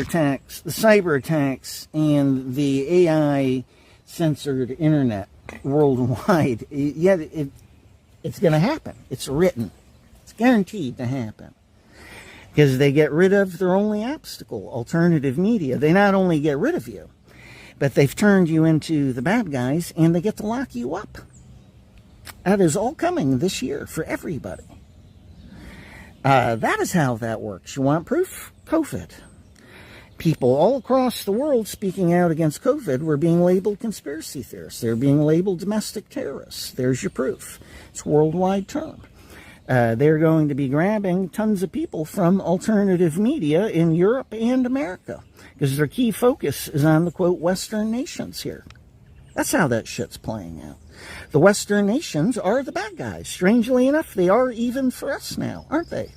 attacks and the AI censored internet worldwide. Yet it's going to happen. It's written. It's guaranteed to happen. Because they get rid of their only obstacle, alternative media. They not only get rid of you, but they've turned you into the bad guys, and they get to lock you up. That is all coming this year for everybody. That is how that works. You want proof? COVID. People all across the world speaking out against COVID were being labeled conspiracy theorists. They're being labeled domestic terrorists. There's your proof. It's a worldwide term. They're going to be grabbing tons of people from alternative media in Europe and America, because their key focus is on the, quote, Western nations here. That's how that shit's playing out. The Western nations are the bad guys. Strangely enough, they are even for us now, aren't they?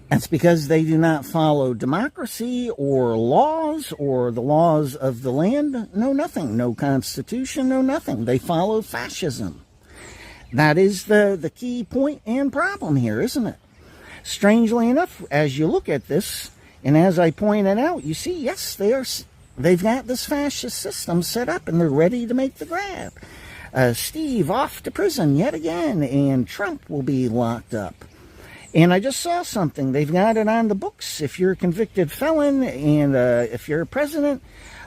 That's because they do not follow democracy or laws or the laws of the land. No, nothing. No constitution, no nothing. They follow fascism. That is the key point and problem here, isn't it? Strangely enough, as you look at this, and as I pointed out, you see, yes, they are They've got this fascist system set up, and they're ready to make the grab. Steve off to prison yet again, and Trump will be locked up. And I just saw something. They've got it on the books. If you're a convicted felon and if you're a president,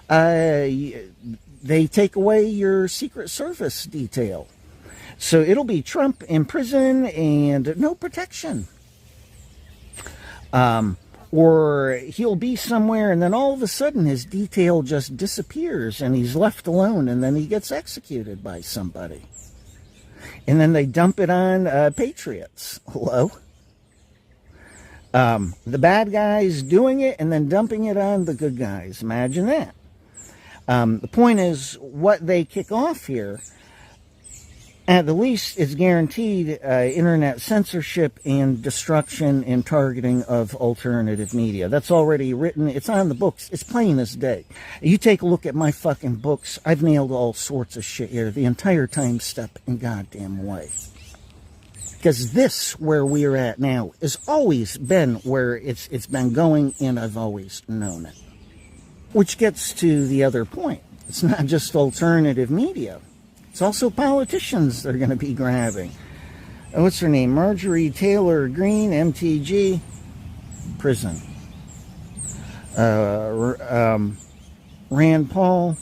they take away your Secret Service detail. So it'll be Trump in prison and no protection. Or he'll be somewhere and then all of a sudden his detail just disappears and he's left alone and then he gets executed by somebody. And then they dump it on patriots. Hello? The bad guys doing it and then dumping it on the good guys. Imagine that. The point is, what they kick off here, at the least, is guaranteed internet censorship and destruction and targeting of alternative media. That's already written. It's on the books. It's plain as day. You take a look at my fucking books. I've nailed all sorts of shit here the entire time, step and goddamn way. Because this, where we're at now, has always been where it's been going, and I've always known it. Which gets to the other point. It's not just alternative media. It's also politicians they're going to be grabbing. What's her name? Marjorie Taylor Greene, MTG, prison. Rand Paul,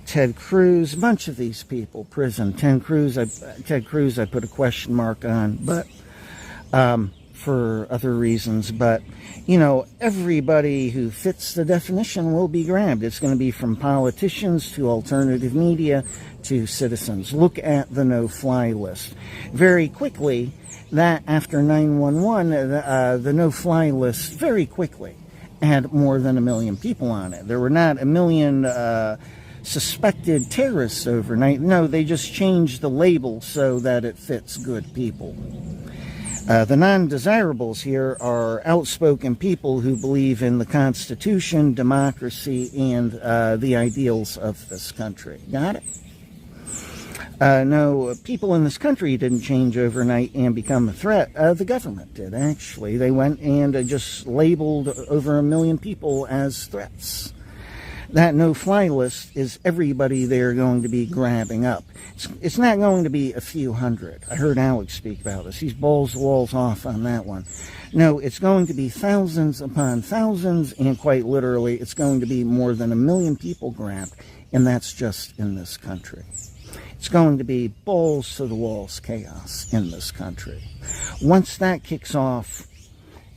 Ted Cruz, a bunch of these people, prison. Ted Cruz, I put a question mark on, but for other reasons. But, you know, everybody who fits the definition will be grabbed. It's going to be from politicians to alternative media to citizens. Look at the no-fly list. Very quickly, that after 9/11, the no-fly list very quickly had more than 1 million people on it. There were not 1 million suspected terrorists overnight. No, they just changed the label so that it fits good people. The non-desirables here are outspoken people who believe in the Constitution, democracy, and the ideals of this country. Got it? No, people in this country didn't change overnight and become a threat. The government did, actually. They went and just labeled over 1 million people as threats. That no-fly list is everybody they're going to be grabbing up. It's not going to be a few hundred. I heard Alex speak about this. He's balls the walls off on that one. No, it's going to be thousands upon thousands, and quite literally, it's going to be more than 1 million people grabbed, and that's just in this country. It's going to be balls to the walls chaos in this country. Once that kicks off,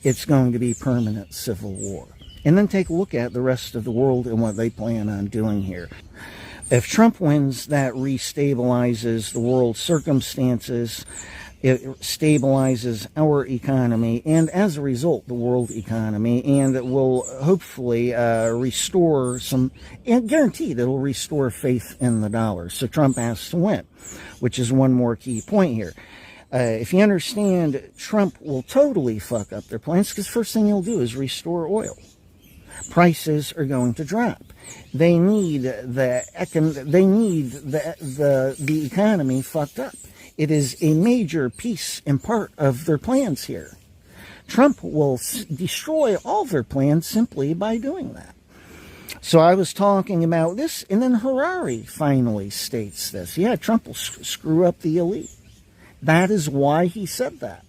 it's going to be permanent civil war. And then take a look at the rest of the world and what they plan on doing here. If Trump wins, that restabilizes the world's circumstances. It stabilizes our economy, and as a result, the world economy, and it will hopefully restore some, and guaranteed it'll restore faith in the dollar. So Trump has to win, which is one more key point here. If you understand, Trump will totally fuck up their plans, because first thing he'll do is restore oil. Prices are going to drop. They need the economy fucked up. It is a major piece and part of their plans here. Trump will destroy all their plans simply by doing that. So I was talking about this, and then Harari finally states this. Yeah, Trump will screw up the elite. That is why he said that.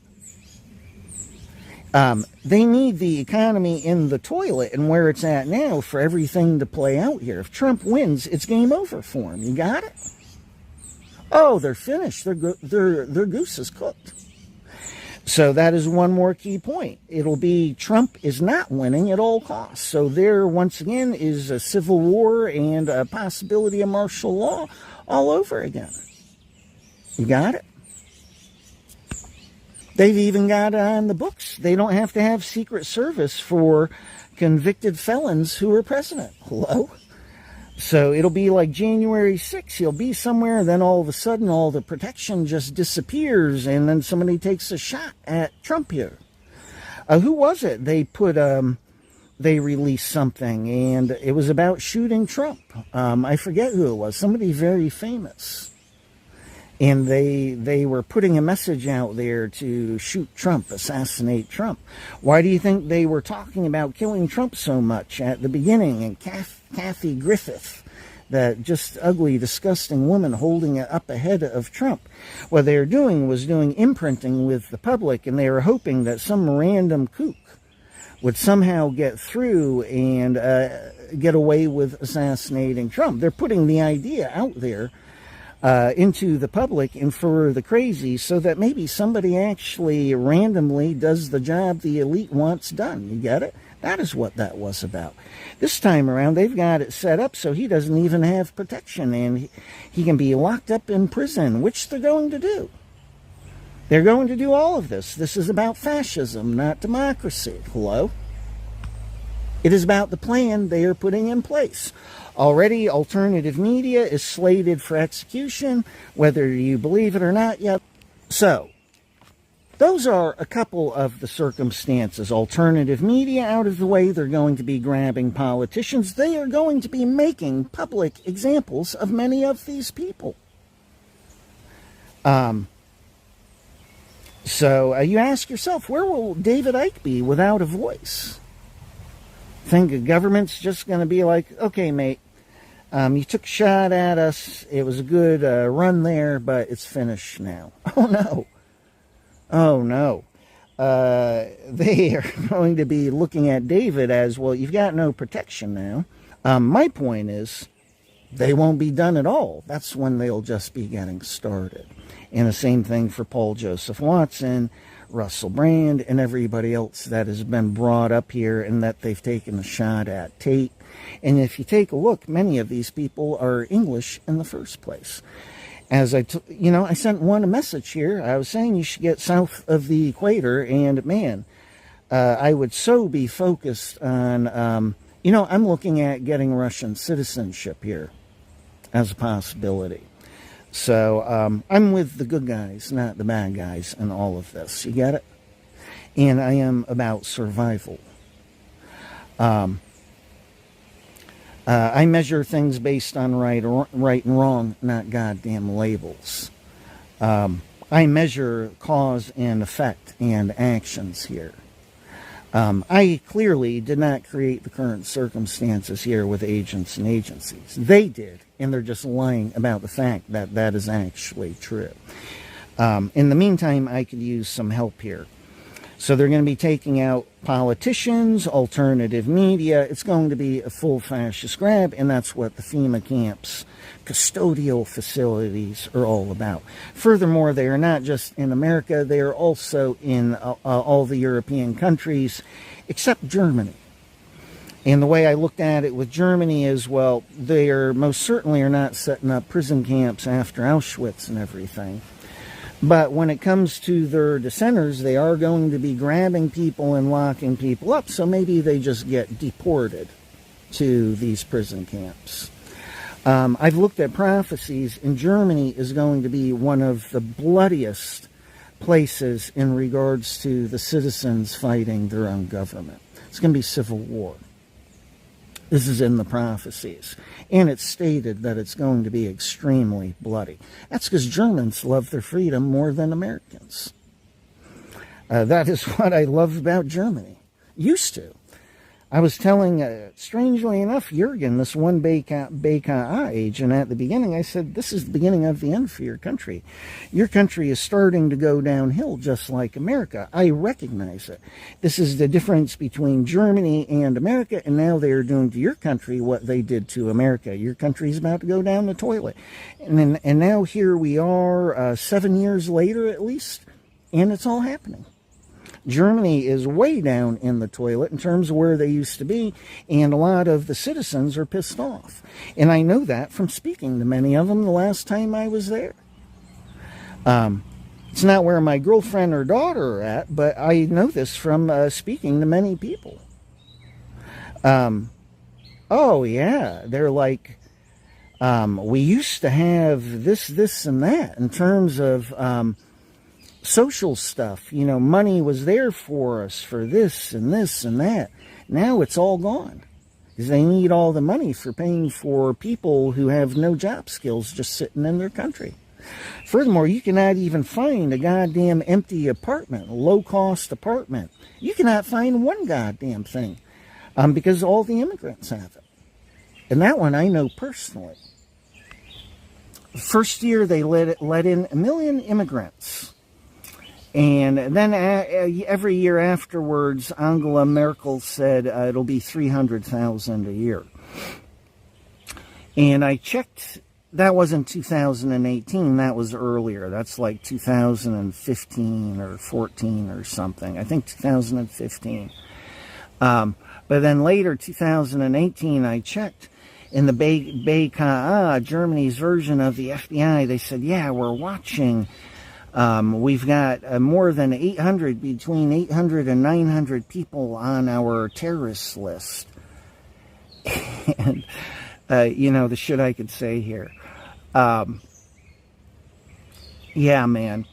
They need the economy in the toilet and where it's at now for everything to play out here. If Trump wins, it's game over for him. You got it? Oh, they're finished. Their goose is cooked. So that is one more key point. It'll be Trump is not winning at all costs. So there, once again, is a civil war and a possibility of martial law all over again. You got it? They've even got it on the books. They don't have to have Secret Service for convicted felons who are president. Hello? So it'll be like January 6th. He'll be somewhere, then all of a sudden all the protection just disappears, and then somebody takes a shot at Trump here. Who was it? They released something, and it was about shooting Trump. I forget who it was. Somebody very famous. And they were putting a message out there to shoot Trump, assassinate Trump. Why do you think they were talking about killing Trump so much at the beginning? And Kathy Griffith, that just ugly, disgusting woman holding it up ahead of Trump. What they were doing was doing imprinting with the public, and they were hoping that some random kook would somehow get through and get away with assassinating Trump. They're putting the idea out there into the public and for the crazy, so that maybe somebody actually randomly does the job the elite wants done. You get it? That is what that was about. This time around, they've got it set up so he doesn't even have protection, and he can be locked up in prison, which they're going to do. They're going to do all of this. This is about fascism, not democracy. Hello? It is about the plan they are putting in place. Already, alternative media is slated for execution, whether you believe it or not yet. So, those are a couple of the circumstances. Alternative media out of the way, they're going to be grabbing politicians. They are going to be making public examples of many of these people. So you ask yourself, where will David Icke be without a voice? Think the government's just going to be like, okay, mate, you took a shot at us. It was a good run there, but it's finished now. Oh, no. Oh, no. They are going to be looking at David as, well, you've got no protection now. My point is, they won't be done at all. That's when they'll just be getting started. And the same thing for Paul Joseph Watson, Russell Brand, and everybody else that has been brought up here and that they've taken a shot at. Tate. And if you take a look, many of these people are English in the first place. As I sent one a message here. I was saying you should get south of the equator, and man, I would so be focused on, I'm looking at getting Russian citizenship here as a possibility. So I'm with the good guys, not the bad guys in all of this. You get it? And I am about survival. I measure things based on right and wrong, not goddamn labels. I measure cause and effect and actions here. I clearly did not create the current circumstances here with agents and agencies. They did, and they're just lying about the fact that that is actually true. In the meantime, I could use some help here. So they're going to be taking out politicians, alternative media. It's going to be a full fascist grab, and that's what the FEMA camps, custodial facilities, are all about. Furthermore, they are not just in America. They are also in all the European countries, except Germany. And the way I looked at it with Germany is, well, they are most certainly are not setting up prison camps after Auschwitz and everything. But when it comes to their dissenters, they are going to be grabbing people and locking people up. So maybe they just get deported to these prison camps. I've looked at prophecies, and Germany is going to be one of the bloodiest places in regards to the citizens fighting their own government. It's going to be civil war. This is in the prophecies. And it's stated that it's going to be extremely bloody. That's because Germans love their freedom more than Americans. That is what I love about Germany. Used to. I was telling, strangely enough, Jurgen, this one BKA agent at the beginning, I said, this is the beginning of the end for your country. Your country is starting to go downhill just like America. I recognize it. This is the difference between Germany and America, and now they are doing to your country what they did to America. Your country is about to go down the toilet. And now here we are, 7 years later at least, and it's all happening. Germany is way down in the toilet in terms of where they used to be, and a lot of the citizens are pissed off. And I know that from speaking to many of them the last time I was there. It's not where my girlfriend or daughter are at, but I know this from speaking to many people. Oh, yeah, they're like, we used to have this, and that in terms of social stuff. You know, money was there for us for this and this and that. Now it's all gone because they need all the money for paying for people who have no job skills just sitting in their country. Furthermore, you cannot even find a goddamn empty apartment, low-cost apartment. You cannot find one goddamn thing because all the immigrants have it. And that one I know personally. First year, they let in 1 million immigrants. And then every year afterwards, Angela Merkel said it'll be 300,000 a year. And I checked, that wasn't 2018, that was earlier. That's like 2015 or 14 or something. I think 2015. But then later, 2018, I checked. In the BKA, Germany's version of the FBI, they said, yeah, we're watching. We've got more than 800, between 800 and 900 people on our terrorist list. And, the shit I could say here. Yeah, man.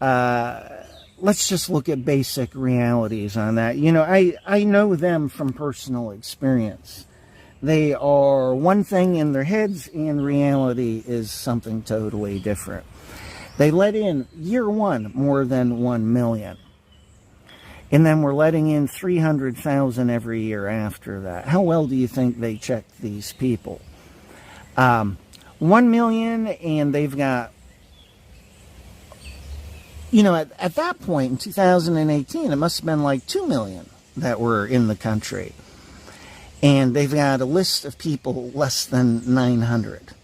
Let's just look at basic realities on that. I know them from personal experience. They are one thing in their heads, and reality is something totally different. They let in, year one, more than 1 million. And then we're letting in 300,000 every year after that. How well do you think they checked these people? 1 million, and they've got, at that point in 2018, it must have been like 2 million that were in the country. And they've got a list of people less than 900.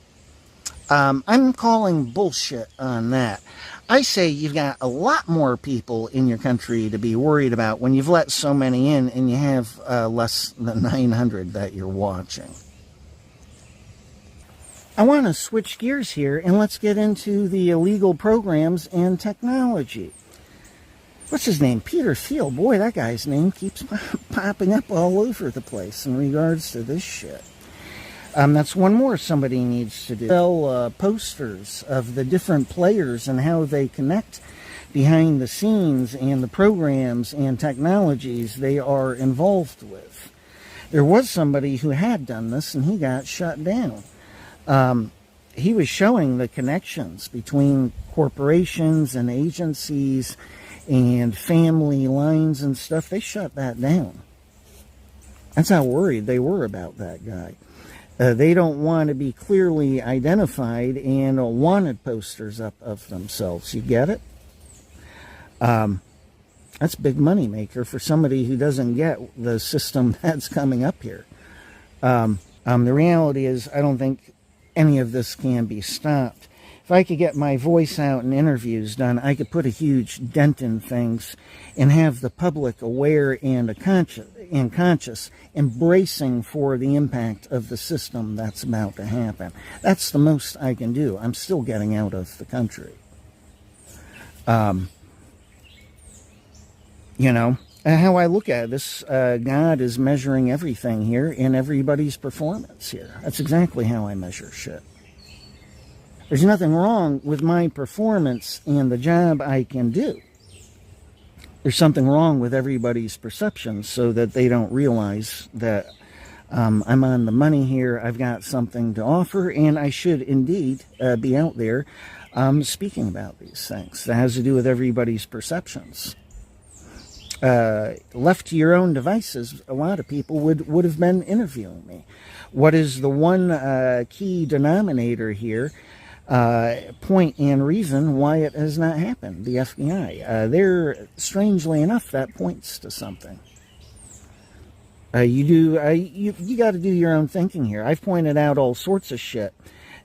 I'm calling bullshit on that. I say you've got a lot more people in your country to be worried about when you've let so many in and you have less than 900 that you're watching. I want to switch gears here and let's get into the illegal programs and technology. What's his name? Peter Thiel. Boy, that guy's name keeps popping up all over the place in regards to this shit. That's one more somebody needs to do. Sell posters of the different players and how they connect behind the scenes and the programs and technologies they are involved with. There was somebody who had done this and he got shut down. He was showing the connections between corporations and agencies and family lines and stuff. They shut that down. That's how worried they were about that guy. They don't want to be clearly identified and wanted posters up of themselves. You get it? That's a big money maker for somebody who doesn't get the system that's coming up here. The reality is, I don't think any of this can be stopped. If I could get my voice out and interviews done, I could put a huge dent in things and have the public aware and conscious, embracing for the impact of the system that's about to happen. That's the most I can do. I'm still getting out of the country. How I look at this, God is measuring everything here in everybody's performance here. That's exactly how I measure shit. There's nothing wrong with my performance and the job I can do. There's something wrong with everybody's perception so that they don't realize that I'm on the money here, I've got something to offer, and I should indeed be out there speaking about these things. That has to do with everybody's perceptions. Left to your own devices, a lot of people would have been interviewing me. What is the one key denominator here? Point and reason why it has not happened. The FBI. Strangely enough, that points to something. You got to do your own thinking here. I've pointed out all sorts of shit.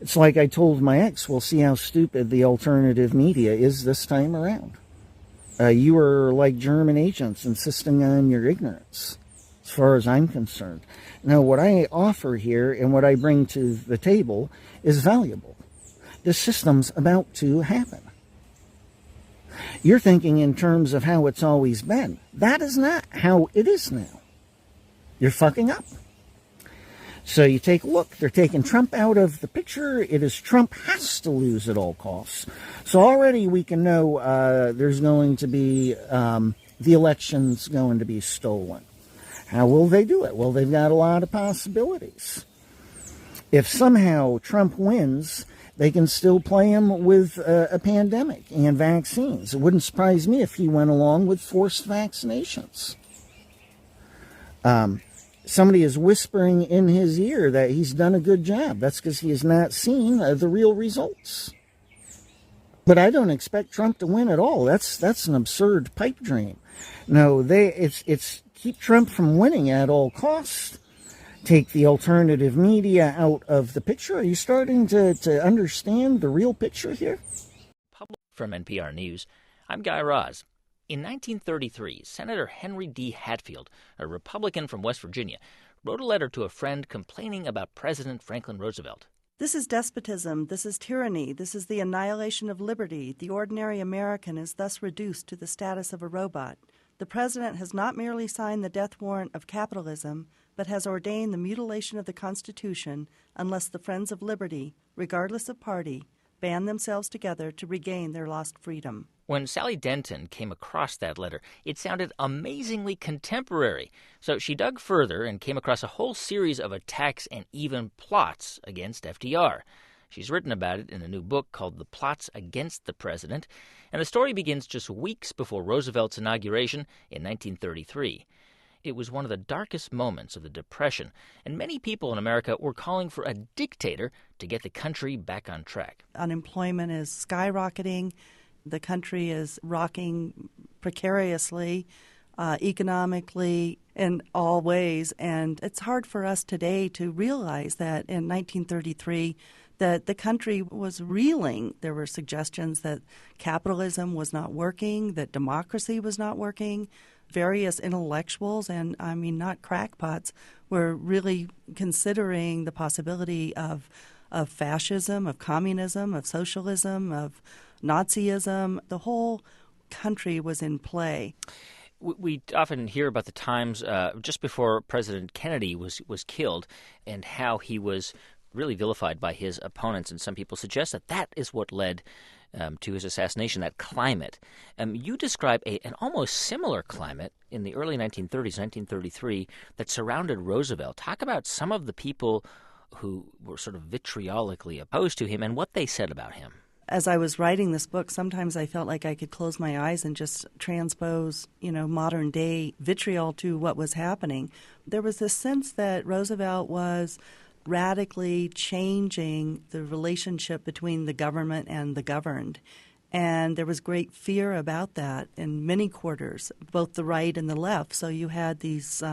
It's like I told my ex, we'll see how stupid the alternative media is this time around. You are like German agents insisting on your ignorance, as far as I'm concerned. Now, what I offer here and what I bring to the table is valuable. This system's about to happen. You're thinking in terms of how it's always been. That is not how it is now. You're fucking up. So you take a look. They're taking Trump out of the picture. It is Trump has to lose at all costs. So already we can know there's going to be, the election's going to be stolen. How will they do it? Well, they've got a lot of possibilities. If somehow Trump wins, They can still play him with a pandemic and vaccines. It wouldn't surprise me if he went along with forced vaccinations. Somebody is whispering in his ear that he's done a good job. That's because he has not seen the real results. But I don't expect Trump to win at all. That's an absurd pipe dream. No, it's keep Trump from winning at all costs. Take the alternative media out of the picture. Are you starting to understand the real picture here? From NPR News, I'm Guy Raz. In 1933, Senator Henry D. Hatfield, a Republican from West Virginia, wrote a letter to a friend complaining about President Franklin Roosevelt. This is despotism, this is tyranny, this is the annihilation of liberty. The ordinary American is thus reduced to the status of a robot. The president has not merely signed the death warrant of capitalism, but has ordained the mutilation of the Constitution unless the friends of liberty, regardless of party, band themselves together to regain their lost freedom. When Sally Denton came across that letter, it sounded amazingly contemporary. So she dug further and came across a whole series of attacks and even plots against FDR. She's written about it in a new book called The Plots Against the President, and the story begins just weeks before Roosevelt's inauguration in 1933. It was one of the darkest moments of the Depression, and many people in America were calling for a dictator to get the country back on track. Unemployment is skyrocketing. The country is rocking precariously, economically, in all ways. And it's hard for us today to realize that in 1933 that the country was reeling. There were suggestions that capitalism was not working, that democracy was not working. Various intellectuals, and I mean not crackpots, were really considering the possibility of fascism, of communism, of socialism, of Nazism. The whole country was in play. We often hear about the times just before President Kennedy was killed and how he was really vilified by his opponents, and some people suggest that that is what led to his assassination, that climate. You describe an almost similar climate in the early 1930s, 1933, that surrounded Roosevelt. Talk about some of the people who were sort of vitriolically opposed to him and what they said about him. As I was writing this book, sometimes I felt like I could close my eyes and just transpose, modern day vitriol to what was happening. There was this sense that Roosevelt was radically changing the relationship between the government and the governed. And there was great fear about that in many quarters, both the right and the left. So you had these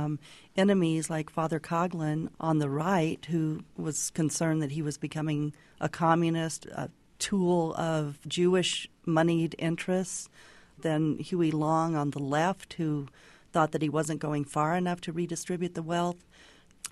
enemies like Father Coughlin on the right, who was concerned that he was becoming a communist, a tool of Jewish moneyed interests. Then Huey Long on the left, who thought that he wasn't going far enough to redistribute the wealth.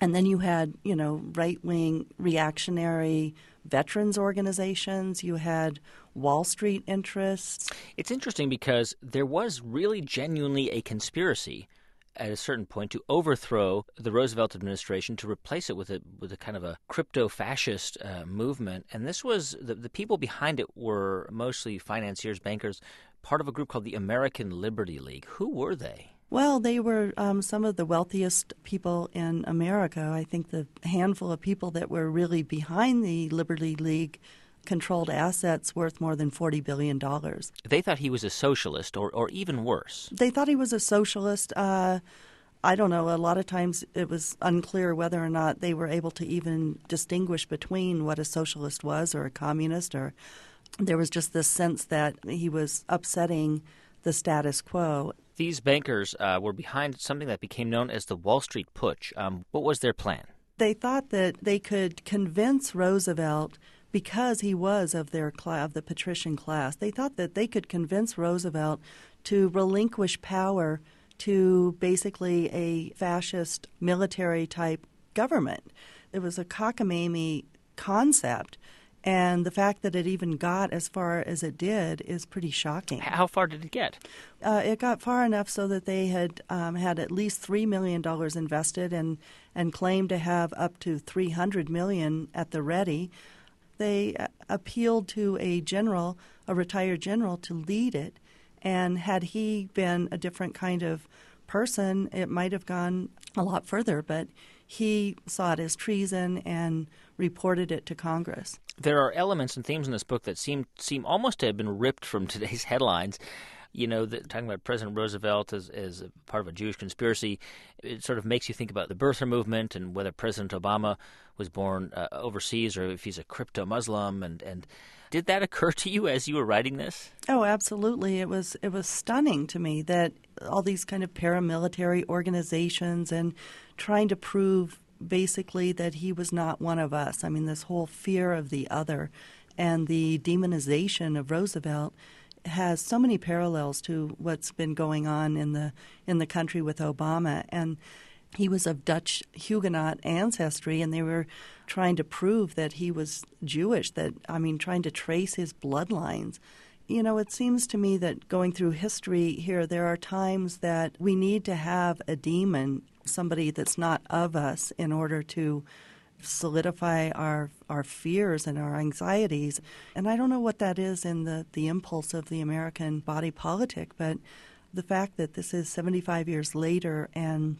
And then you had, right-wing reactionary veterans organizations. You had Wall Street interests. It's interesting because there was really genuinely a conspiracy at a certain point to overthrow the Roosevelt administration, to replace it with a kind of a crypto-fascist movement. And this was the people behind it were mostly financiers, bankers, part of a group called the American Liberty League. Who were they? Well, they were some of the wealthiest people in America. I think the handful of people that were really behind the Liberty League controlled assets worth more than $40 billion. They thought he was a socialist, or even worse. They thought he was a socialist. I don't know. A lot of times it was unclear whether or not they were able to even distinguish between what a socialist was or a communist. Or there was just this sense that he was upsetting the status quo. These bankers were behind something that became known as the Wall Street Putsch. What was their plan? They thought that they could convince Roosevelt, because he was of the patrician class, they thought that they could convince Roosevelt to relinquish power to basically a fascist military-type government. It was a cockamamie concept. And the fact that it even got as far as it did is pretty shocking. How far did it get? It got far enough so that they had had at least $3 million invested and claimed to have up to $300 million at the ready. They appealed to a retired general, to lead it. And had he been a different kind of person, it might have gone a lot further. But he saw it as treason and reported it to Congress. There are elements and themes in this book that seem almost to have been ripped from today's headlines. You know, talking about President Roosevelt as a part of a Jewish conspiracy, it sort of makes you think about the birther movement and whether President Obama was born overseas or if he's a crypto-Muslim. And did that occur to you as you were writing this? Oh, absolutely. It was stunning to me that all these kind of paramilitary organizations and trying to prove basically that he was not one of us. I mean, this whole fear of the other and the demonization of Roosevelt has so many parallels to what's been going on in the country with Obama. And he was of Dutch Huguenot ancestry, and they were trying to prove that he was Jewish, trying to trace his bloodlines. You know, it seems to me that going through history here, there are times that we need to have a demon, somebody that's not of us, in order to solidify our fears and our anxieties. And I don't know what that is in the impulse of the American body politic, but the fact that this is 75 years later and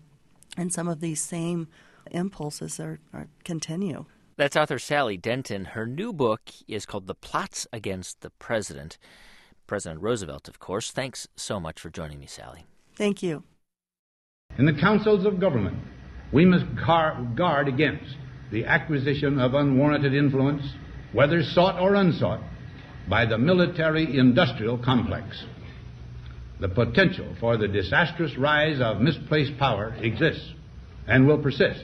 some of these same impulses are continue. That's author Sally Denton. Her new book is called The Plots Against the President. President Roosevelt, of course. Thanks so much for joining me, Sally. Thank you. In the councils of government, we must guard against the acquisition of unwarranted influence, whether sought or unsought, by the military-industrial complex. The potential for the disastrous rise of misplaced power exists and will persist.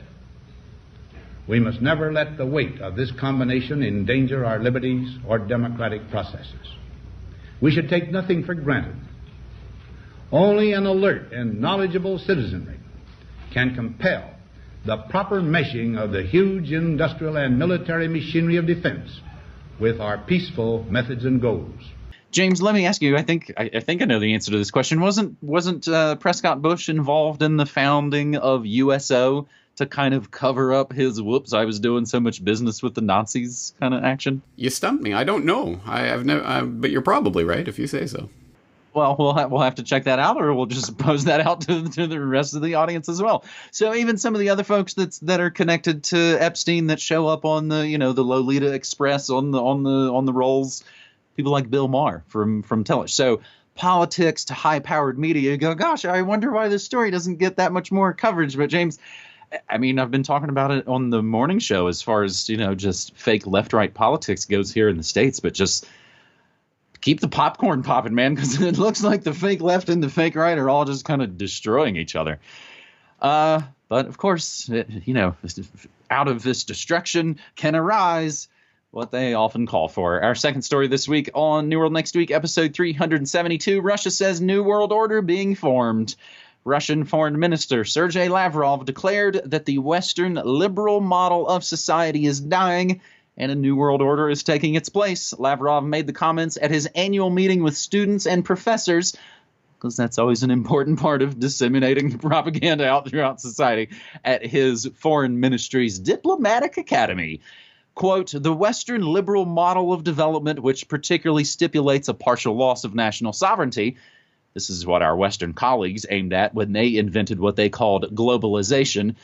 We must never let the weight of this combination endanger our liberties or democratic processes. We should take nothing for granted. Only an alert and knowledgeable citizenry can compel the proper meshing of the huge industrial and military machinery of defense with our peaceful methods and goals. James, let me ask you, I think I know the answer to this question. Wasn't Prescott Bush involved in the founding of USO to kind of cover up his whoops, I was doing so much business with the Nazis kind of action? You stumped me. I don't know. I've never, but you're probably right if you say so. Well, we'll have to check that out, or we'll just pose that out to the rest of the audience as well. So even some of the other folks that are connected to Epstein that show up on the the Lolita Express on the rolls, people like Bill Maher from Tellish. So politics to high-powered media, you go, gosh, I wonder why this story doesn't get that much more coverage. But James, I mean, I've been talking about it on the morning show as far as just fake left-right politics goes here in the States, but just keep the popcorn popping, man, because it looks like the fake left and the fake right are all just kind of destroying each other. But of course, out of this destruction can arise what they often call for. Our second story this week on New World Next Week, episode 372, Russia says New World Order being formed. Russian Foreign Minister Sergei Lavrov declared that the Western liberal model of society is dying and a new world order is taking its place. Lavrov made the comments at his annual meeting with students and professors, because that's always an important part of disseminating propaganda out throughout society, at his foreign ministry's diplomatic academy. Quote, the Western liberal model of development, which particularly stipulates a partial loss of national sovereignty, this is what our Western colleagues aimed at when they invented what they called globalization,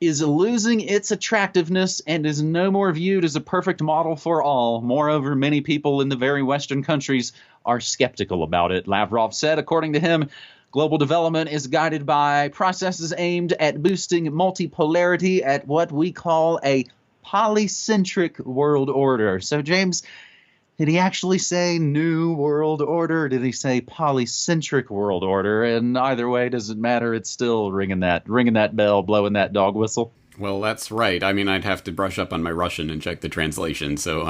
is losing its attractiveness and is no more viewed as a perfect model for all. Moreover, many people in the very Western countries are skeptical about it, Lavrov said. According to him, global development is guided by processes aimed at boosting multipolarity at what we call a polycentric world order. So, James, did he actually say new world order, or did he say polycentric world order? And either way, does it matter? It's still ringing that bell, blowing that dog whistle. Well, that's right. I mean, I'd have to brush up on my Russian and check the translation, so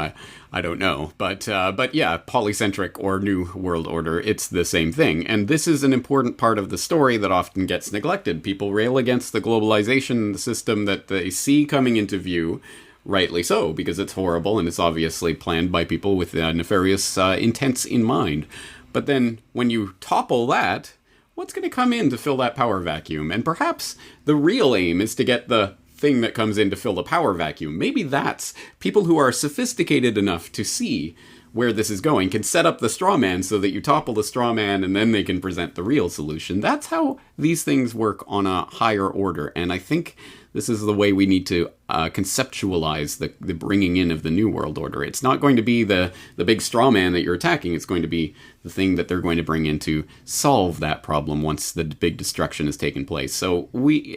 I don't know. But yeah, polycentric or new world order, it's the same thing. And this is an important part of the story that often gets neglected. People rail against the globalization, the system that they see coming into view, rightly so, because it's horrible and it's obviously planned by people with nefarious intents in mind. But then when you topple that, what's going to come in to fill that power vacuum? And perhaps the real aim is to get the thing that comes in to fill the power vacuum. Maybe that's people who are sophisticated enough to see where this is going can set up the straw man so that you topple the straw man and then they can present the real solution. That's how these things work on a higher order. And I think This is the way we need to conceptualize the bringing in of the New World Order. It's not going to be the big straw man that you're attacking. It's going to be the thing that they're going to bring in to solve that problem once the big destruction has taken place. So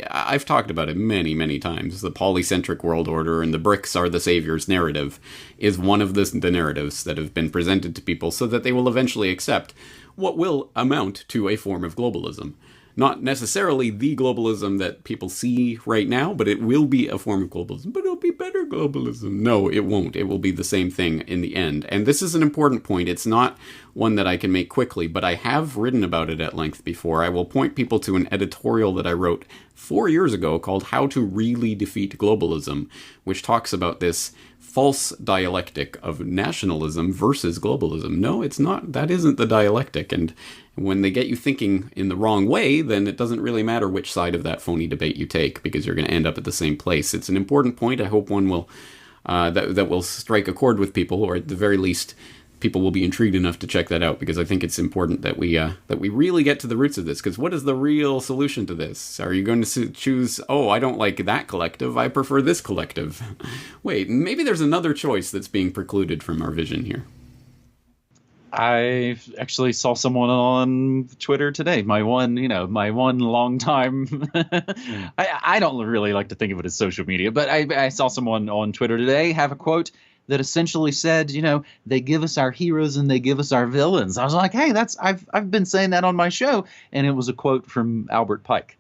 I've talked about it many, many times. The polycentric world order and the bricks are the saviors narrative is one of the narratives that have been presented to people so that they will eventually accept what will amount to a form of globalism. Not necessarily the globalism that people see right now, but it will be a form of globalism. But it'll be better globalism. No, it won't. It will be the same thing in the end. And this is an important point. It's not one that I can make quickly, but I have written about it at length before. I will point people to an editorial that I wrote 4 years ago called How to Really Defeat Globalism, which talks about this false dialectic of nationalism versus globalism. No, it's not. That isn't the dialectic. And when they get you thinking in the wrong way, then it doesn't really matter which side of that phony debate you take, because you're going to end up at the same place. It's an important point. I hope one will that will strike a chord with people, or at the very least, people will be intrigued enough to check that out, because I think it's important that we really get to the roots of this. Because what is the real solution to this? Are you going to choose, oh, I don't like that collective, I prefer this collective? Wait, maybe there's another choice that's being precluded from our vision here. I actually saw someone on Twitter today. My one long time. I don't really like to think of it as social media, but I saw someone on Twitter today have a quote that essentially said, they give us our heroes and they give us our villains. I was like, hey, I've been saying that on my show, and it was a quote from Albert Pike.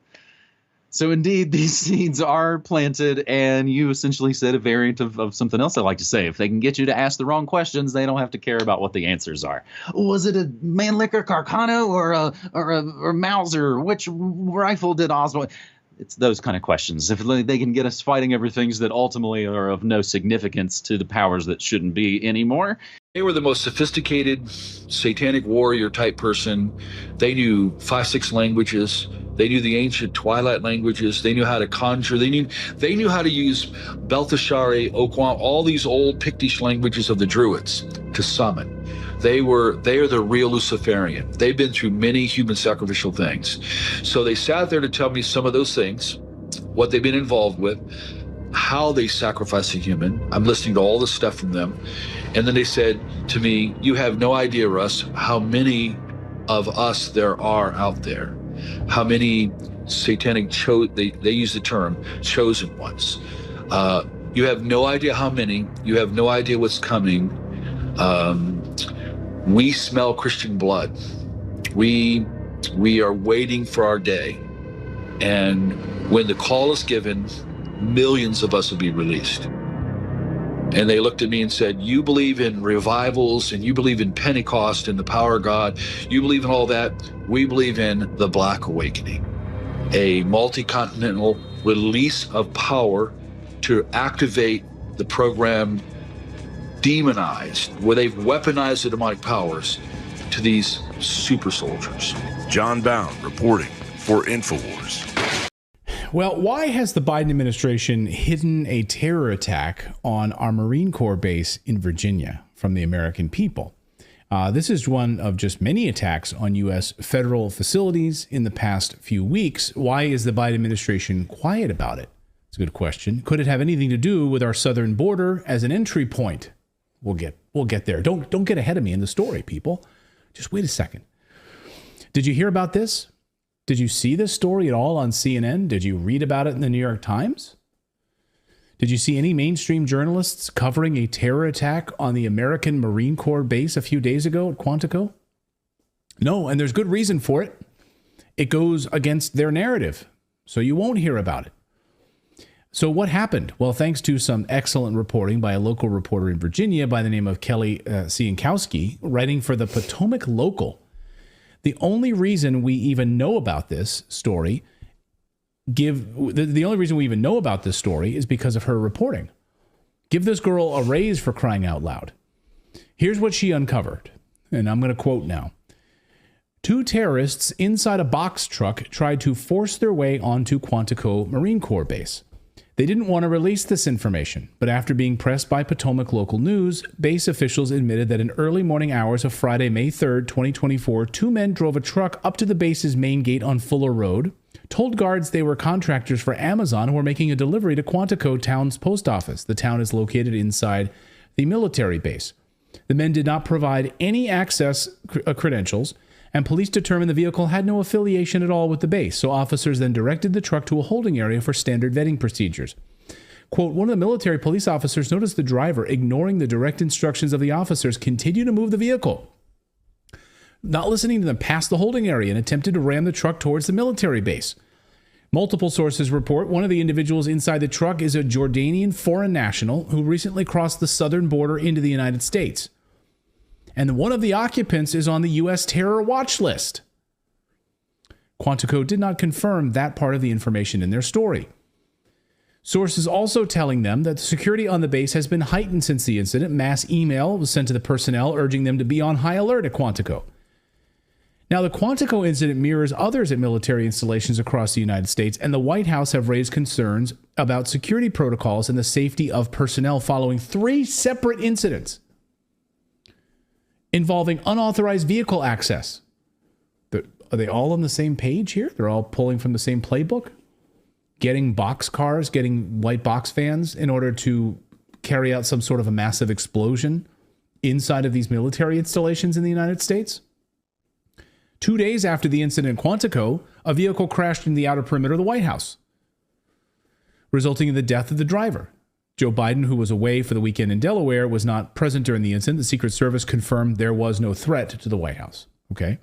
So indeed, these seeds are planted, and you essentially said a variant of something else I like to say. If they can get you to ask the wrong questions, they don't have to care about what the answers are. Was it a Mannlicher Carcano or Mauser? Which rifle did Oswald? It's those kind of questions. If they can get us fighting over things that ultimately are of no significance to the powers that shouldn't be anymore. They were the most sophisticated satanic warrior type person. They knew 5-6 languages. They knew the ancient Twilight languages. They knew how to conjure. They knew how to use Belteshazzar, Okwam, all these old Pictish languages of the Druids to summon. They are the real Luciferian. They've been through many human sacrificial things. So they sat there to tell me some of those things, what they've been involved with, how they sacrifice a human. I'm listening to all the stuff from them. And then they said to me, you have no idea, Russ, how many of us there are out there. How many satanic, they use the term, chosen ones. You have no idea how many. You have no idea what's coming. We smell Christian blood. We are waiting for our day. And when the call is given, millions of us will be released. And they looked at me and said, you believe in revivals and you believe in Pentecost and the power of God. You believe in all that. We believe in the Black Awakening, a multi-continental release of power to activate the program demonized, where they've weaponized the demonic powers to these super soldiers. John Bound reporting for InfoWars. Well, why has the Biden administration hidden a terror attack on our Marine Corps base in Virginia from the American people? This is one of just many attacks on U.S. federal facilities in the past few weeks. Why is the Biden administration quiet about it? It's a good question. Could it have anything to do with our southern border as an entry point? We'll get there. Don't get ahead of me in the story, people. Just wait a second. Did you hear about this? Did you see this story at all on CNN? Did you read about it in the New York Times? Did you see any mainstream journalists covering a terror attack on the American Marine Corps base a few days ago at Quantico? No, and there's good reason for it. It goes against their narrative, so you won't hear about it. So what happened? Well, thanks to some excellent reporting by a local reporter in Virginia by the name of Kelly Sienkowski, writing for the Potomac Local. The only reason we even know about this story the only reason we even know about this story is because of her reporting. Give this girl a raise, for crying out loud. Here's what she uncovered, and I'm going to quote now. 2 terrorists inside a box truck tried to force their way onto Quantico Marine Corps base. They didn't want to release this information, but after being pressed by Potomac Local News, base officials admitted that in early morning hours of Friday, May 3rd, 2024, 2 men drove a truck up to the base's main gate on Fuller Road, told guards they were contractors for Amazon who were making a delivery to Quantico Town's post office. The town is located inside the military base. The men did not provide any access credentials, and police determined the vehicle had no affiliation at all with the base, so officers then directed the truck to a holding area for standard vetting procedures. Quote, one of the military police officers noticed the driver, ignoring the direct instructions of the officers, continue to move the vehicle, not listening to them, past the holding area, and attempted to ram the truck towards the military base. Multiple sources report one of the individuals inside the truck is a Jordanian foreign national who recently crossed the southern border into the United States. And one of the occupants is on the U.S. terror watch list. Quantico did not confirm that part of the information in their story. Sources also telling them that the security on the base has been heightened since the incident. Mass email was sent to the personnel urging them to be on high alert at Quantico. Now, the Quantico incident mirrors others at military installations across the United States, and the White House have raised concerns about security protocols and the safety of personnel following 3 separate incidents involving unauthorized vehicle access. Are they all on the same page here? They're all pulling from the same playbook? Getting box cars, getting white box vans in order to carry out some sort of a massive explosion inside of these military installations in the United States? 2 days after the incident in Quantico, a vehicle crashed in the outer perimeter of the White House, resulting in the death of the driver. Joe Biden, who was away for the weekend in Delaware, was not present during the incident. The Secret Service confirmed there was no threat to the White House. Okay.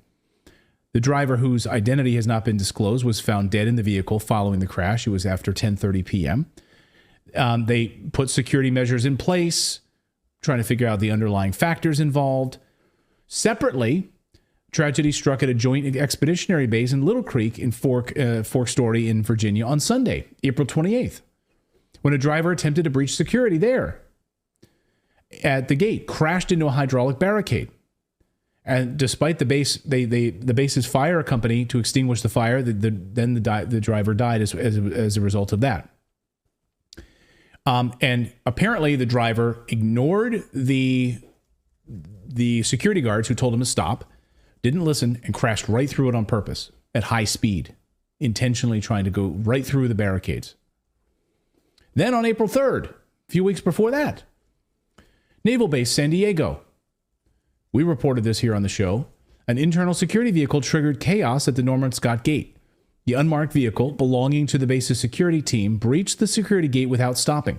The driver, whose identity has not been disclosed, was found dead in the vehicle following the crash. It was after 10:30 p.m. They put security measures in place, trying to figure out the underlying factors involved. Separately, tragedy struck at a joint expeditionary base in Little Creek in Fork Story in Virginia on Sunday, April 28th, when a driver attempted to breach security there at the gate, crashed into a hydraulic barricade. And despite the base's fire company to extinguish the fire, the driver died as a result of that. And apparently the driver ignored the security guards who told him to stop, didn't listen, and crashed right through it on purpose at high speed, intentionally trying to go right through the barricades. Then on April 3rd, a few weeks before that, Naval Base San Diego. We reported this here on the show. An internal security vehicle triggered chaos at the Norman Scott Gate. The unmarked vehicle, belonging to the base's security team, breached the security gate without stopping,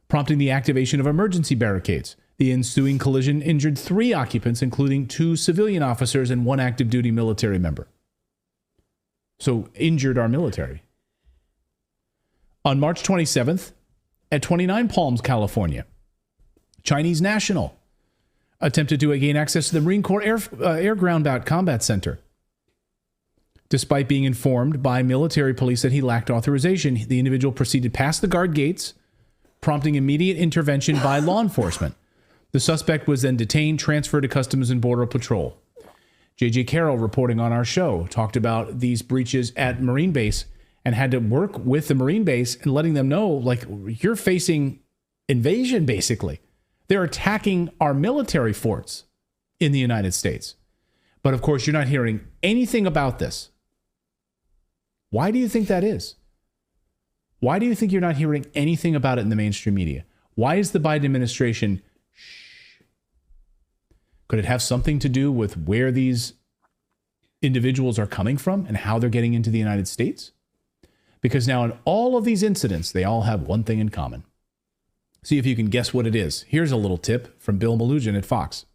prompting the activation of emergency barricades. The ensuing collision injured 3 occupants, including 2 civilian officers and 1 active duty military member. So injured our military. On March 27th, at 29 Palms, California, Chinese national attempted to gain access to the Marine Corps Air Ground Combat Center. Despite being informed by military police that he lacked authorization, the individual proceeded past the guard gates, prompting immediate intervention by law enforcement. The suspect was then detained, transferred to Customs and Border Patrol. J.J. Carroll, reporting on our show, talked about these breaches at Marine Base and had to work with the Marine Base and letting them know, like, you're facing invasion, basically. They're attacking our military forts in the United States. But of course, you're not hearing anything about this. Why do you think that is? Why do you think you're not hearing anything about it in the mainstream media? Why is the Biden administration shh? Could it have something to do with where these individuals are coming from and how they're getting into the United States? Because now in all of these incidents, they all have one thing in common. See if you can guess what it is. Here's a little tip from Bill Malugin at Fox.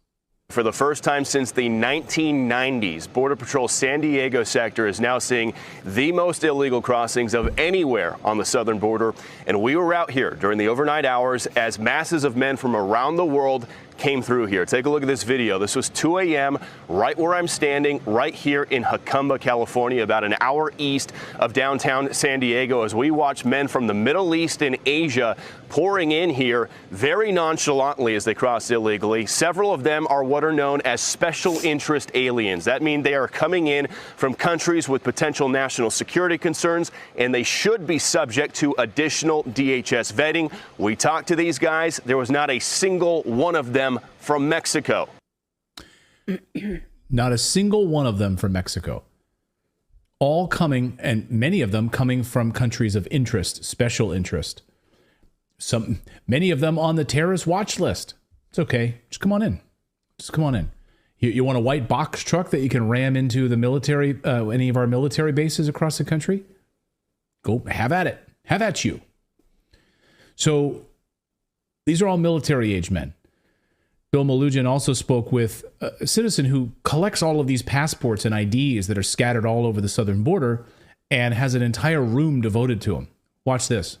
For the first time since the 1990s, Border Patrol San Diego sector is now seeing the most illegal crossings of anywhere on the southern border. And we were out here during the overnight hours as masses of men from around the world came through here. Take a look at this video. This was 2 a.m. right where I'm standing, right here in Jacumba, California, about an hour east of downtown San Diego, as we watch men from the Middle East and Asia pouring in here very nonchalantly as they cross illegally. Several of them are what are known as special interest aliens. That means they are coming in from countries with potential national security concerns, and they should be subject to additional DHS vetting. We talked to these guys. There was not a single one of them from Mexico. Not a single one of them from Mexico. all coming, and many of them coming from countries of interest, special interest. Many of them on the terrorist watch list. It's okay. Just come on in. Just come on in. You want a white box truck that you can ram into the military, any of our military bases across the country? Go have at it. Have at you. So these are all military-age men. Bill Malugin also spoke with a citizen who collects all of these passports and IDs that are scattered all over the southern border and has an entire room devoted to them. Watch this.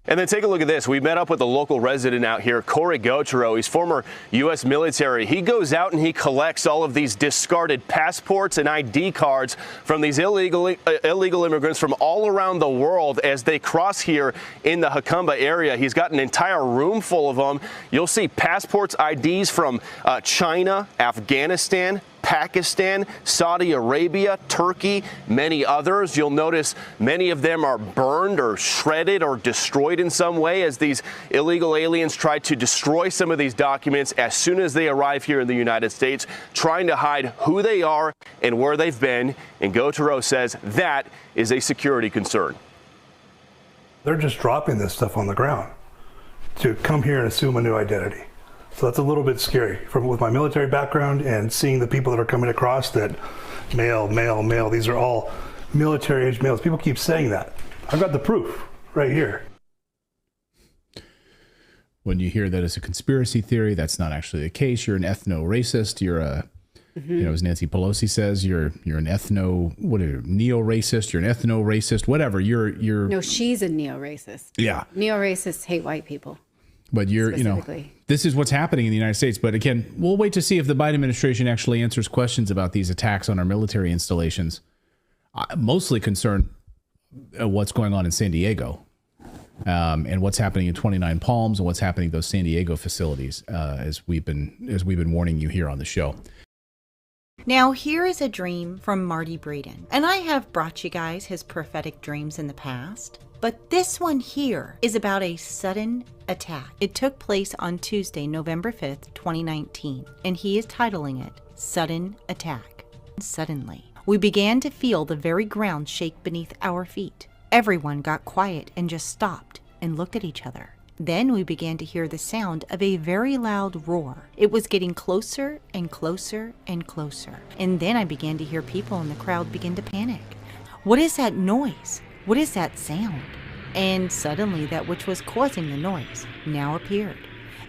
And then take a look at this. We met up with a local resident out here, Corey Gotero. He's former U.S. military. He goes out and he collects all of these discarded passports and ID cards from these illegal immigrants from all around the world as they cross here in the Hakamba area. He's got an entire room full of them. You'll see passports, IDs from China, Afghanistan, Pakistan, Saudi Arabia, Turkey, many others. You'll notice many of them are burned or shredded or destroyed in some way as these illegal aliens try to destroy some of these documents as soon as they arrive here in the United States, trying to hide who they are and where they've been. And Gotero says that is a security concern. They're just dropping this stuff on the ground to come here and assume a new identity. So that's a little bit scary with my military background and seeing the people that are coming across that male, these are all military age males. People keep saying that. I've got the proof right here. When you hear that it's a conspiracy theory, that's not actually the case. You're an ethno-racist. You're a, as Nancy Pelosi says, you're an neo-racist. You're an ethno-racist, whatever. No, she's a neo-racist. Yeah. Neo-racists hate white people. But this is what's happening in the United States. But again, we'll wait to see if the Biden administration actually answers questions about these attacks on our military installations. I'm mostly concerned what's going on in San Diego and what's happening in 29 Palms and what's happening in those San Diego facilities, as we've been warning you here on the show. Now, here is a dream from Marty Braden. And I have brought you guys his prophetic dreams in the past. But this one here is about a sudden attack. It took place on Tuesday, November 5th, 2019, and he is titling it Sudden Attack. Suddenly, we began to feel the very ground shake beneath our feet. Everyone got quiet and just stopped and looked at each other. Then we began to hear the sound of a very loud roar. It was getting closer and closer and closer. And then I began to hear people in the crowd begin to panic. What is that noise? What is that sound? And suddenly that which was causing the noise now appeared.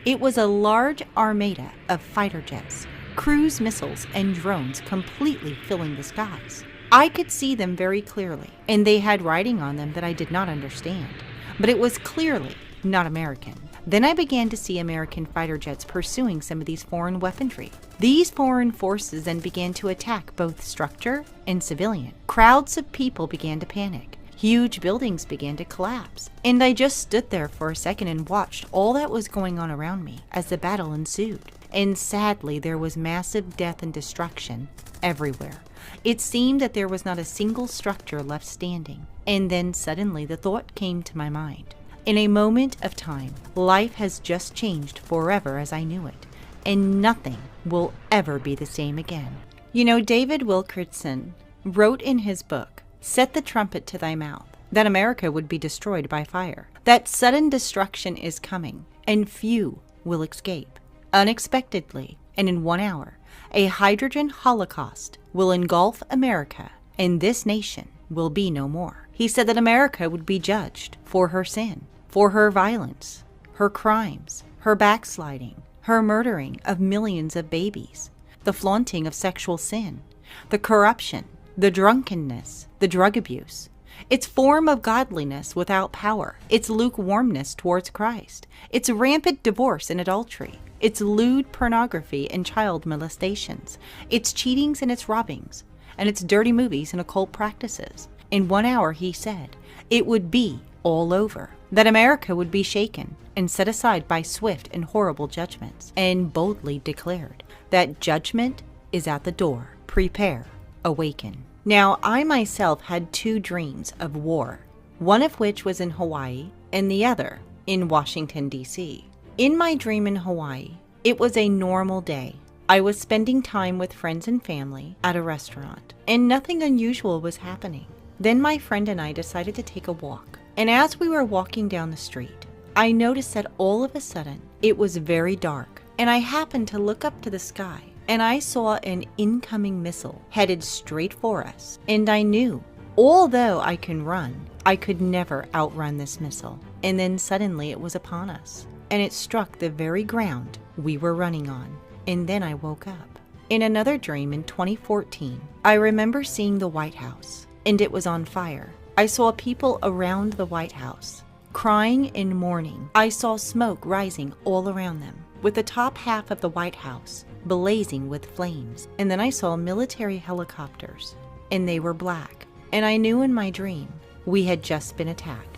It was a large armada of fighter jets, cruise missiles, and drones completely filling the skies. I could see them very clearly, and they had writing on them that I did not understand. But it was clearly not American. Then I began to see American fighter jets pursuing some of these foreign weaponry. These foreign forces then began to attack both structure and civilian. Crowds of people began to panic. Huge buildings began to collapse, and I just stood there for a second and watched all that was going on around me as the battle ensued. And sadly, there was massive death and destruction everywhere. It seemed that there was not a single structure left standing. And then suddenly the thought came to my mind. In a moment of time, life has just changed forever as I knew it, and nothing will ever be the same again. You know, David Wilkerson wrote in his book, Set the Trumpet to Thy Mouth, that America would be destroyed by fire, that sudden destruction is coming, and few will escape. Unexpectedly, and in 1 hour, a hydrogen holocaust will engulf America, and this nation will be no more. He said that America would be judged for her sin, for her violence, her crimes, her backsliding, her murdering of millions of babies, the flaunting of sexual sin, the corruption, the drunkenness, the drug abuse, its form of godliness without power, its lukewarmness towards Christ, its rampant divorce and adultery, its lewd pornography and child molestations, its cheatings and its robbings, and its dirty movies and occult practices. In 1 hour, he said, it would be all over, that America would be shaken and set aside by swift and horrible judgments, and boldly declared that judgment is at the door. Prepare, awaken. Now, I myself had 2 dreams of war, one of which was in Hawaii and the other in Washington, D.C. In my dream in Hawaii, it was a normal day. I was spending time with friends and family at a restaurant, and nothing unusual was happening. Then my friend and I decided to take a walk, and as we were walking down the street, I noticed that all of a sudden it was very dark, and I happened to look up to the sky, and I saw an incoming missile headed straight for us, and I knew, although I can run, I could never outrun this missile. And then suddenly it was upon us, and it struck the very ground we were running on. And then I woke up. In another dream in 2014, I remember seeing the White House, and it was on fire. I saw people around the White House, crying and mourning. I saw smoke rising all around them, with the top half of the White House blazing with flames. And then I saw military helicopters, and they were black. And I knew in my dream we had just been attacked.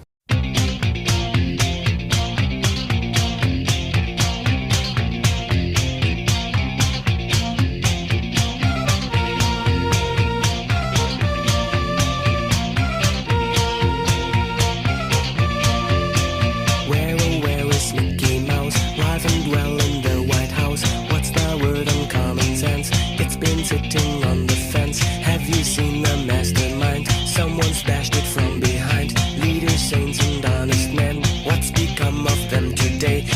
Sitting on the fence, have you seen the mastermind? Someone smashed it from behind. Leaders, saints, and honest men. What's become of them today?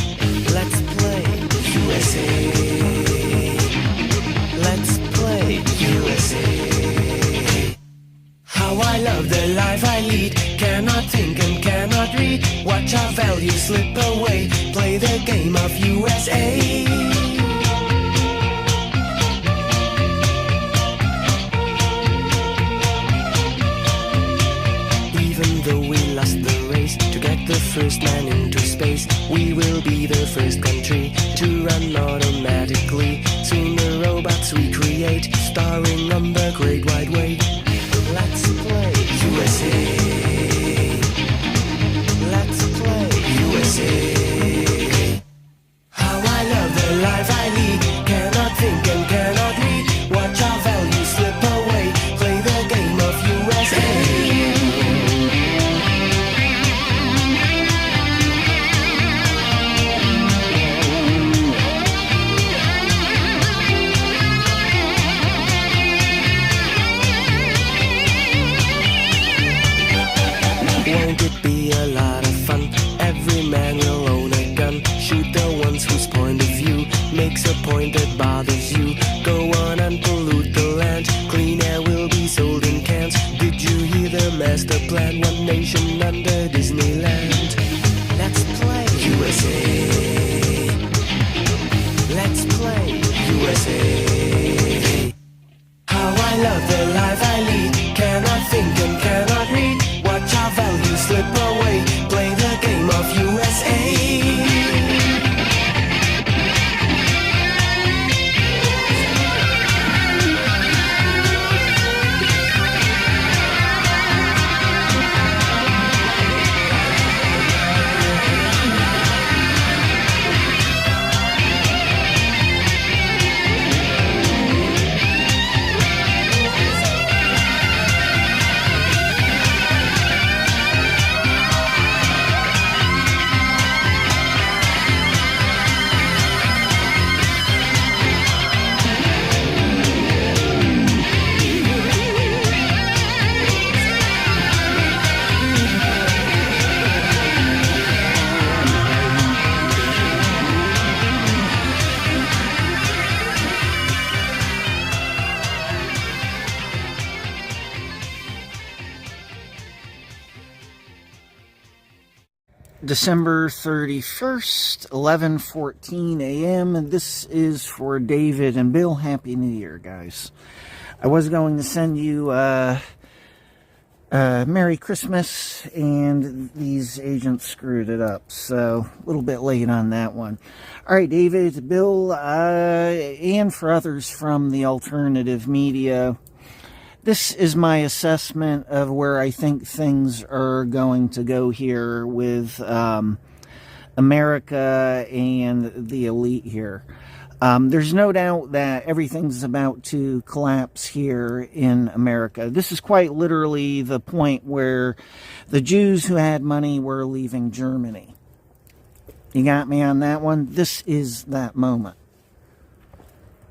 Let's play USA. Let's play USA. How I love the life I lead. Cannot think and cannot read. Watch our values slip away. Play the game of USA. The first man into space, we will be the first country to run automatically. Soon the robots we create, starring on the great wide way. Let's play USA. Let's play USA. How I love the life I lead. Cannot think and cannot read. Watch our values slip away. Play the game of USA. Won't it be a lot of fun? Every man will own a gun. Shoot the ones whose point of view makes a point that bothers you. Go on and pollute the land. Clean air will be sold in cans. Did you hear the master plan? One nation under Disneyland. Let's play USA. Let's play USA. How I love the life I lead. Cannot think and cannot read. Watch our values slip away. Play the game of USA. December 31st, 11:14 a.m. And this is for David and Bill. Happy New Year, guys. I was going to send you Merry Christmas, and these agents screwed it up, so a little bit late on that one. All right, David, Bill, and for others from the alternative media, this is my assessment of where I think things are going to go here with America and the elite here. There's no doubt that everything's about to collapse here in America. This is quite literally the point where the Jews who had money were leaving Germany. You got me on that one? This is that moment.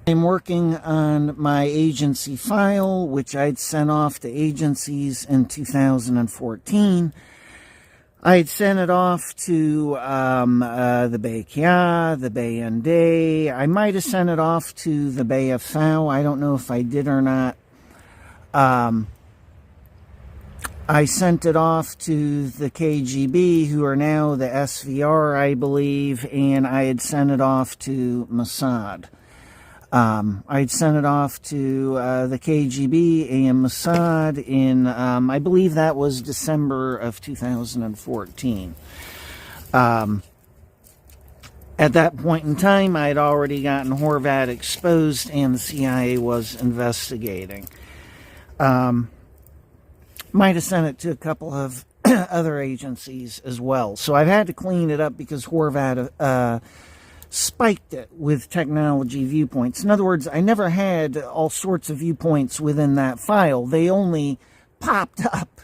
I'm working on my agency file, which I'd sent off to agencies in 2014. I had sent it off to the Bay Kia, the Bay Nde. I might have sent it off to the Bay of Thao. I don't know if I did or not. I sent it off to the KGB, who are now the SVR, I believe, and I had sent it off to Mossad. I'd sent it off to the KGB and Mossad in, I believe that was December of 2014. At that point in time, I had already gotten Horvat exposed and the CIA was investigating. Might have sent it to a couple of other agencies as well. So I've had to clean it up because Horvat spiked it with technology viewpoints. In other words, I never had all sorts of viewpoints within that file. They only popped up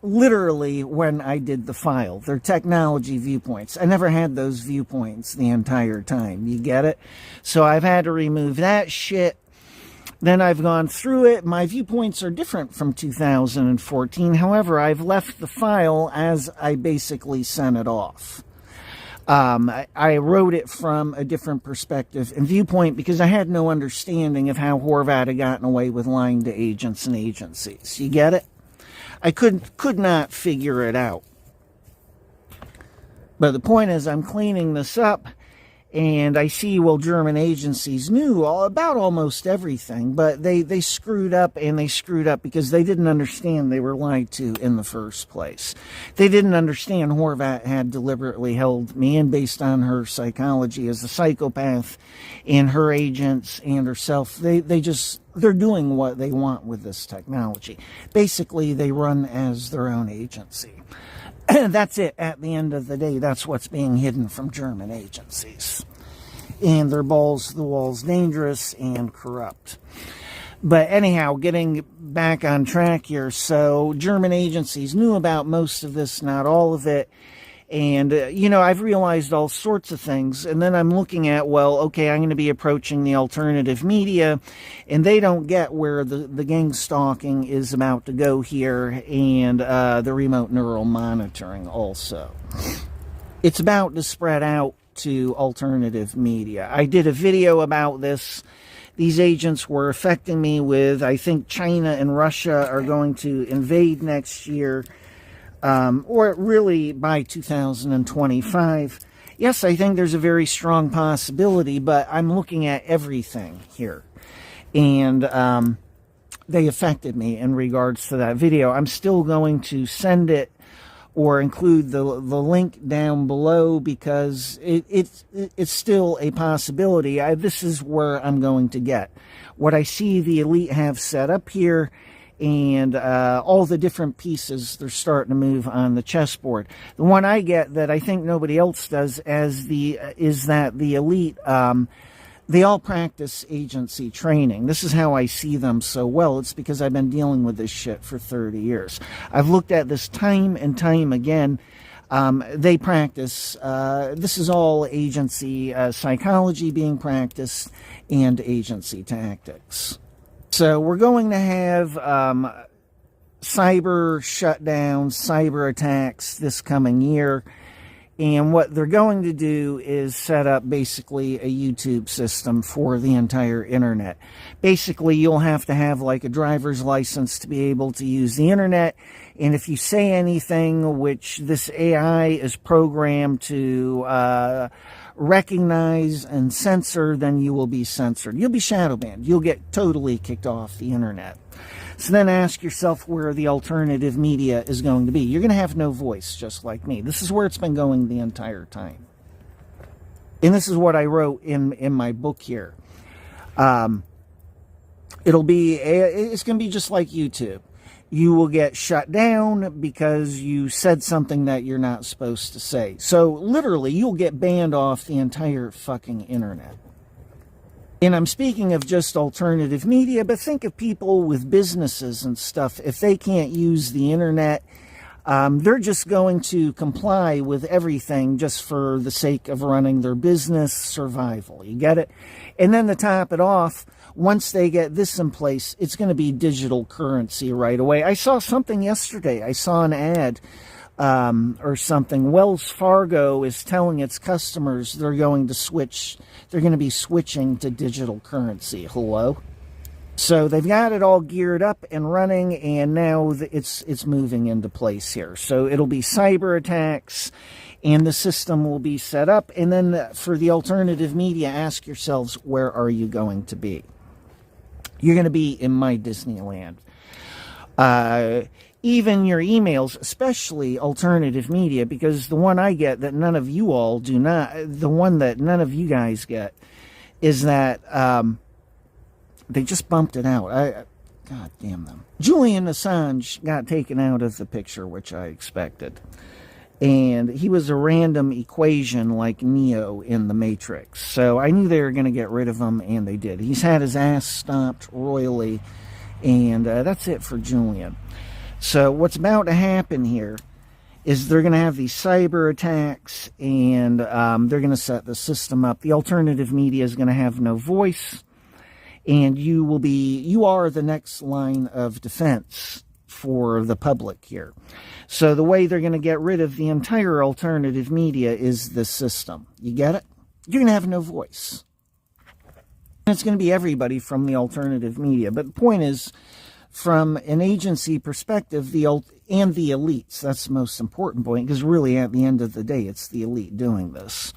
literally when I did the file. They're technology viewpoints. I never had those viewpoints the entire time. You get it? So I've had to remove that shit. Then I've gone through it. My viewpoints are different from 2014. However, I've left the file as I basically sent it off. I wrote it from a different perspective and viewpoint because I had no understanding of how Horvat had gotten away with lying to agents and agencies. You get it? I could not figure it out. But the point is, I'm cleaning this up, and I see, well, German agencies knew all about almost everything, but they screwed up, and they screwed up because they didn't understand they were lied to in the first place. They didn't understand Horvat had deliberately held me in based on her psychology as a psychopath, and her agents and herself. They're doing what they want with this technology. Basically, they run as their own agency. That's it. At the end of the day, that's what's being hidden from German agencies. And they're balls to the walls dangerous and corrupt. But anyhow, getting back on track here. So German agencies knew about most of this, not all of it. And, I've realized all sorts of things. And then I'm looking at, well, okay, I'm going to be approaching the alternative media. And they don't get where the gang stalking is about to go here. And the remote neural monitoring also. It's about to spread out to alternative media. I did a video about this. These agents were affecting me with, I think China and Russia are going to invade next year. Or really by 2025. Yes, I think there's a very strong possibility, but I'm looking at everything here. And they affected me in regards to that video. I'm still going to send it or include the link down below because it's still a possibility. This is where I'm going to get. What I see the elite have set up here, and all the different pieces they're starting to move on the chessboard. The one I get that I think nobody else does is that the elite, they all practice agency training. This is how I see them so well. It's because I've been dealing with this shit for 30 years. I've looked at this time and time again. They practice, this is all agency psychology being practiced and agency tactics. So we're going to have cyber shutdowns, cyber attacks this coming year. And what they're going to do is set up basically a YouTube system for the entire internet. Basically, you'll have to have like a driver's license to be able to use the internet. And if you say anything which this AI is programmed to recognize and censor, then you will be censored. You'll be shadow banned. You'll get totally kicked off the internet. So then ask yourself where the alternative media is going to be. You're going to have no voice, just like me. This is where it's been going the entire time. And this is what I wrote in my book here. It's going to be just like YouTube. You will get shut down because you said something that you're not supposed to say. So literally, you'll get banned off the entire fucking internet. And I'm speaking of just alternative media, but think of people with businesses and stuff. If they can't use the internet, They're just going to comply with everything just for the sake of running their business survival. You get it? And then to top it off, once they get this in place, it's going to be digital currency right away. I saw something yesterday. I saw an ad or something. Wells Fargo is telling its customers they're going to be switching to digital currency. Hello? So they've got it all geared up and running, and now it's moving into place here. So it'll be cyber attacks, and the system will be set up. And then for the alternative media, ask yourselves, where are you going to be? You're going to be in my Disneyland. Even your emails, especially alternative media, because the one I get that none of you all do not, the one that none of you guys get, is that they just bumped it out. God damn them. Julian Assange got taken out of the picture, which I expected. And he was a random equation like Neo in the Matrix. So I knew they were going to get rid of him, and they did. He's had his ass stomped royally, and that's it for Julian. So what's about to happen here is they're going to have these cyber attacks, and they're going to set the system up. The alternative media is going to have no voice, and you are the next line of defense for the public here. So the way they're going to get rid of the entire alternative media is this system. You get it? You're going to have no voice. And it's going to be everybody from the alternative media. But the point is, from an agency perspective, and the elites, that's the most important point, because really at the end of the day, it's the elite doing this.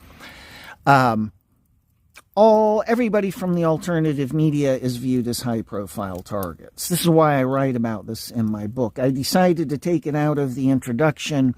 Everybody from the alternative media is viewed as high-profile targets. This is why I write about this in my book. I decided to take it out of the introduction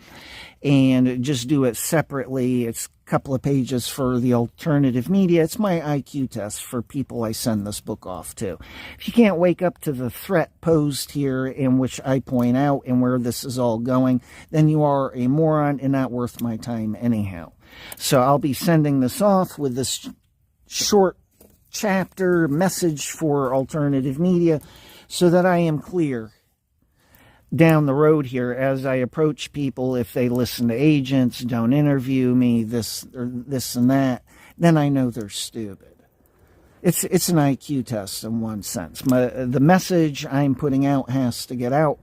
and just do it separately. It's a couple of pages for the alternative media. It's my IQ test for people I send this book off to. If you can't wake up to the threat posed here, in which I point out and where this is all going, then you are a moron and not worth my time anyhow. So I'll be sending this off with this short chapter message for alternative media so that I am clear down the road here as I approach people. If they listen to agents, don't interview me, this and that, then I know they're stupid. It's an IQ test in one sense. The message I'm putting out has to get out,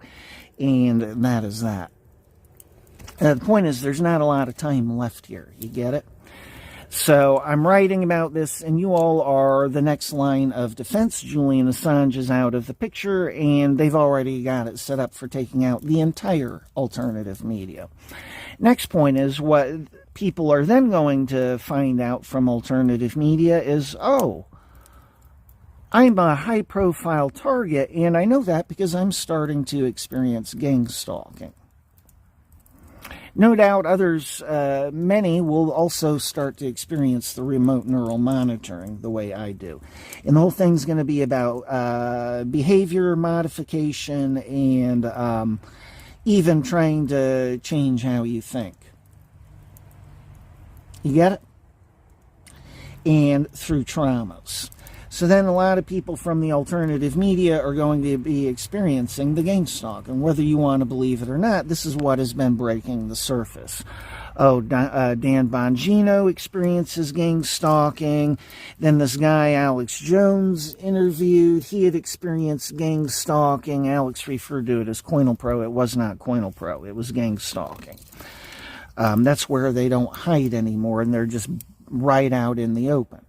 and that is that. The point is, there's not a lot of time left here. You get it? So I'm writing about this, and you all are the next line of defense. Julian Assange is out of the picture, and they've already got it set up for taking out the entire alternative media. Next point is, what people are then going to find out from alternative media is, oh, I'm a high-profile target, and I know that because I'm starting to experience gang stalking. No doubt others, many, will also start to experience the remote neural monitoring the way I do. And the whole thing's going to be about behavior modification and even trying to change how you think. You get it? And through traumas. So then a lot of people from the alternative media are going to be experiencing the gang stalk. And whether you want to believe it or not, this is what has been breaking the surface. Oh, Dan Bongino experiences gang stalking. Then this guy, Alex Jones, interviewed. He had experienced gang stalking. Alex referred to it as CoinelPro. It was not CoinelPro. It was gang stalking. That's where they don't hide anymore, and they're just right out in the open.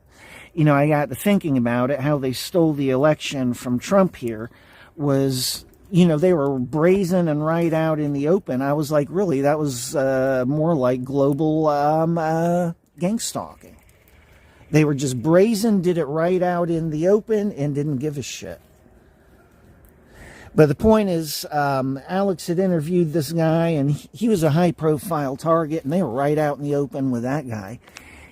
You know, I got to thinking about it, how they stole the election from Trump here was, you know, they were brazen and right out in the open. I was like, really, that was more like global gang stalking. They were just brazen, did it right out in the open, and didn't give a shit. But the point is, Alex had interviewed this guy, and he was a high-profile target, and they were right out in the open with that guy.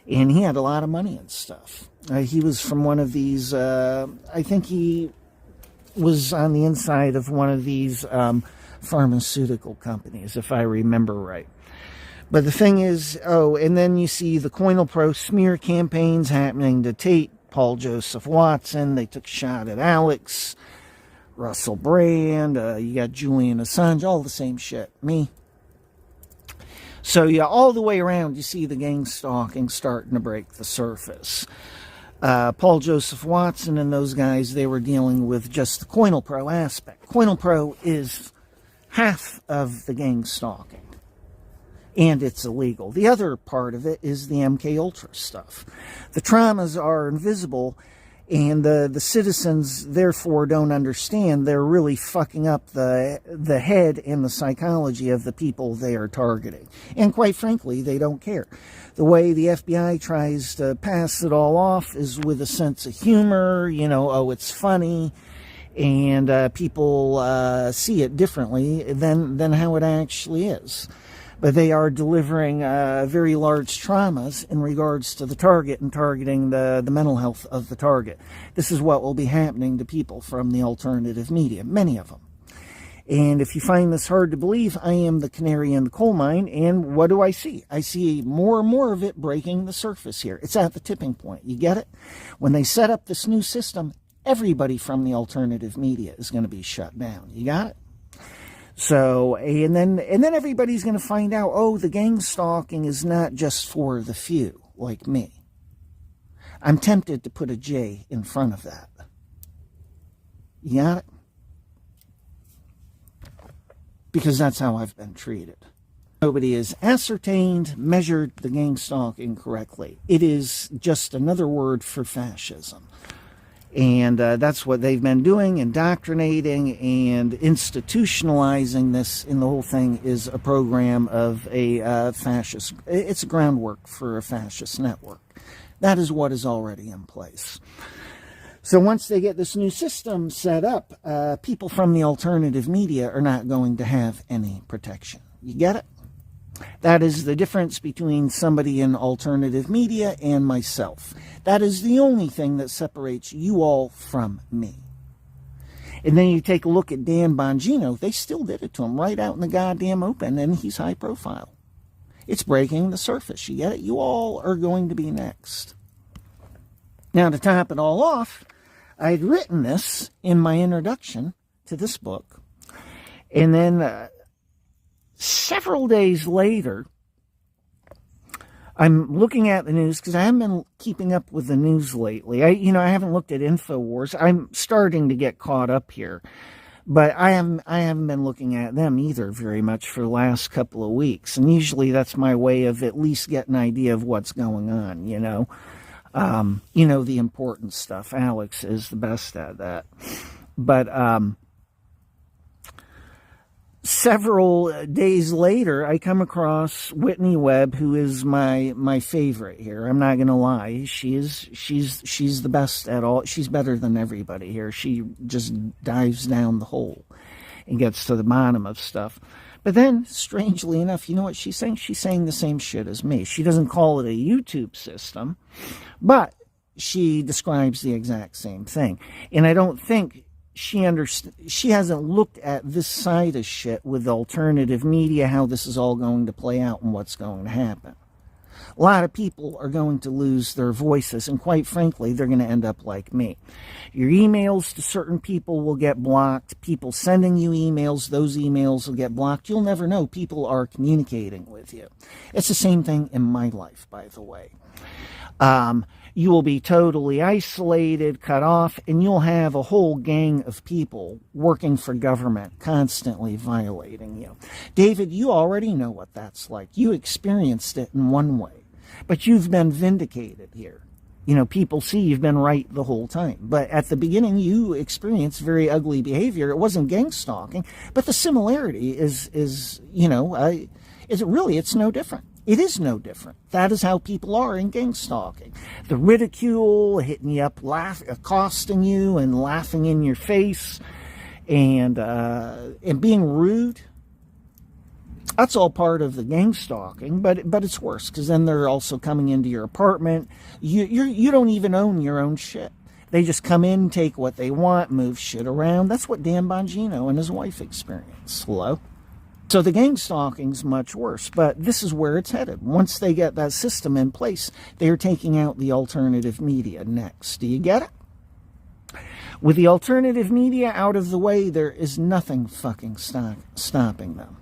And he had a lot of money and stuff. He was from one of these, I think he was on the inside of one of these pharmaceutical companies, if I remember right. But the thing is, and then you see the CoinelPro smear campaigns happening to Tate, Paul Joseph Watson. They took a shot at Alex, Russell Brand. You got Julian Assange, all the same shit. Me, So yeah, all the way around, you see the gang stalking starting to break the surface. Paul Joseph Watson and those guys, they were dealing with just the COINTELPRO aspect. COINTELPRO is half of the gang stalking, and it's illegal. The other part of it is the MK Ultra stuff. The traumas are invisible, and the citizens therefore don't understand. They're really fucking up the head and the psychology of the people they are targeting. And quite frankly, they don't care. The way the FBI tries to pass it all off is with a sense of humor, oh, it's funny, and people see it differently than how it actually is. But they are delivering very large traumas in regards to the target and targeting the mental health of the target. This is what will be happening to people from the alternative media, many of them. And if you find this hard to believe, I am the canary in the coal mine, and what do I see? I see more and more of it breaking the surface here. It's at the tipping point. You get it? When they set up this new system, everybody from the alternative media is going to be shut down. You got it? So, and then everybody's going to find out, oh, the gang stalking is not just for the few, like me. I'm tempted to put a J in front of that. You got it? Because that's how I've been treated. Nobody has ascertained, measured the gang stalking correctly. It is just another word for fascism. And that's what they've been doing, indoctrinating and institutionalizing this. And the whole thing is a program of a fascist. It's a groundwork for a fascist network. That is what is already in place. So once they get this new system set up, people from the alternative media are not going to have any protection. You get it? That is the difference between somebody in alternative media and myself. That is the only thing that separates you all from me. And then you take a look at Dan Bongino. They still did it to him right out in the goddamn open, and he's high profile. It's breaking the surface. You get it? You all are going to be next. Now, to top it all off, I'd written this in my introduction to this book, and then several days later, I'm looking at the news because I haven't been keeping up with the news lately. I haven't looked at InfoWars. I'm starting to get caught up here, but I haven't been looking at them either very much for the last couple of weeks. And usually that's my way of at least getting an idea of what's going on. The important stuff. Alex is the best at that, but several days later, I come across Whitney Webb, who is my favorite here. I'm not going to lie. She's the best at all. She's better than everybody here. She just dives down the hole and gets to the bottom of stuff. But then, strangely enough, you know what she's saying? She's saying the same shit as me. She doesn't call it a YouTube system, but she describes the exact same thing. And I don't think she hasn't looked at this side of shit with alternative media, how this is all going to play out and what's going to happen. A lot of people are going to lose their voices, and quite frankly, they're going to end up like me. Your emails to certain people will get blocked. People sending you emails, those emails will get blocked. You'll never know people are communicating with you. It's the same thing in my life, by the way. You will be totally isolated, cut off, and you'll have a whole gang of people working for government, constantly violating you. David, you already know what that's like. You experienced it in one way, but you've been vindicated here. People see you've been right the whole time. But at the beginning, you experienced very ugly behavior. It wasn't gang stalking, but the similarity is it's no different. It is no different. That is how people are in gang stalking. The ridicule, hitting you up, accosting you and laughing in your face, and being rude. That's all part of the gang stalking, but it's worse because then they're also coming into your apartment. You don't even own your own shit. They just come in, take what they want, move shit around. That's what Dan Bongino and his wife experienced. Hello? So the gang stalking's much worse, but this is where it's headed. Once they get that system in place, they're taking out the alternative media next. Do you get it? With the alternative media out of the way, there is nothing fucking stopping them.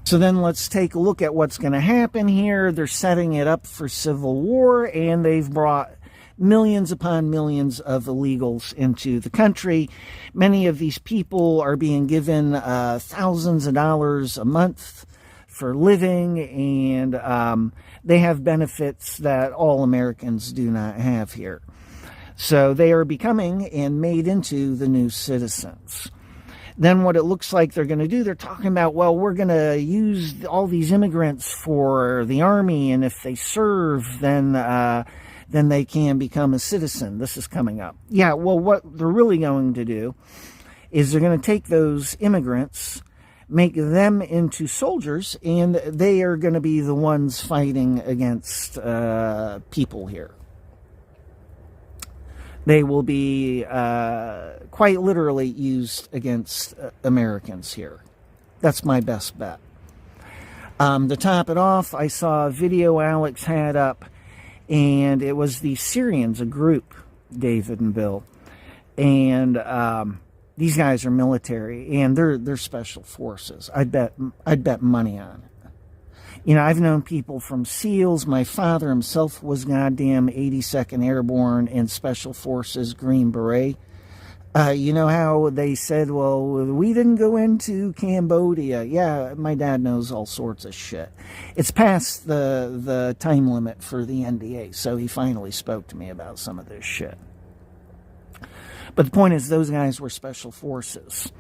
So then let's take a look at what's going to happen here. They're setting it up for civil war, and they've brought millions upon millions of illegals into the country. Many of these people are being given thousands of dollars a month for living, and they have benefits that all Americans do not have here. So they are becoming and made into the new citizens. Then what it looks like they're going to do, they're talking about, well, we're going to use all these immigrants for the army, and if they serve, then they can become a citizen. This is coming up. Yeah, well, what they're really going to do is they're going to take those immigrants, make them into soldiers, and they are going to be the ones fighting against people here. They will be quite literally used against Americans here. That's my best bet. To top it off, I saw a video Alex had up, and it was the Syrians, a group, David and Bill. And these guys are military, and they're special forces. I'd bet money on it. You know, I've known people from SEALs. My father himself was goddamn 82nd Airborne and Special Forces Green Beret. You know how they said, well, we didn't go into Cambodia. Yeah, my dad knows all sorts of shit. It's past the time limit for the NDA, so he finally spoke to me about some of this shit. But the point is, those guys were special forces.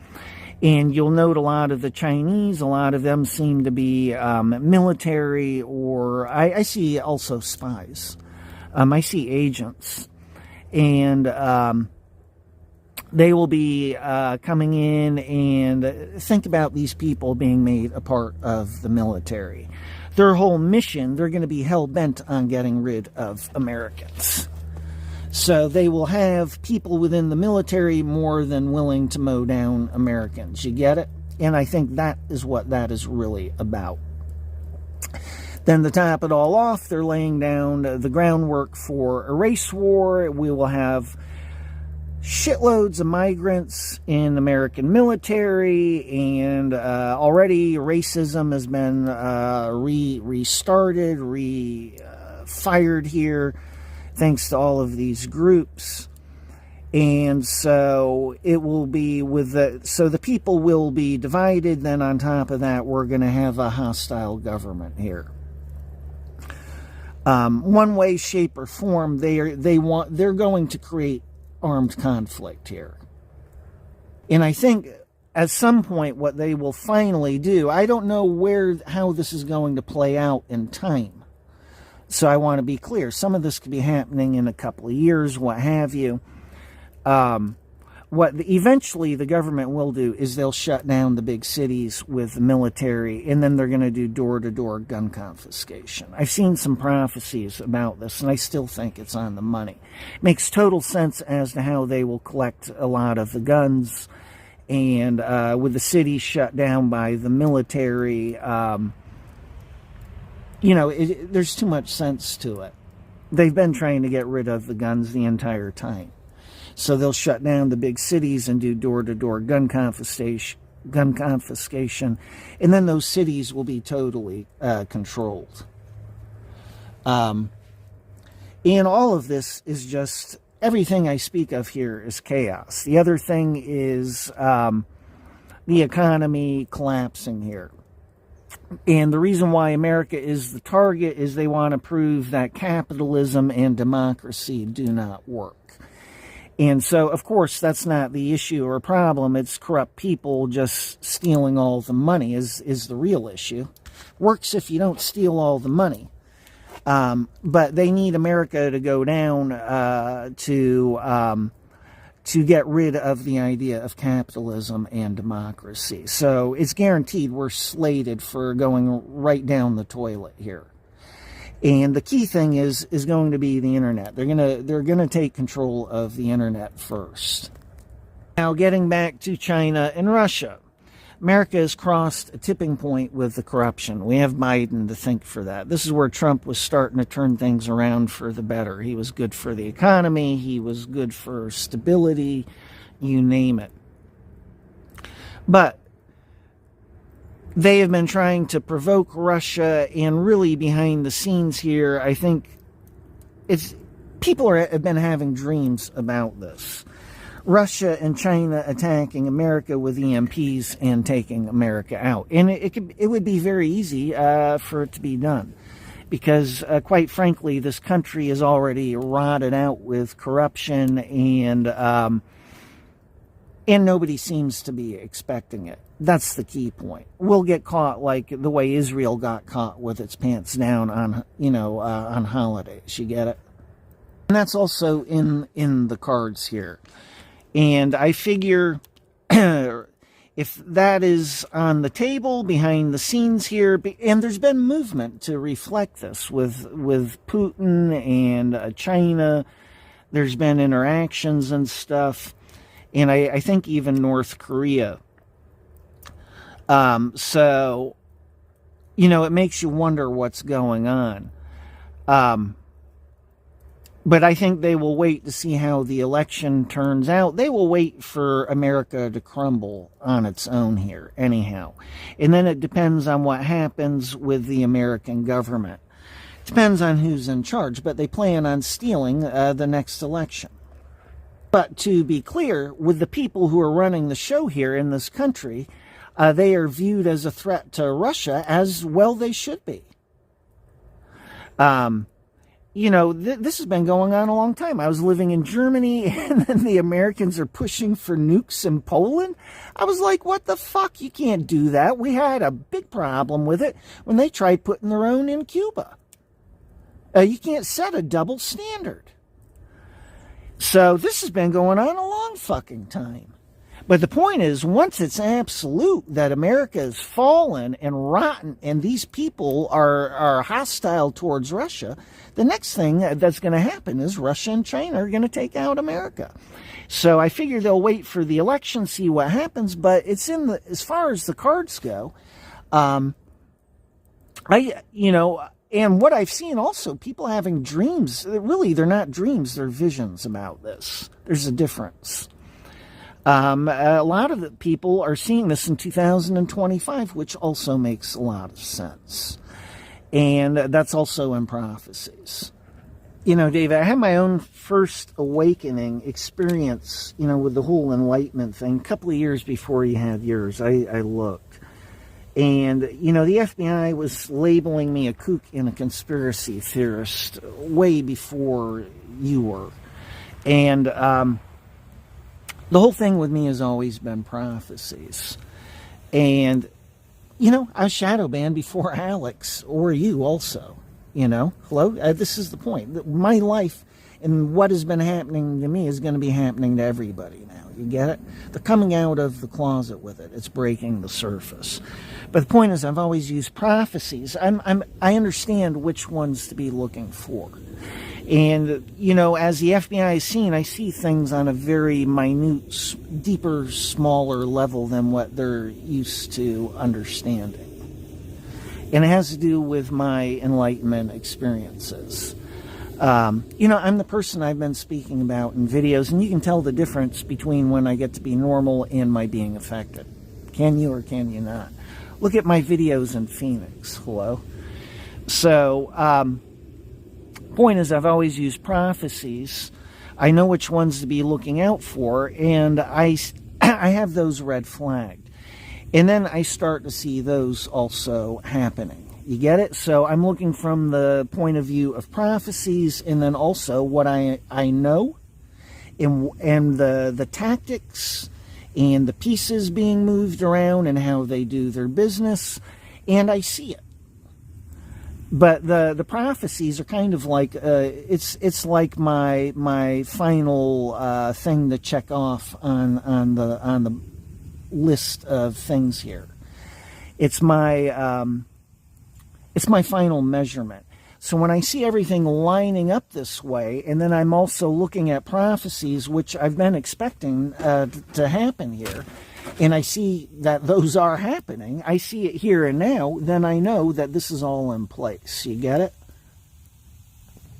And you'll note a lot of the Chinese, a lot of them seem to be military, or I see also spies. I see agents. And they will be coming in, and think about these people being made a part of the military. Their whole mission, they're going to be hell-bent on getting rid of Americans. So they will have people within the military more than willing to mow down Americans. You get it? And I think that is what that is really about. Then to top it all off, they're laying down the groundwork for a race war. We will have shitloads of migrants in the American military, and already racism has been restarted, fired here, thanks to all of these groups. And so it will be so the people will be divided. Then on top of that, we're going to have a hostile government here. One way, shape, or form, they're going to create armed conflict here. And I think at some point what they will finally do, I don't know how this is going to play out in time. So I want to be clear. Some of this could be happening in a couple of years, what have you. Eventually the government will do is they'll shut down the big cities with the military, and then they're going to do door-to-door gun confiscation. I've seen some prophecies about this, and I still think it's on the money. It makes total sense as to how they will collect a lot of the guns, and with the city shut down by the military, there's too much sense to it. They've been trying to get rid of the guns the entire time. So they'll shut down the big cities and do door-to-door gun confiscation, and then those cities will be totally controlled. And all of this is just, everything I speak of here is chaos. The other thing is the economy collapsing here. And the reason why America is the target is they want to prove that capitalism and democracy do not work. And so, of course, that's not the issue or problem. It's corrupt people just stealing all the money is the real issue. Works if you don't steal all the money. But they need America to go down to get rid of the idea of capitalism and democracy. So it's guaranteed we're slated for going right down the toilet here. And the key thing is going to be the internet. They're gonna take control of the internet first. Now, getting back to China and Russia, America has crossed a tipping point with the corruption. We have Biden to thank for that. This is where Trump was starting to turn things around for the better. He was good for the economy. He was good for stability. You name it. But they have been trying to provoke Russia, and really behind the scenes here, I think people have been having dreams about this. Russia and China attacking America with EMPs and taking America out. And it would be very easy for it to be done. Because, quite frankly, this country is already rotted out with corruption, and nobody seems to be expecting it. That's the key point. We'll get caught like the way Israel got caught with its pants down on, on holidays. You get it? And that's also in the cards here. And I figure if that is on the table behind the scenes here, and there's been movement to reflect this with Putin and China, there's been interactions and stuff, and I think even North Korea. So, it makes you wonder what's going on. But I think they will wait to see how the election turns out. They will wait for America to crumble on its own here, anyhow. And then it depends on what happens with the American government. Depends on who's in charge, but they plan on stealing the next election. But to be clear, with the people who are running the show here in this country, they are viewed as a threat to Russia, as well they should be. This has been going on a long time. I was living in Germany, and then the Americans are pushing for nukes in Poland. I was like, what the fuck? You can't do that. We had a big problem with it when they tried putting their own in Cuba. You can't set a double standard. So this has been going on a long fucking time. But the point is, once it's absolute that America is fallen and rotten and these people are hostile towards Russia, the next thing that's going to happen is Russia and China are going to take out America. So I figure they'll wait for the election, see what happens, but it's as far as the cards go, and what I've seen also, people having dreams, really they're not dreams, they're visions about this. There's a difference. A lot of the people are seeing this in 2025, which also makes a lot of sense. And that's also in prophecies. David, I had my own first awakening experience, with the whole enlightenment thing. A couple of years before you had yours, I looked. And, the FBI was labeling me a kook and a conspiracy theorist way before you were. And, the whole thing with me has always been prophecies. And, I was shadow banned before Alex or you also. Hello? This is the point. My life and what has been happening to me is going to be happening to everybody now. You get it? They're coming out of the closet with it. It's breaking the surface. But the point is, I've always used prophecies. I understand which ones to be looking for. And, as the FBI is seen, I see things on a very minute, deeper, smaller level than what they're used to understanding. And it has to do with my enlightenment experiences. I'm the person I've been speaking about in videos, and you can tell the difference between when I get to be normal and my being affected. Can you or can you not? Look at my videos in Phoenix. Hello? So, point is, I've always used prophecies. I know which ones to be looking out for, and I have those red flagged. And then I start to see those also happening. You get it? So I'm looking from the point of view of prophecies, and then also what I know, and the tactics, and the pieces being moved around, and how they do their business, and I see it. But the prophecies are kind of like it's like my final thing to check off on the list of things here. It's my final measurement. So when I see everything lining up this way, and then I'm also looking at prophecies, which I've been expecting to happen here, and I see that those are happening, I see it here and now, then I know that this is all in place. You get it?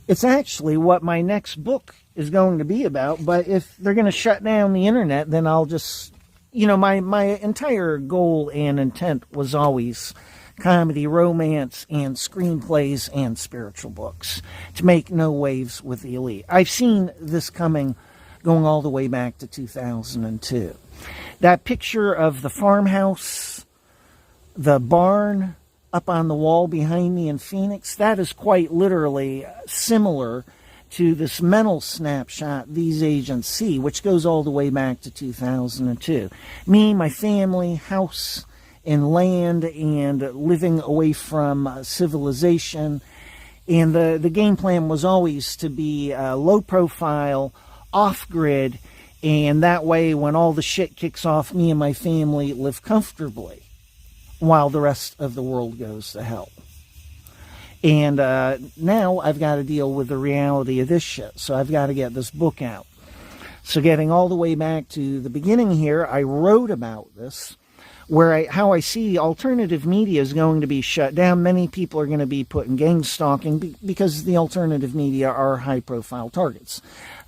It's actually what my next book is going to be about, but if they're going to shut down the internet, then I'll just, my entire goal and intent was always comedy, romance, and screenplays and spiritual books to make no waves with the elite. I've seen this coming going all the way back to 2002. That picture of the farmhouse, the barn up on the wall behind me in Phoenix, that is quite literally similar to this mental snapshot these agents see, which goes all the way back to 2002. Me, my family, house, and land, and living away from civilization. And the game plan was always to be low profile, off-grid, and that way when all the shit kicks off, me and my family live comfortably while the rest of the world goes to hell. And now I've got to deal with the reality of this shit, so I've got to get this book out. So getting all the way back to the beginning here, I wrote about this, how I see alternative media is going to be shut down. Many people are going to be put in gang stalking because the alternative media are high-profile targets.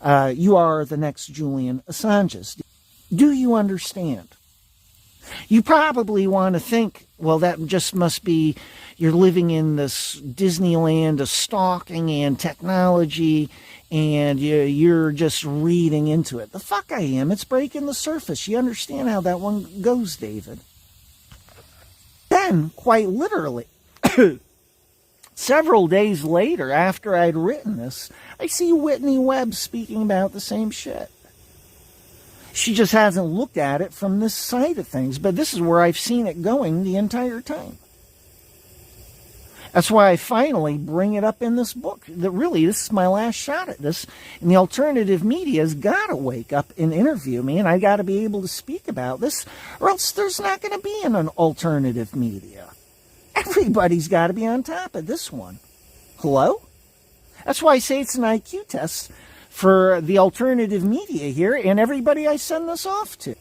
You are the next Julian Assanges. Do you understand? You probably want to think, well, that just must be you're living in this Disneyland of stalking and technology, and you're just reading into it. The fuck I am. It's breaking the surface. You understand how that one goes, David. Then, quite literally, several days later, after I'd written this, I see Whitney Webb speaking about the same shit. She just hasn't looked at it from this side of things, but this is where I've seen it going the entire time. That's why I finally bring it up in this book. That really, this is my last shot at this, and the alternative media's got to wake up and interview me, and I got to be able to speak about this, or else there's not going to be an alternative media. Everybody's got to be on top of this one. Hello? That's why I say it's an IQ test for the alternative media here and everybody I send this off to.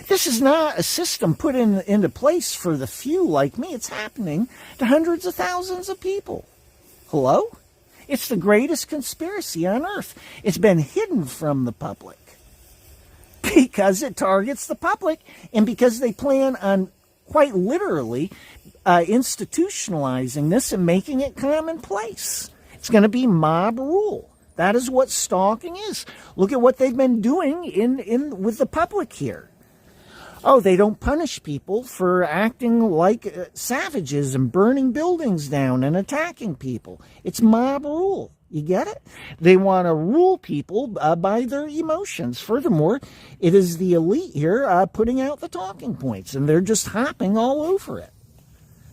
This is not a system put into place for the few like me. It's happening to hundreds of thousands of people. Hello? It's the greatest conspiracy on earth. It's been hidden from the public because it targets the public and because they plan on quite literally institutionalizing this and making it commonplace. It's going to be mob rule. That is what stalking is. Look at what they've been doing with the public here. Oh, they don't punish people for acting like savages and burning buildings down and attacking people. It's mob rule. You get it? They want to rule people by their emotions. Furthermore, it is the elite here putting out the talking points, and they're just hopping all over it.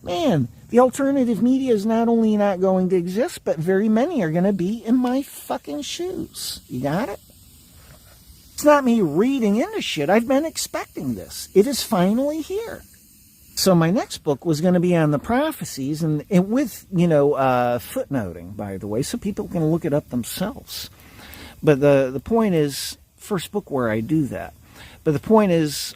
Man, the alternative media is not only not going to exist, but very many are going to be in my fucking shoes. You got it? It's not me reading into shit. I've been expecting this. It is finally here. So my next book was going to be on the prophecies, and with, footnoting, by the way, so people can look it up themselves. But the point is, first book where I do that. But the point is,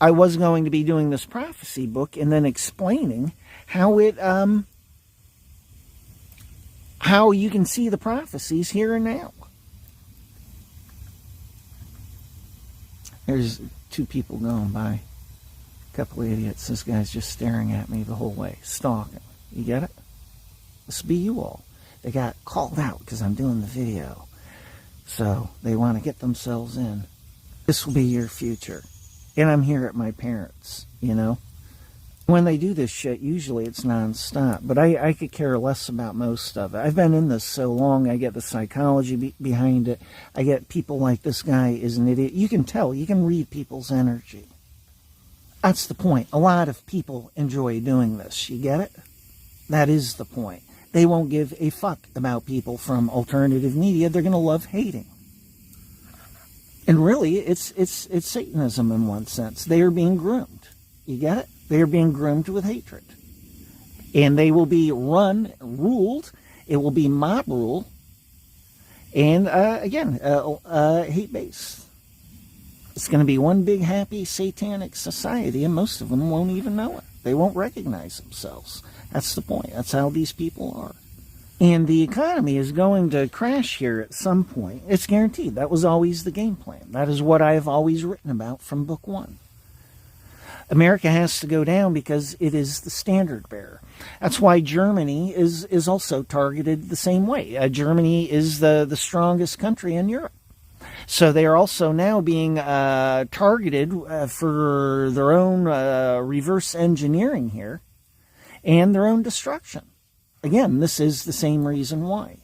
I was going to be doing this prophecy book and then explaining how how you can see the prophecies here and now. There's two people going by. A couple of idiots. This guy's just staring at me the whole way, stalking. You get it? This will be you all. They got called out because I'm doing the video. So they want to get themselves in. This will be your future. And I'm here at my parents', When they do this shit, usually it's nonstop. But I could care less about most of it. I've been in this so long, I get the psychology behind it. I get people like this guy is an idiot. You can tell, you can read people's energy. That's the point. A lot of people enjoy doing this. You get it? That is the point. They won't give a fuck about people from alternative media. They're going to love hating. And really, it's Satanism in one sense. They are being groomed. You get it? They are being groomed with hatred. And they will be ruled. It will be mob rule. And, hate-based. It's going to be one big happy satanic society, and most of them won't even know it. They won't recognize themselves. That's the point. That's how these people are. And the economy is going to crash here at some point. It's guaranteed. That was always the game plan. That is what I have always written about from book one. America has to go down because it is the standard bearer. That's why Germany is also targeted the same way. Germany is the strongest country in Europe. So they are also now being targeted for their own reverse engineering here and their own destruction. Again, this is the same reason why.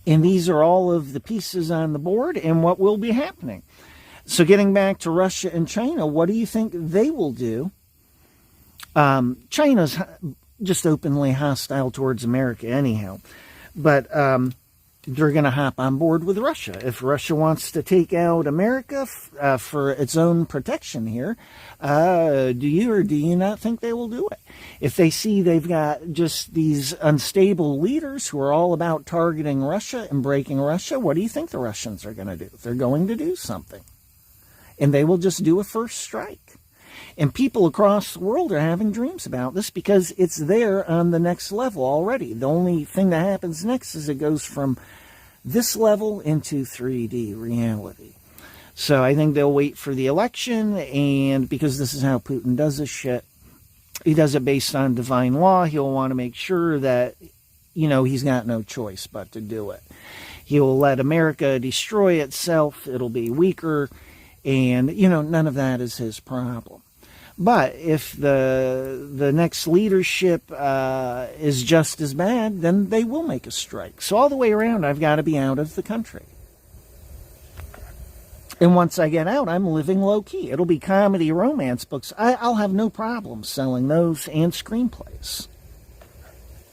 And these are all of the pieces on the board and what will be happening. So getting back to Russia and China, what do you think they will do? China's just openly hostile towards America anyhow. But they're going to hop on board with Russia. If Russia wants to take out America for its own protection here, do you or do you not think they will do it? If they see they've got just these unstable leaders who are all about targeting Russia and breaking Russia, what do you think the Russians are going to do? They're going to do something. And they will just do a first strike. And people across the world are having dreams about this because it's there on the next level already. The only thing that happens next is it goes from this level into 3D reality. So I think they'll wait for the election, and because this is how Putin does his shit, he does it based on divine law. He'll want to make sure that, he's got no choice but to do it. He will let America destroy itself. It'll be weaker, and, none of that is his problem. But if the next leadership is just as bad, then they will make a strike. So all the way around, I've got to be out of the country. And once I get out, I'm living low-key. It'll be comedy romance books. I'll have no problem selling those and screenplays.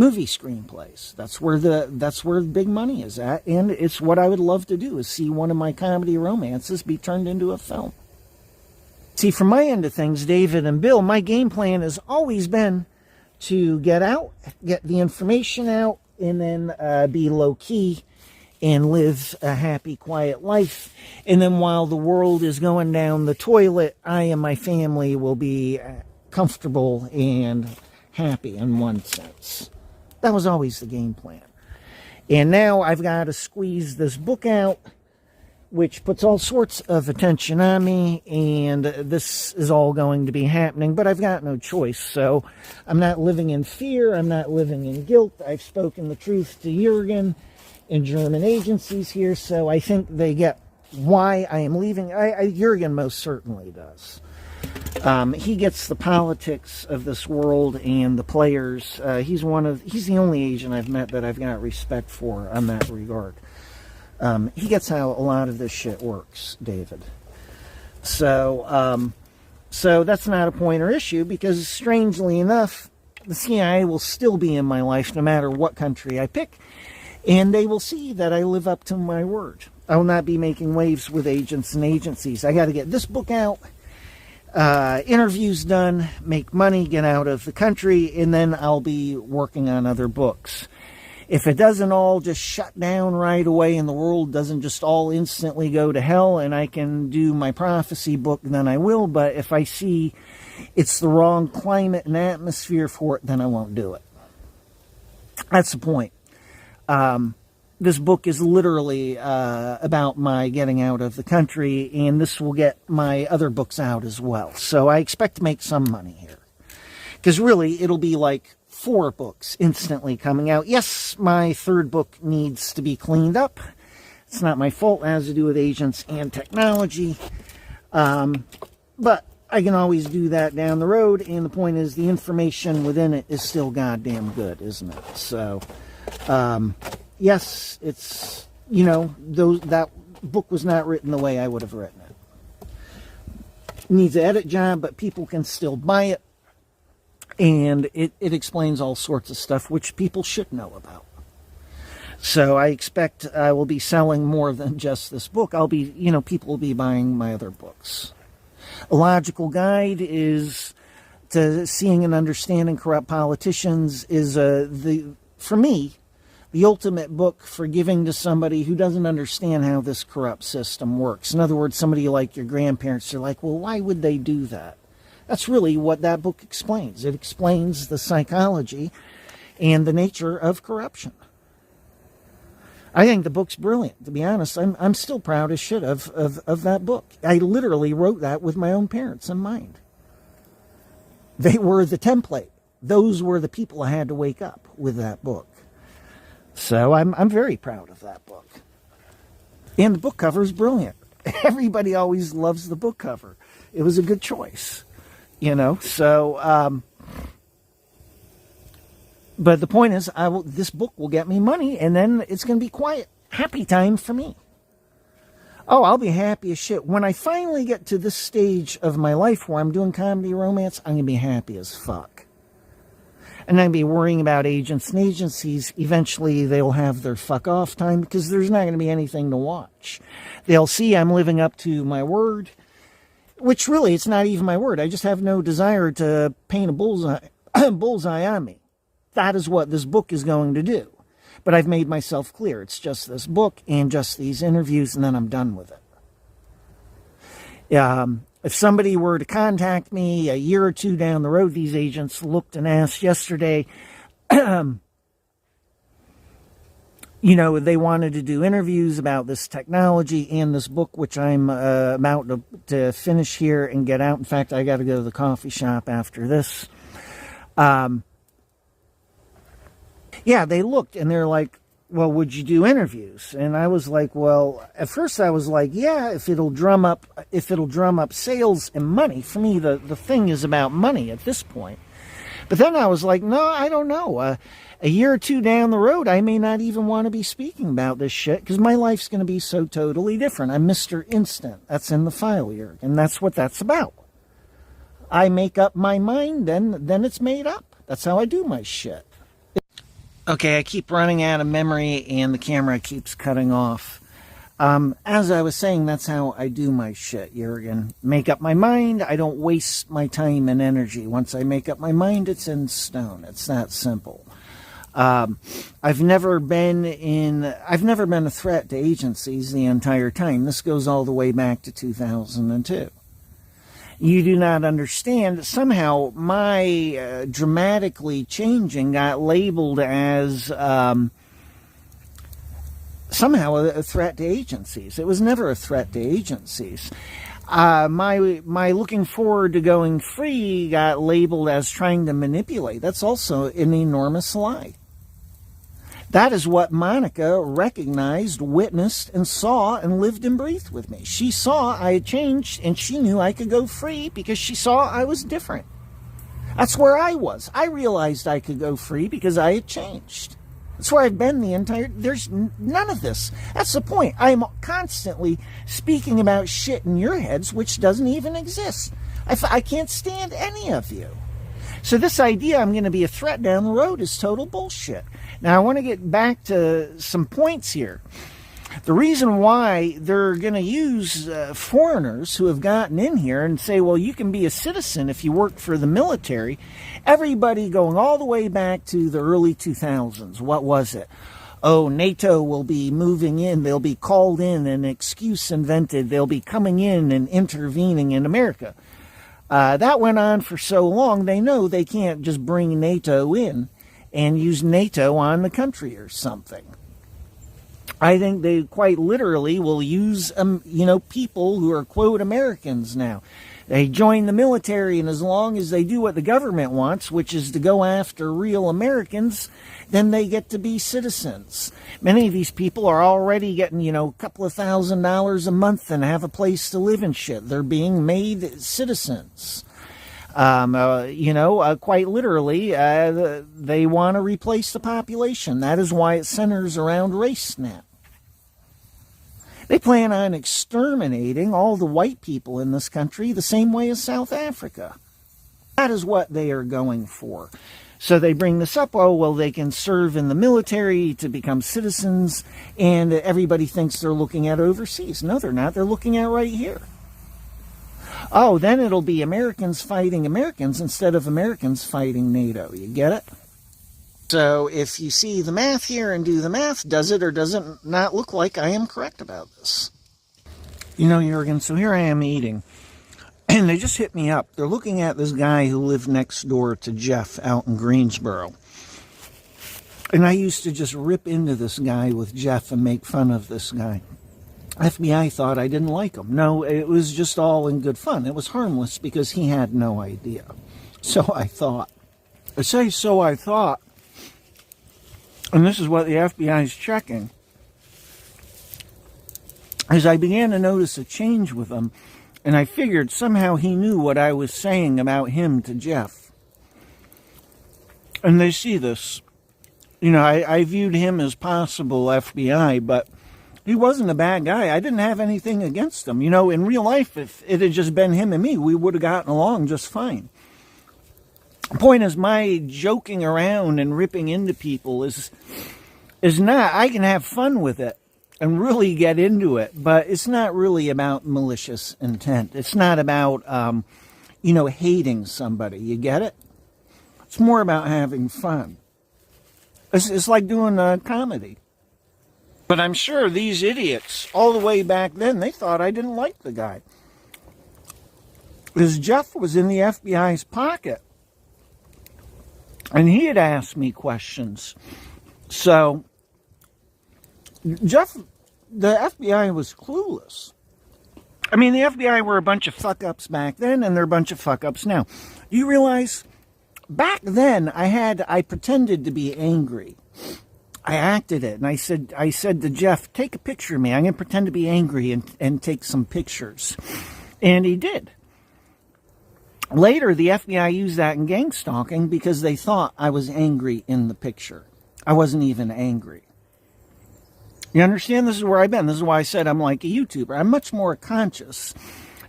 Movie screenplays. That's where the big money is at. And it's what I would love to do, is see one of my comedy romances be turned into a film. See, from my end of things, David and Bill, my game plan has always been to get out, get the information out, and then be low-key and live a happy, quiet life. And then while the world is going down the toilet, I and my family will be comfortable and happy in one sense. That was always the game plan. And now I've got to squeeze this book out, which puts all sorts of attention on me, and this is all going to be happening, but I've got no choice. So I'm not living in fear. I'm not living in guilt. I've spoken the truth to Jurgen and German agencies here, so I think they get why I am leaving. Jurgen most certainly does. He gets the politics of this world and the players. He's the only agent I've met that I've got respect for on that regard. He gets how a lot of this shit works, David. So that's not a point or issue, because strangely enough, the CIA will still be in my life no matter what country I pick, and they will see that I live up to my word. I will not be making waves with agents and agencies. I got to get this book out, interviews done, make money, get out of the country, and then I'll be working on other books. If it doesn't all just shut down right away and the world doesn't just all instantly go to hell and I can do my prophecy book, then I will. But if I see it's the wrong climate and atmosphere for it, then I won't do it. That's the point. This book is literally about my getting out of the country, and this will get my other books out as well. So I expect to make some money here. Because really, it'll be like 4 books instantly coming out. Yes, my third book needs to be cleaned up. It's not my fault. It has to do with agents and technology. But I can always do that down the road, and the point is the information within it is still goddamn good, isn't it? So, yes, it's, that book was not written the way I would have written it. Needs an edit job, but people can still buy it. And it explains all sorts of stuff which people should know about. So I expect I will be selling more than just this book. People will be buying my other books. A Logical Guide is to Seeing and Understanding Corrupt Politicians is, for me, the ultimate book for giving to somebody who doesn't understand how this corrupt system works. In other words, somebody like your grandparents are like, well, why would they do that? That's really what that book explains. It explains the psychology and the nature of corruption. I think the book's brilliant. To be honest, I'm still proud as shit of that book. I literally wrote that with my own parents in mind. They were the template. Those were the people I had to wake up with that book. So I'm very proud of that book. And the book cover is brilliant. Everybody always loves the book cover. It was a good choice, So, but the point is, this book will get me money, and then it's going to be quiet, happy time for me. Oh, I'll be happy as shit. When I finally get to this stage of my life where I'm doing comedy romance, I'm going to be happy as fuck. And I'd be worrying about agents and agencies. Eventually, they'll have their fuck off time because there's not going to be anything to watch. They'll see I'm living up to my word, which really, it's not even my word. I just have no desire to paint a bullseye on me. That is what this book is going to do. But I've made myself clear. It's just this book and just these interviews, and then I'm done with it. If somebody were to contact me a year or two down the road, these agents looked and asked yesterday, they wanted to do interviews about this technology and this book, which I'm about to finish here and get out. In fact, I got to go to the coffee shop after this. They looked and they're like, well, would you do interviews? And I was like, well, at first I was like, yeah, if it'll drum up sales and money. For me, the thing is about money at this point. But then I was like, no, I don't know. A year or two down the road, I may not even want to be speaking about this shit because my life's going to be so totally different. I'm Mr. Instant. That's in the file here. And that's what that's about. I make up my mind, then it's made up. That's how I do my shit. Okay, I keep running out of memory and the camera keeps cutting off. As I was saying, that's how I do my shit, Jurgen. Make up my mind. I don't waste my time and energy. Once I make up my mind, it's in stone. It's that simple. I've never been a threat to agencies the entire time. This goes all the way back to 2002. You do not understand. Somehow my dramatically changing got labeled as somehow a threat to agencies. It was never a threat to agencies. My looking forward to going free got labeled as trying to manipulate. That's also an enormous lie. That is what Monica recognized, witnessed, and saw, and lived and breathed with me. She saw I had changed, and she knew I could go free because she saw I was different. That's where I was. I realized I could go free because I had changed. That's where I've been there's none of this. That's the point. I'm constantly speaking about shit in your heads which doesn't even exist. I can't stand any of you. So this idea I'm going to be a threat down the road is total bullshit. Now I want to get back to some points here. The reason why they're going to use foreigners who have gotten in here and say, well, you can be a citizen if you work for the military. Everybody going all the way back to the early 2000s. What was it? Oh, NATO will be moving in. They'll be called in, an excuse invented. They'll be coming in and intervening in America. That went on for so long, they know they can't just bring NATO in and use NATO on the country or something. I think they quite literally will use, people who are, quote, Americans now. They join the military, and as long as they do what the government wants, which is to go after real Americans, then they get to be citizens. Many of these people are already getting, a couple of $1,000s a month and have a place to live and shit. They're being made citizens. Quite literally, they want to replace the population. That is why it centers around race now. They plan on exterminating all the white people in this country the same way as South Africa. That is what they are going for. So they bring this up, they can serve in the military to become citizens, and everybody thinks they're looking at overseas. No, they're not. They're looking at right here. Oh, then it'll be Americans fighting Americans instead of Americans fighting NATO. You get it? So if you see the math here and do the math, does it or does it not look like I am correct about this? Jurgen, so here I am eating, and they just hit me up. They're looking at this guy who lived next door to Jeff out in Greensboro. And I used to just rip into this guy with Jeff and make fun of this guy. FBI thought I didn't like him. No, it was just all in good fun. It was harmless because he had no idea. So I thought. I say so I thought. And this is what the FBI is checking. As I began to notice a change with him, and I figured somehow he knew what I was saying about him to Jeff. And they see this. You know, I viewed him as possible FBI, but he wasn't a bad guy. I didn't have anything against him. You know, in real life, if it had just been him and me, we would have gotten along just fine. The point is, my joking around and ripping into people is not, I can have fun with it and really get into it, but it's not really about malicious intent. It's not about, hating somebody. You get it? It's more about having fun. It's like doing a comedy. But I'm sure these idiots, all the way back then, they thought I didn't like the guy. Because Jeff was in the FBI's pocket. And he had asked me questions. So, Jeff, the FBI was clueless. I mean, the FBI were a bunch of fuck-ups back then, and they're a bunch of fuck-ups now. Do you realize, back then, I pretended to be angry. I acted it, and I said to Jeff, take a picture of me. I'm going to pretend to be angry and take some pictures. And he did. Later, the FBI used that in gang stalking because they thought I was angry in the picture. I wasn't even angry. You understand? This is where I've been. This is why I said I'm like a YouTuber. I'm much more conscious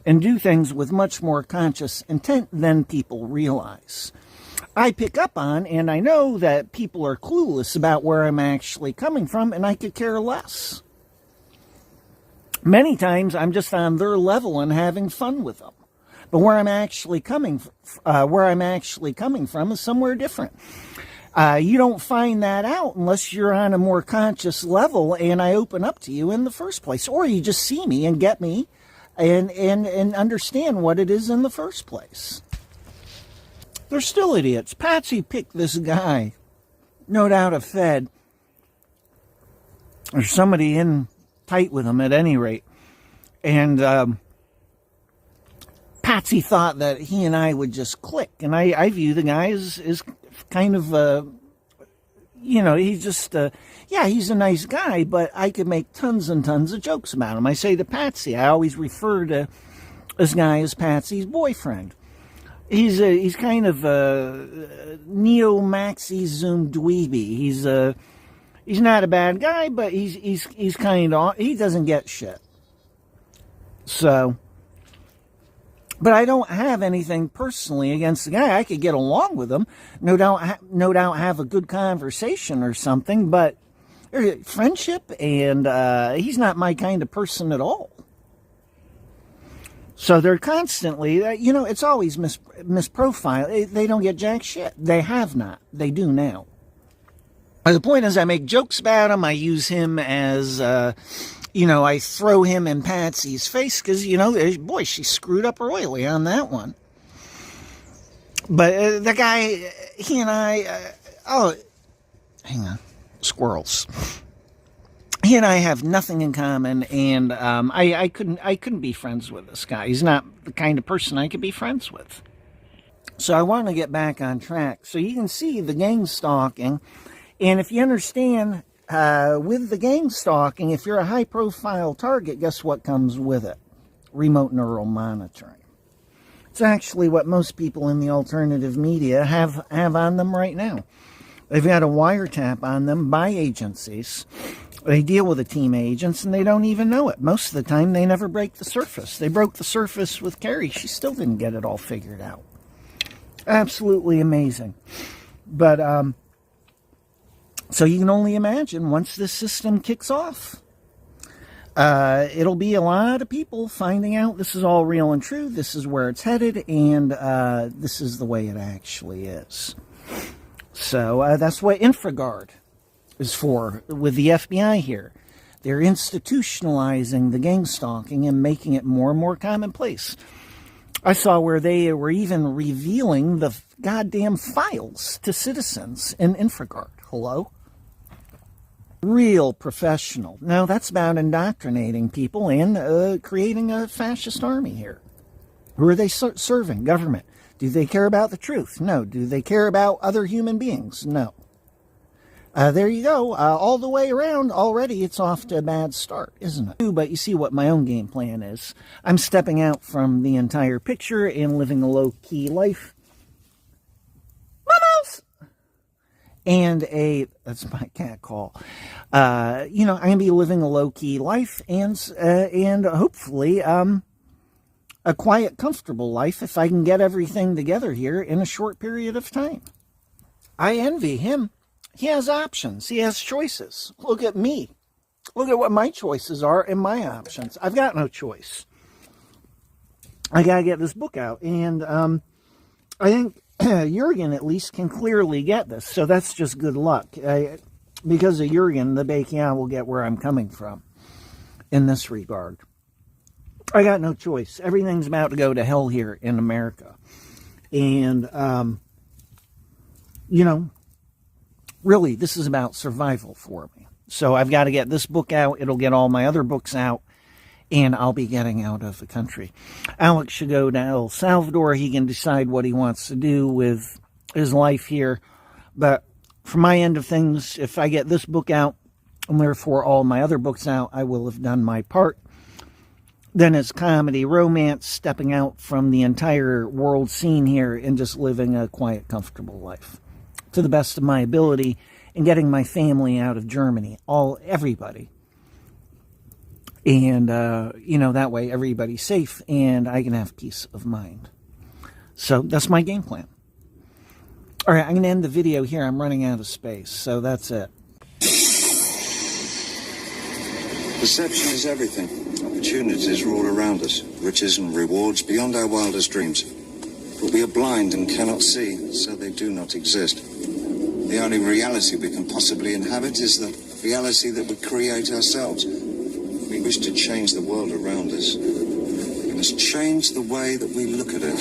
and do things with much more conscious intent than people realize. I pick up on, and I know that people are clueless about where I'm actually coming from, and I could care less. Many times, I'm just on their level and having fun with them. But where I'm actually coming from is somewhere different. You don't find that out unless you're on a more conscious level, and I open up to you in the first place, or you just see me and get me, and understand what it is in the first place. They're still idiots. Patsy picked this guy, no doubt a Fed, or somebody in tight with him at any rate, and Patsy thought that he and I would just click, and I view the guy as kind of, he's just, he's a nice guy, but I could make tons and tons of jokes about him. I say to Patsy, I always refer to this guy as Patsy's boyfriend. He's kind of a neo-maxi zoom dweeby. He's not a bad guy, but he's kind of, he doesn't get shit. So, but I don't have anything personally against the guy. I could get along with him, no doubt have a good conversation or something, but friendship, and he's not my kind of person at all. So they're constantly, it's always misprofile. They don't get jack shit. They have not. They do now. The point is, I make jokes about him. I use him as, I throw him in Patsy's face because, boy, she screwed up royally on that one. But the guy, he and I, hang on, squirrels. He and I have nothing in common, and I couldn't be friends with this guy. He's not the kind of person I could be friends with. So I want to get back on track. So you can see the gang stalking, and if you understand, with the gang stalking, if you're a high-profile target, guess what comes with it? Remote neural monitoring. It's actually what most people in the alternative media have on them right now. They've got a wiretap on them by agencies. They deal with the team agents, and they don't even know it. Most of the time, they never break the surface. They broke the surface with Carrie. She still didn't get it all figured out. Absolutely amazing. But, so you can only imagine, once this system kicks off, it'll be a lot of people finding out this is all real and true, this is where it's headed, and this is the way it actually is. So that's what InfraGard is for with the FBI here. They're institutionalizing the gang stalking and making it more and more commonplace. I saw where they were even revealing the goddamn files to citizens in InfraGard. Hello? Real professional. No, that's about indoctrinating people and creating a fascist army here. Who are they serving? Government. Do they care about the truth? No. Do they care about other human beings? No. There you go. All the way around, already it's off to a bad start, isn't it? But you see what my own game plan is. I'm stepping out from the entire picture and living a low-key life. Mamas! And that's my cat call. I'm going to be living a low-key life and hopefully a quiet, comfortable life if I can get everything together here in a short period of time. I envy him. He has options. He has choices. Look at me. Look at what my choices are and my options. I've got no choice. I got to get this book out. And I think Jurgen at least can clearly get this. So that's just good luck. Because of Jurgen, the Bacon will get where I'm coming from in this regard. I got no choice. Everything's about to go to hell here in America. And, really, this is about survival for me. So I've got to get this book out. It'll get all my other books out, and I'll be getting out of the country. Alex should go to El Salvador. He can decide what he wants to do with his life here. But from my end of things, if I get this book out, and therefore all my other books out, I will have done my part. Then it's comedy, romance, stepping out from the entire world scene here and just living a quiet, comfortable life to the best of my ability, and getting my family out of Germany, everybody. And, that way everybody's safe and I can have peace of mind. So that's my game plan. All right, I'm going to end the video here. I'm running out of space, so that's it. Perception is everything. Opportunities are all around us. Riches and rewards beyond our wildest dreams. But we are blind and cannot see, so they do not exist. The only reality we can possibly inhabit is the reality that we create ourselves. We wish to change the world around us. We must change the way that we look at it.